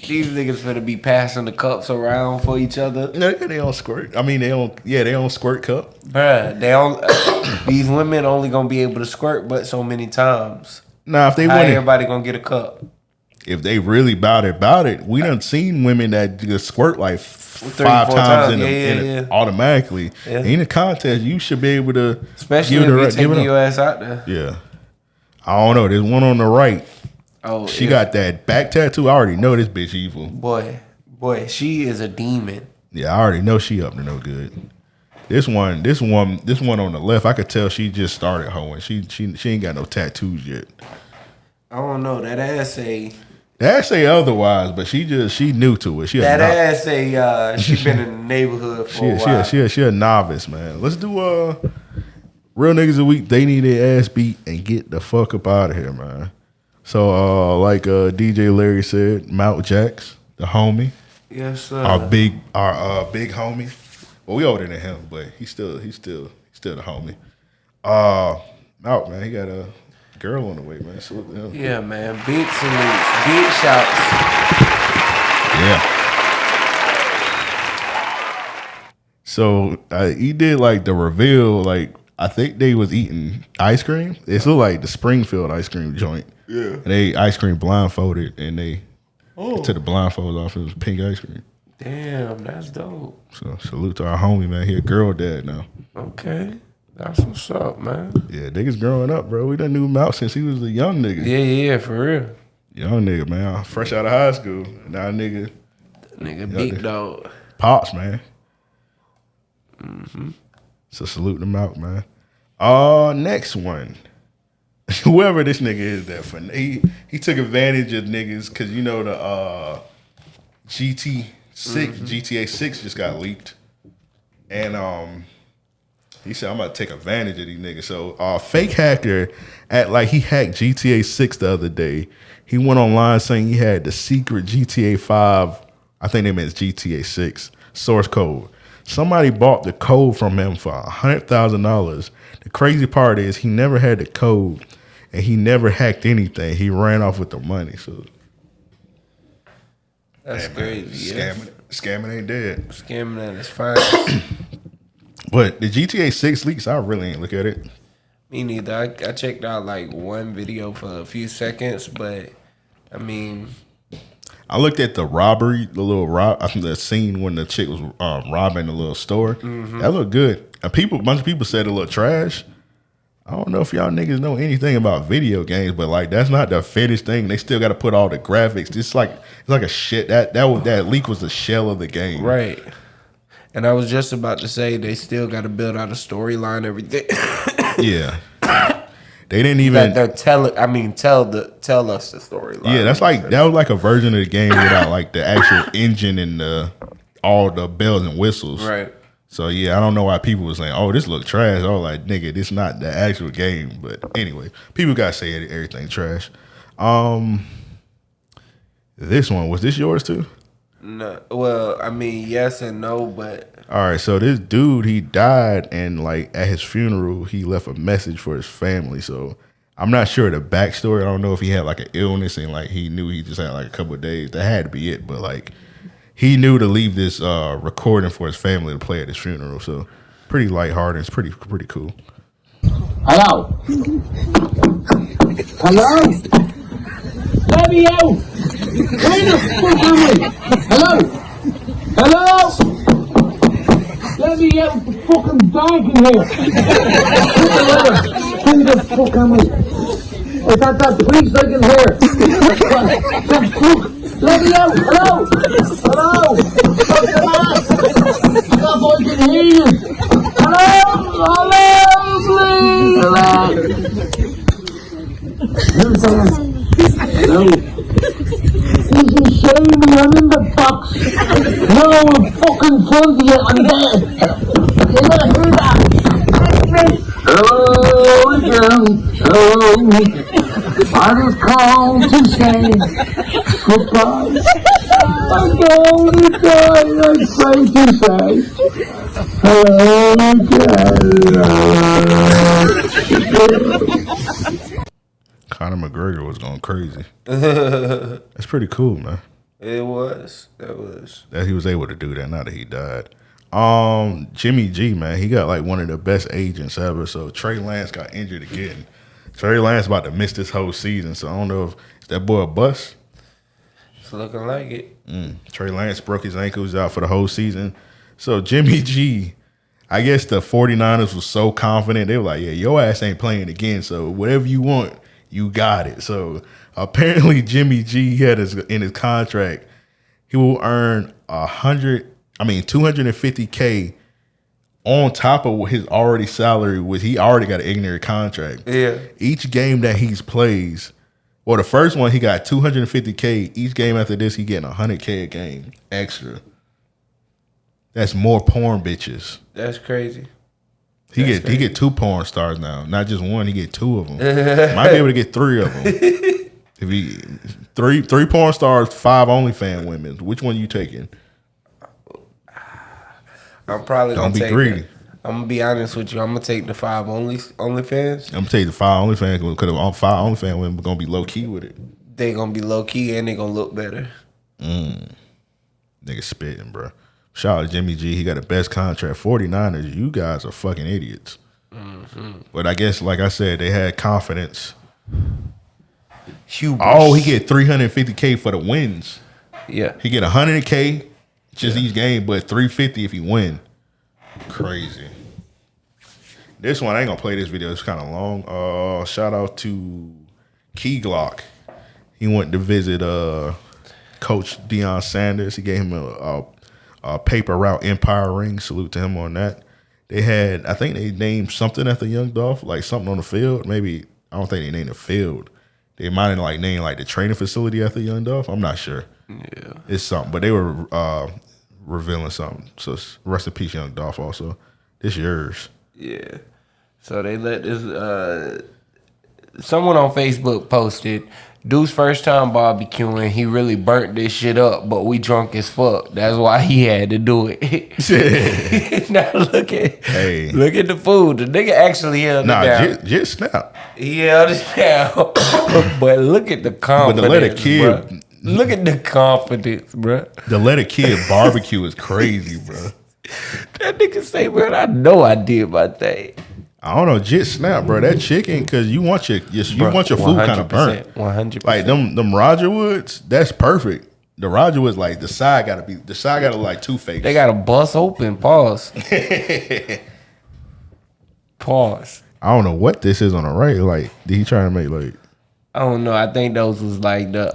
These niggas finna be passing the cups around for each other. No, they don't squirt. I mean, they don't squirt cup. Bruh, they don't. These women only gonna be able to squirt but so many times. Now, if they How want it, everybody gonna get a cup? if they really about it, we done seen women that just squirt like 5 4 times times. in Yeah. automatically. Yeah. In a contest, you should be able to, Especially give if it a you right- give it taking a- your ass out there. Yeah, I don't know. There's one on the right. Oh, She got that back tattoo. I already know this bitch evil. boy, she is a demon. Yeah, I already know she up to no good. This one on the left, I could tell she just started hoeing. She ain't got no tattoos yet. I don't know. That ass say That say otherwise, but she new to it. She been in the neighborhood for a while. she a novice, man. Let's do real niggas a week. They need their ass beat and get the fuck up out of here, man. So like DJ Larry said, Mount Jacks, the homie, Yes, sir. our big homie. Well, we older than him, but he's still the homie. Out, man. He got a girl on the way, man. Salute to him. Yeah, man. Big salutes. Big shouts. Yeah. So he did like the reveal. Like I think they was eating ice cream. It's look like the Springfield ice cream joint. Yeah. And they ice cream blindfolded, and they Took the blindfolds off. It was pink ice cream. Damn, that's dope. So salute to our homie, man. He a girl dad now. Okay. That's what's up, man. Yeah, niggas growing up, bro. We done knew him out since he was a young nigga. Yeah, for real. Young nigga, man. Fresh out of high school. Now nigga. Big dog. Pops, man. So salute them out, man. Next one. Whoever this nigga is that for he took advantage of niggas because you know the GTA 6 just got leaked. And he said, I'm about to take advantage of these niggas. So fake hacker he hacked GTA 6 the other day. He went online saying he had the secret GTA 5, I think they meant GTA 6, source code. Somebody bought the code from him for $100,000. The crazy part is he never had the code and he never hacked anything. He ran off with the money. So that's crazy. Scamming ain't dead. Scamming at its fine. But the GTA 6 leaks, I really ain't look at it. Me neither. I checked out like one video for a few seconds, but I mean, I looked at the robbery, I think the scene when the chick was robbing the little store. That looked good. A bunch of people said it looked trash. I don't know if y'all niggas know anything about video games, but like that's not the finished thing. They still got to put all the graphics. It's like a shit. That leak was the shell of the game, right? And I was just about to say they still got to build out a storyline, everything. Yeah. They didn't even tell us the storyline. Yeah, that was like a version of the game without like the actual engine and all the bells and whistles. Right. So yeah, I don't know why people were saying, "Oh, this look trash." I was like, "Nigga, this not the actual game." But anyway, people gotta say everything trash. This one, was this yours too? No. Well, I mean, yes and no, but all right. So this dude, he died, and like at his funeral, he left a message for his family. So I'm not sure the backstory. I don't know if he had like an illness and like he knew he just had like a couple of days. That had to be it. But like he knew to leave this recording for his family to play at his funeral. So pretty lighthearted. It's pretty cool. Hello. Hello. Let me out. Where the fuck am I? Hello. Hello. Let me out. The fucking bag in here. Who the fuck am I? Is that police I can hear? The fuck? Let me out. Hello. Hello. Stop, I can hear you. Hello. Hello. Please. Hello. Hello. This is shaming, I'm in the box. No, I'm fucking front of you, I'm there. You gotta hear that. Hello again. Hello. I just called to say goodbye. I'm going to die, I'm afraid to say. Hello again. Conor McGregor was going crazy. That's pretty cool, man. it was. That he was able to do that, not that he died. Jimmy G, man, he got like one of the best agents ever. So Trey Lance got injured again. Trey Lance about to miss this whole season. So I don't know if that boy a bust. It's looking like it. Trey Lance broke his ankles out for the whole season. So Jimmy G, I guess the 49ers was so confident. They were like, yeah, your ass ain't playing again. So whatever you want, you got it. So apparently Jimmy G had in his contract, he will earn $250K on top of his already salary, which he already got an ignorant contract. Yeah. Each game that he plays, well, the first one he got $250K. Each game after this, he getting $100K a game extra. That's more porn bitches. That's crazy. He get 2 porn stars now, not just one. He get 2 of them. Might be able to get 3 of them. If he three porn stars, 5 OnlyFans women. Which one you taking? I'm probably don't gonna be greedy. I'm gonna be honest with you. I'm gonna take the 5 OnlyFans. I'm gonna take the 5 OnlyFans because all 5 OnlyFans women are gonna be low key with it. They gonna be low key and they gonna look better. Nigga spitting, bro. Shout out to Jimmy G. He got the best contract. 49ers, you guys are fucking idiots. But I guess, like I said, they had confidence. Hubris. Oh, he get $350K for the wins. Yeah. He get 100K just each game, but 350 if he win. Crazy. This one I ain't gonna play this video. It's kind of long. Shout out to Key Glock. He went to visit Coach Deion Sanders. He gave him a paper route Empire ring. Salute to him on that. They had, I think they named something at the Young Dolph, like something on the field. Maybe, I don't think they named the field. They might have like named like the training facility at the Young Dolph. I'm not sure. Yeah. It's something, but they were revealing something. So rest in peace, Young Dolph also. This yours. Yeah. So they let this, someone on Facebook posted, Deuce first time barbecuing, he really burnt this shit up, but we drunk as fuck. That's why he had to do it. Now look at the food. The nigga actually held it down. Just snap. He held it down. But look at the confidence, but to let a kid, bro. Look at the confidence, bro. To let a kid barbecue is crazy, bro. That nigga say, man, I know I did my thing. I don't know, just snap, bro. That chicken, cause you want your food kind of burnt. 100%. Like them Roger Woods, that's perfect. The Roger Woods, like the side gotta look like Two-Face. They gotta bust open. Pause. Pause. I don't know what this is on the right. Like, did he try to make like? I don't know. I think those was like the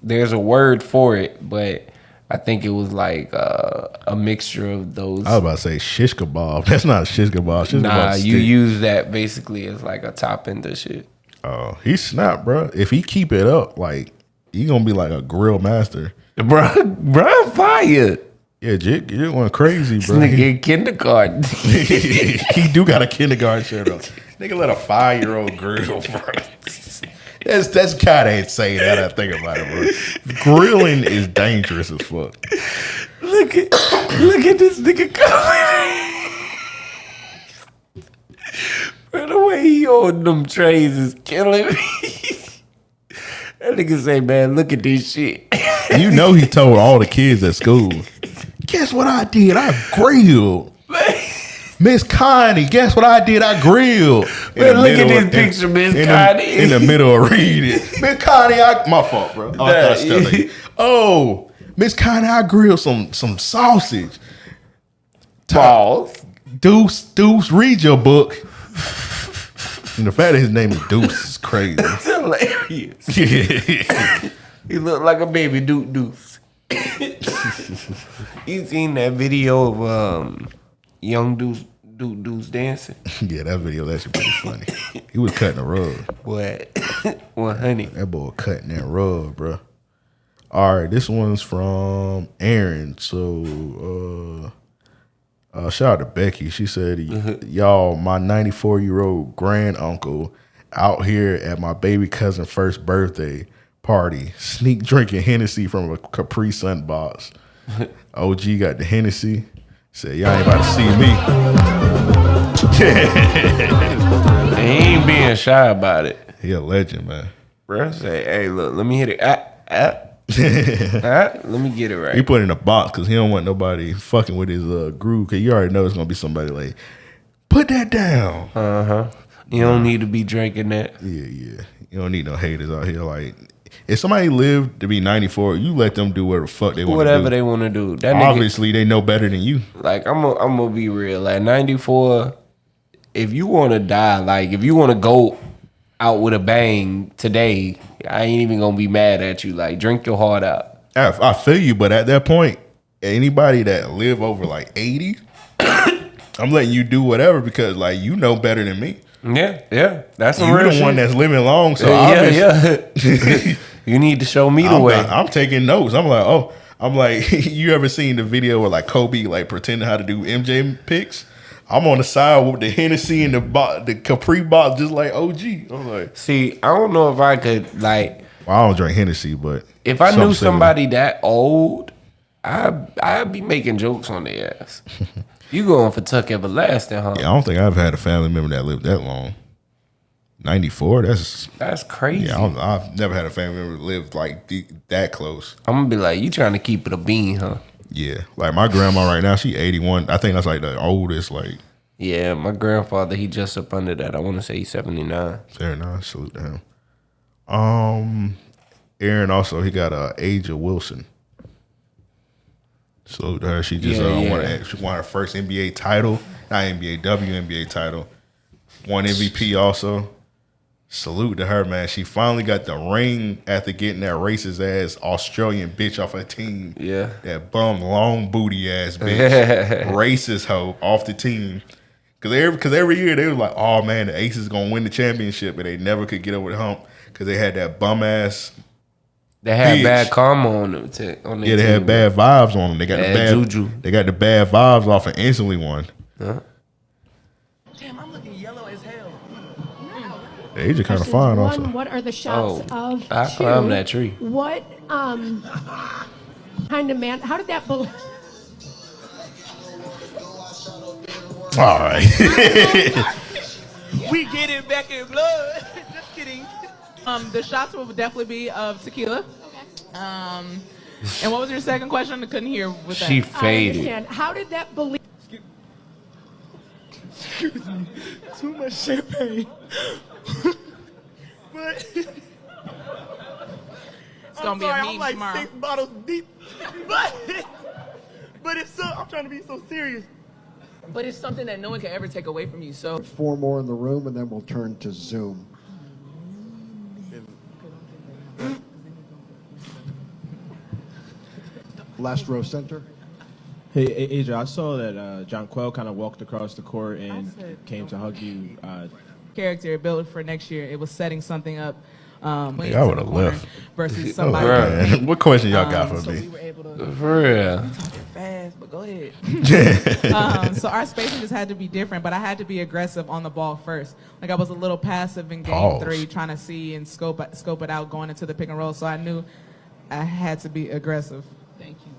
there's a word for it, but I think it was like a mixture of those. I was about to say shish kebab. That's not a shish kebab. Shish Nah, kebab you stick. use that basically as like a topping to shit. Oh, he snapped, bro. If he keep it up, like he gonna be like a grill master, Bro, fire. Yeah, Jake, you went crazy, bro. This nigga in kindergarten. He do got a kindergarten shirt on. Nigga let a 5-year-old grill, bro. That's kind of insane now that I think about it, bro. Grilling is dangerous as fuck. Look at this nigga coming. Bro, the way he on them trays is killing me. That nigga say, man, look at this shit. You know he told all the kids at school, guess what I did? I grilled. Miss Connie, guess what I did? I grilled. Man, look at this picture, Miss Connie. In the middle of reading. Miss Connie, my fault, bro. Oh, Miss Connie, I grilled some sausage. Pause. Deuce, read your book. And the fact that his name is Deuce is crazy. It's hilarious. He looked like a baby Deuce. You seen that video of young Deuce dancing? Yeah, that video was actually pretty funny. He was cutting the rug. What? 100. That boy cutting that rug, bro. All right, this one's from Aaron. So, shout out to Becky. She said, y'all, my 94-year-old grand uncle out here at my baby cousin's first birthday party, sneak drinking Hennessy from a Capri Sun box. OG got the Hennessy. Said, y'all ain't about to see me. He ain't being shy about it. He a legend, man. Bro, say, hey, look, let me hit it. Let me get it right. He put it in a box because he don't want nobody fucking with his groove, because you already know it's going to be somebody like, put that down. Uh-huh. You don't need to be drinking that. Yeah. You don't need no haters out here. Like, if somebody lived to be 94, you let them do whatever the fuck they want to do. Whatever they want to do. That obviously, they know better than you. Like, I'm gonna be real. At 94, if you want to die, like, if you want to go out with a bang today, I ain't even gonna be mad at you. Like, drink your heart out. I feel you, but at that point, anybody that live over like 80, I'm letting you do whatever because, like, you know better than me. Yeah. That's some You're real the shit. one that's living long, so yeah. You need to show me the way. I'm taking notes. I'm like, you ever seen the video where like Kobe like pretending how to do MJ picks? I'm on the side with the Hennessy and the Capri box, just like OG. I'm like, see, I don't know if I could like. Well, I don't drink Hennessy, but if I knew somebody that old, I'd be making jokes on their ass. You going for Tuck Everlasting, huh? Yeah, I don't think I've had a family member that lived that long. 94, that's crazy. Yeah, I've never had a family member that lived like that close. I'm gonna be like, you trying to keep it a bean, huh? Yeah, like my grandma right now, she 81. I think that's like the oldest. Like, yeah, my grandfather, he just up under that. I want to say he's 79. Very nice. Salute to him. Aaron also, he got Aja Wilson. So she just she won her first NBA title, not NBA, WNBA title. Won MVP also. Salute to her, man. She finally got the ring after getting that racist ass Australian bitch off her team. Yeah. That bum long booty ass bitch. Racist hoe off the team. Cause every year they was like, oh man, the Aces gonna win the championship, but they never could get over the hump because they had that bum ass. They had bitch. bad karma on them. They had bad vibes on them. They got the bad juju. They got the bad vibes off and instantly won. Huh? Damn, I'm looking yellow as hell. Asia kind of fine also. What are the shots of I two? climbed that tree. What kind of man? How did that? All right. We get it back in blood. Just kidding. The shots will definitely be of tequila. Okay. And what was your second question? I couldn't hear with that. She faded. I understand. How did that believe? Excuse me. Too much champagne. But It's gonna be a meme I'm like tomorrow. 6 bottles deep. But it's so, I'm trying to be so serious. But it's something that no one can ever take away from you. So 4 more in the room, and then we'll turn to Zoom. Last row center. Hey, Aja, I saw that Jonquel kind of walked across the court and came to hug you. character built for next year. It was setting something up. I would have left. Versus somebody. Man. What question y'all got for so me? we were able to For real. talking fast, but go ahead. So our spacing just had to be different, but I had to be aggressive on the ball first. Like I was a little passive in game Pause. 3, trying to see and scope it out going into the pick and roll. So I knew I had to be aggressive. Thank you.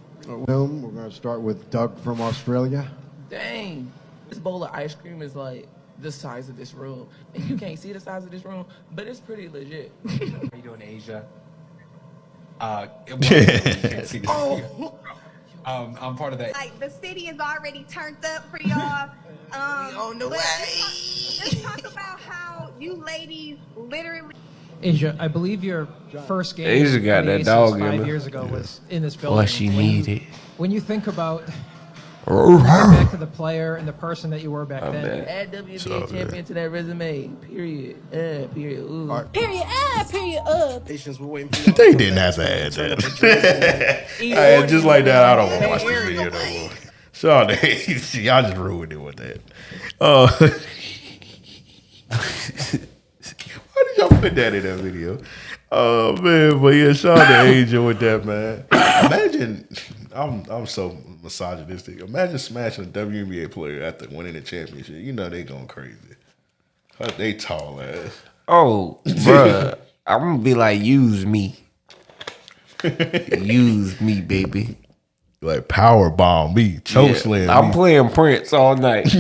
Zoom. We're going to start with Doug from Australia. Dang, this bowl of ice cream is like the size of this room, and you can't see the size of this room, but it's pretty legit. How you doing, Asia? You can't see this. I'm part of that. Like the city is already turned up for y'all. On the but way. Let's talk about how you ladies literally. Asia, I believe your first game Asia got for the that Aces dog in 5 her. years ago was in this building. What she needed. When you think about back to the player and the person that you were back then. Add WNBA champion to that resume. Period. Period. Ooh. Period. Period. Patience, we're waiting for you. They didn't have to add that. Hey, just like that, I don't want to watch this video no more. Sean, y'all just ruined it with that. Why did y'all put that in that video? Oh man, but yeah, shout out to Angel with that, man. Imagine, I'm so misogynistic. Imagine smashing a WNBA player after winning the championship. You know they going crazy. They tall ass. Oh, bruh. I'm gonna be like, use me. Use me, baby. Like power bomb me, choke slam. I'm me. playing Prince all night.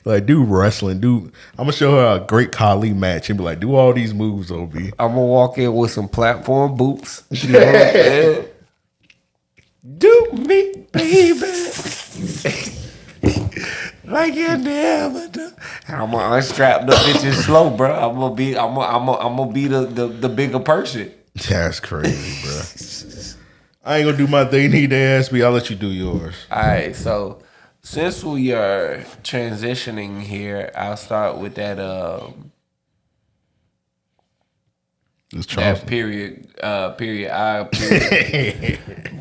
Like do wrestling, I'm gonna show her a great Khali match and be like, do all these moves, OB. I'm gonna walk in with some platform boots. You know what I'm saying? Do me, baby. Like you never do. I'm gonna unstrap the bitches slow, bro. I'm gonna be the bigger person. That's crazy, bro. I ain't gonna do my thing. Need to ask me. I'll let you do yours. All right, so since we are transitioning here, I'll start with that period.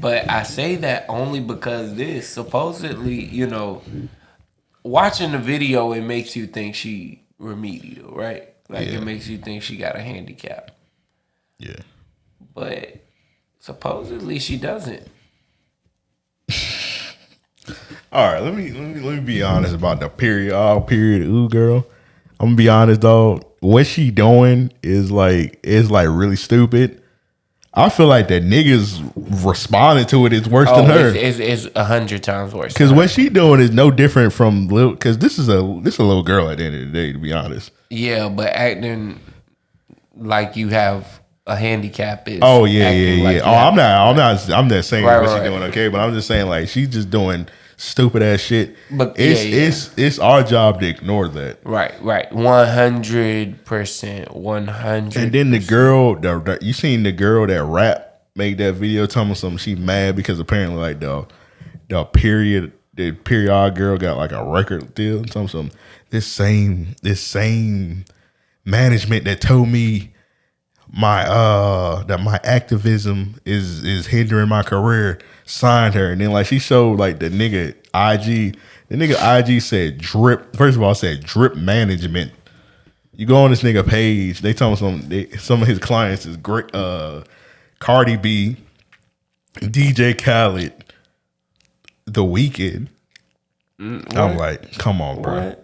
But I say that only because this supposedly, watching the video, it makes you think she remedial, right? Like it makes you think she got a handicap. Yeah. But supposedly she doesn't. All right, let me be honest about the period. Ooh, girl. I'm gonna be honest, dog. What she doing is really stupid. I feel like that niggas responding to it is worse than her. It's 100 times worse. Because what she doing is no different from little. Because this is a little girl at the end of the day, to be honest. Yeah, but acting like you have a handicap is. Oh yeah. Like I'm not saying right, what she's doing okay, but I'm just saying like she's just doing stupid ass shit. But it's our job to ignore that. Right. 100%. 100. And then the girl, you seen the girl that rap made that video telling me something. She mad because apparently like the period girl got like a record deal. Something. This same management that told me that my activism is hindering my career signed her, and then like she showed like the nigga IG. The nigga IG said drip. First of all, said drip management. You go on this nigga page. They tell me some of his clients is great. Cardi B, DJ Khaled, The Weeknd. I'm like, come on, bro. What?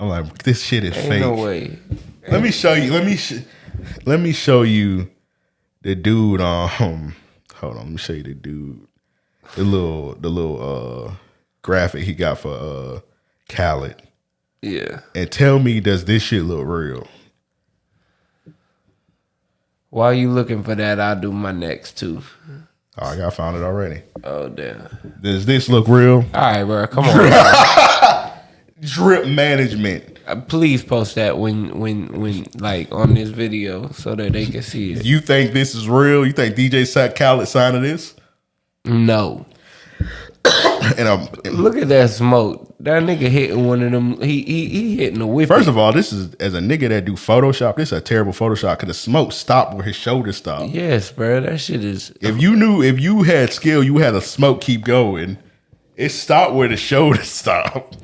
I'm like, this shit is fake. No way. Let me show you. Let me show you the dude. Hold on. Let me show you the dude. The little graphic he got for Khaled. Yeah. And tell me, does this shit look real? While you looking for that, I'll do my next two. Oh, I found it already. Oh damn. Does this look real? All right, bro. Come on. Drip management. Please post that when like on this video so that they can see it. You think this is real? You think DJ Khaled signed this? No. And look at that smoke. That nigga hitting one of them. He hitting the whip. First of all, this is as a nigga that do Photoshop. This is a terrible Photoshop because the smoke stopped where his shoulder stopped. Yes, bro. That shit is. If you had skill, you had a smoke keep going. It stopped where the shoulder stopped.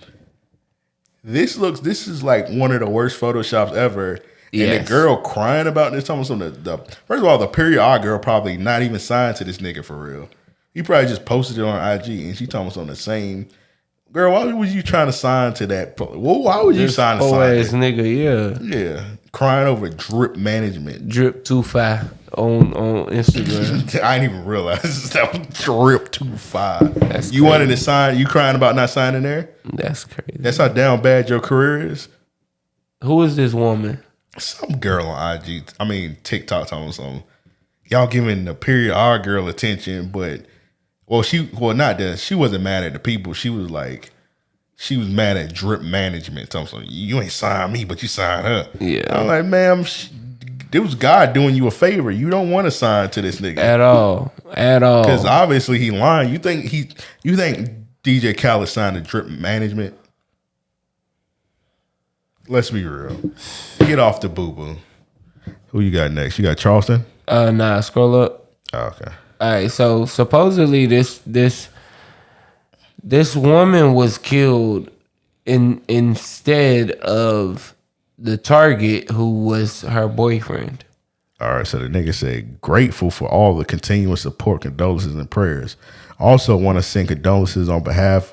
This is like one of the worst Photoshops ever. Yes. And the girl crying about this. First of all, the period R girl probably not even signed to this nigga for real. He probably just posted it on IG and she told us on the same. Girl, why was you trying to sign to that? Well, why would you sign to ass nigga, yeah. Yeah. Crying over drip management. Drip 25 on Instagram. I didn't even realize that was drip 25. You wanted to sign, you crying about not signing there? That's crazy. That's how down bad your career is? Who is this woman? Some girl on TikTok talking something. Y'all giving the period R girl attention, but she wasn't mad at the people. She was mad at drip management. Something. You ain't signed me, but you signed her. Yeah. I'm like, ma'am, it was God doing you a favor. You don't want to sign to this nigga at all. Because obviously he lying. You think DJ Khaled signed to drip management? Let's be real. Get off the boo boo. Who you got next? You got Charleston? Nah. Scroll up. Oh, okay. All right, so supposedly this woman was killed instead of the target, who was her boyfriend. All right, so the nigga said, grateful for all the continuous support, condolences, and prayers. Also want to send condolences on behalf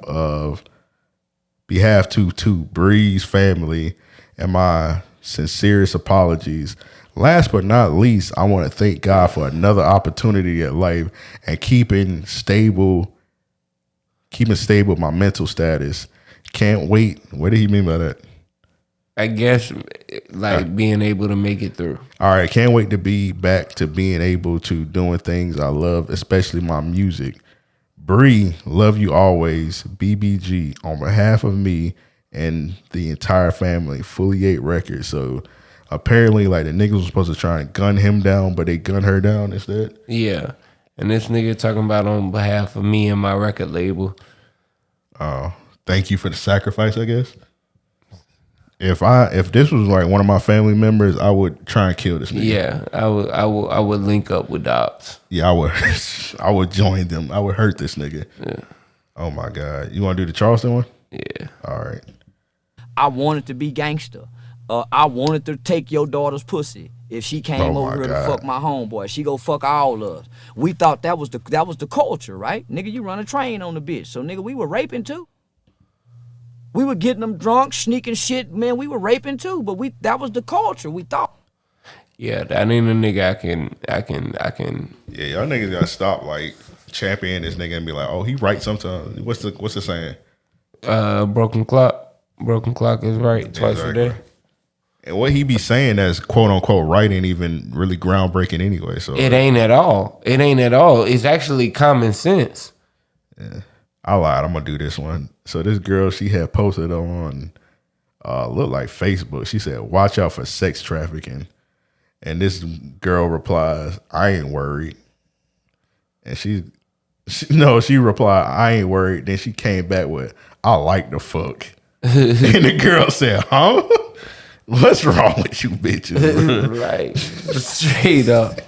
to Bree's family and my sincerest apologies. Last but not least, I want to thank God for another opportunity at life and keeping stable my mental status. Can't wait. What did he mean by that? I guess being able to make it through. All right, can't wait to be back to being able to doing things I love, especially my music. Bree, love you always. BBG on behalf of me and the entire family. Fully 8 Records. So apparently, like, the niggas was supposed to try and gun him down, but they gunned her down instead. Yeah. And this nigga talking about on behalf of me and my record label. Thank you for the sacrifice, I guess. If this was like one of my family members, I would try and kill this nigga. Yeah, I would link up with Dobbs. Yeah, I would join them. I would hurt this nigga. Yeah. Oh my God. You want to do the Charleston one? Yeah. All right. I wanted to be gangster. I wanted to take your daughter's pussy. If she came over here to fuck my homeboy, she go fuck all of us. We thought that was the culture, right? Nigga, you run a train on the bitch. So nigga, we were raping too. We were getting them drunk, sneaking shit, man. We were raping too, but that was the culture. We thought. Yeah, that ain't a nigga I can. Yeah, y'all niggas gotta stop like championing this nigga and be like, oh, he right sometimes. What's the saying? Broken clock. Broken clock is right twice a day. And what he be saying as quote unquote right ain't even really groundbreaking anyway. So it ain't at all. It ain't at all. It's actually common sense. Yeah. I lied. I'm gonna do this one. So this girl, she had posted on, look like Facebook. She said, "Watch out for sex trafficking." And this girl replies, "I ain't worried." And she replied, "I ain't worried." Then she came back with, "I like the fuck." And the girl said, "Huh? What's wrong with you bitches?" Right. Straight up.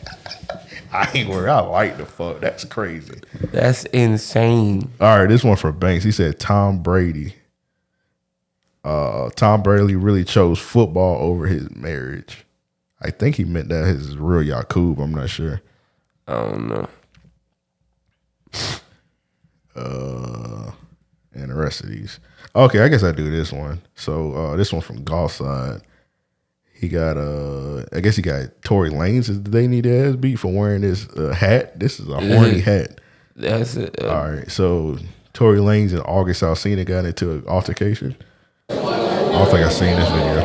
I ain't worried. I like the fuck. That's crazy. That's insane. All right, this one from Banks. He said Tom Brady. Tom Brady really chose football over his marriage. I think he meant that his real Yakub. I'm not sure. I don't know. And the rest of these. Okay, I guess I do this one. So this one from Golf Side. He got I guess he got Tory Lanez. Did they need their ass beat for wearing this hat? This is a horny hat. That's it. All right, so Tory Lanez and August Alsina got into an altercation. I don't think I've seen this video.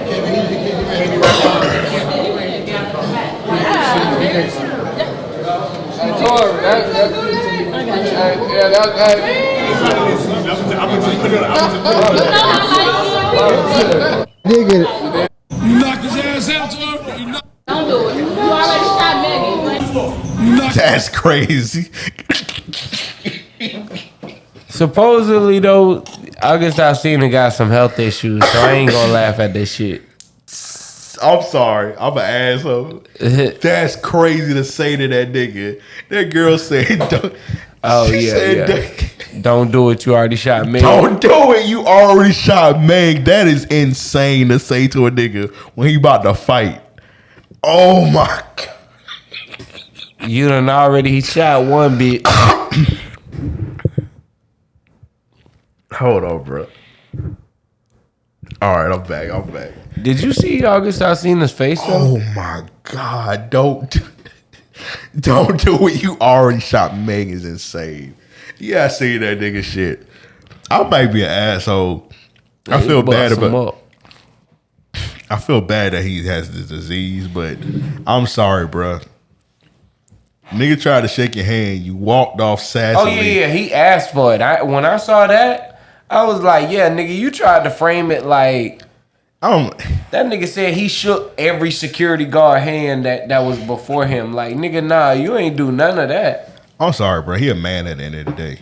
Nigga. You knocked his ass out, Tori. Don't do it. You already shot Megan. That's crazy. Supposedly though, August Alsina got some health issues, so I ain't gonna laugh at this shit. I'm sorry. I'm an asshole. That's crazy to say to that nigga. That girl said, don't. Oh, she yeah, said, yeah. Don't do it. You already shot Meg. Don't do it. You already shot Meg. That is insane to say to a nigga when he about to fight. Oh, my God. You done already shot one bitch. Hold on, bro. All right, I'm back. Did you see August Alsina's face though? Oh, my God. Don't do it. You already shot Meg is insane. Yeah, I see that nigga shit. I might be an asshole. I feel bad about. I feel bad that he has this disease, but I'm sorry, bro. Nigga tried to shake your hand. You walked off sassily. Oh yeah. He asked for it. When I saw that, I was like, yeah, nigga, you tried to frame it like. That nigga said he shook every security guard hand that was before him. Like, nigga, nah, you ain't do none of that. I'm sorry, bro. He a man at the end of the day.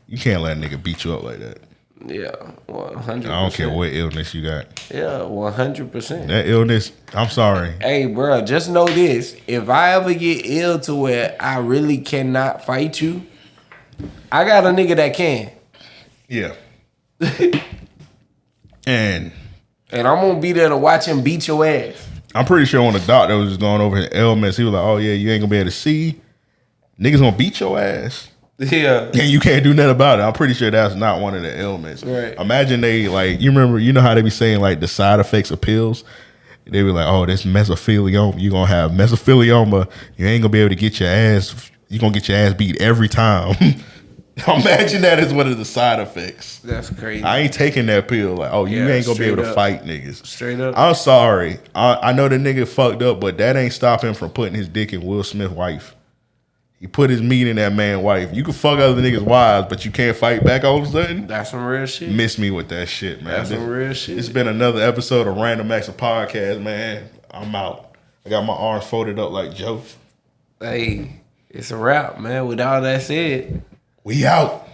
You can't let a nigga beat you up like that. Yeah, 100%. I don't care what illness you got. Yeah, 100%. That illness, I'm sorry. Hey, bro, just know this. If I ever get ill to where I really cannot fight you, I got a nigga that can. Yeah. And I'm going to be there to watch him beat your ass. I'm pretty sure when the doctor was just going over his ailments, he was like, oh, yeah, you ain't going to be able to see. Niggas going to beat your ass. Yeah. And you can't do nothing about it. I'm pretty sure that's not one of the ailments. Right. Imagine they, like, you know how they be saying, like, the side effects of pills? They be like, oh, this mesothelioma. You're going to have mesothelioma. You ain't going to be able to get your ass, you're going to get your ass beat every time. Imagine that as one of the side effects. That's crazy. I ain't taking that pill. Like, oh, you ain't gonna be able to fight niggas. Straight up. I'm sorry. I know the nigga fucked up, but that ain't stop him from putting his dick in Will Smith's wife. He put his meat in that man's wife. You can fuck other niggas' wives, but you can't fight back all of a sudden. That's some real shit. Miss me with that shit, man. That's some real shit. It's been another episode of Random Acts of Podcast, man. I'm out. I got my arms folded up like Joe. Hey, it's a wrap, man. With all that said, we out.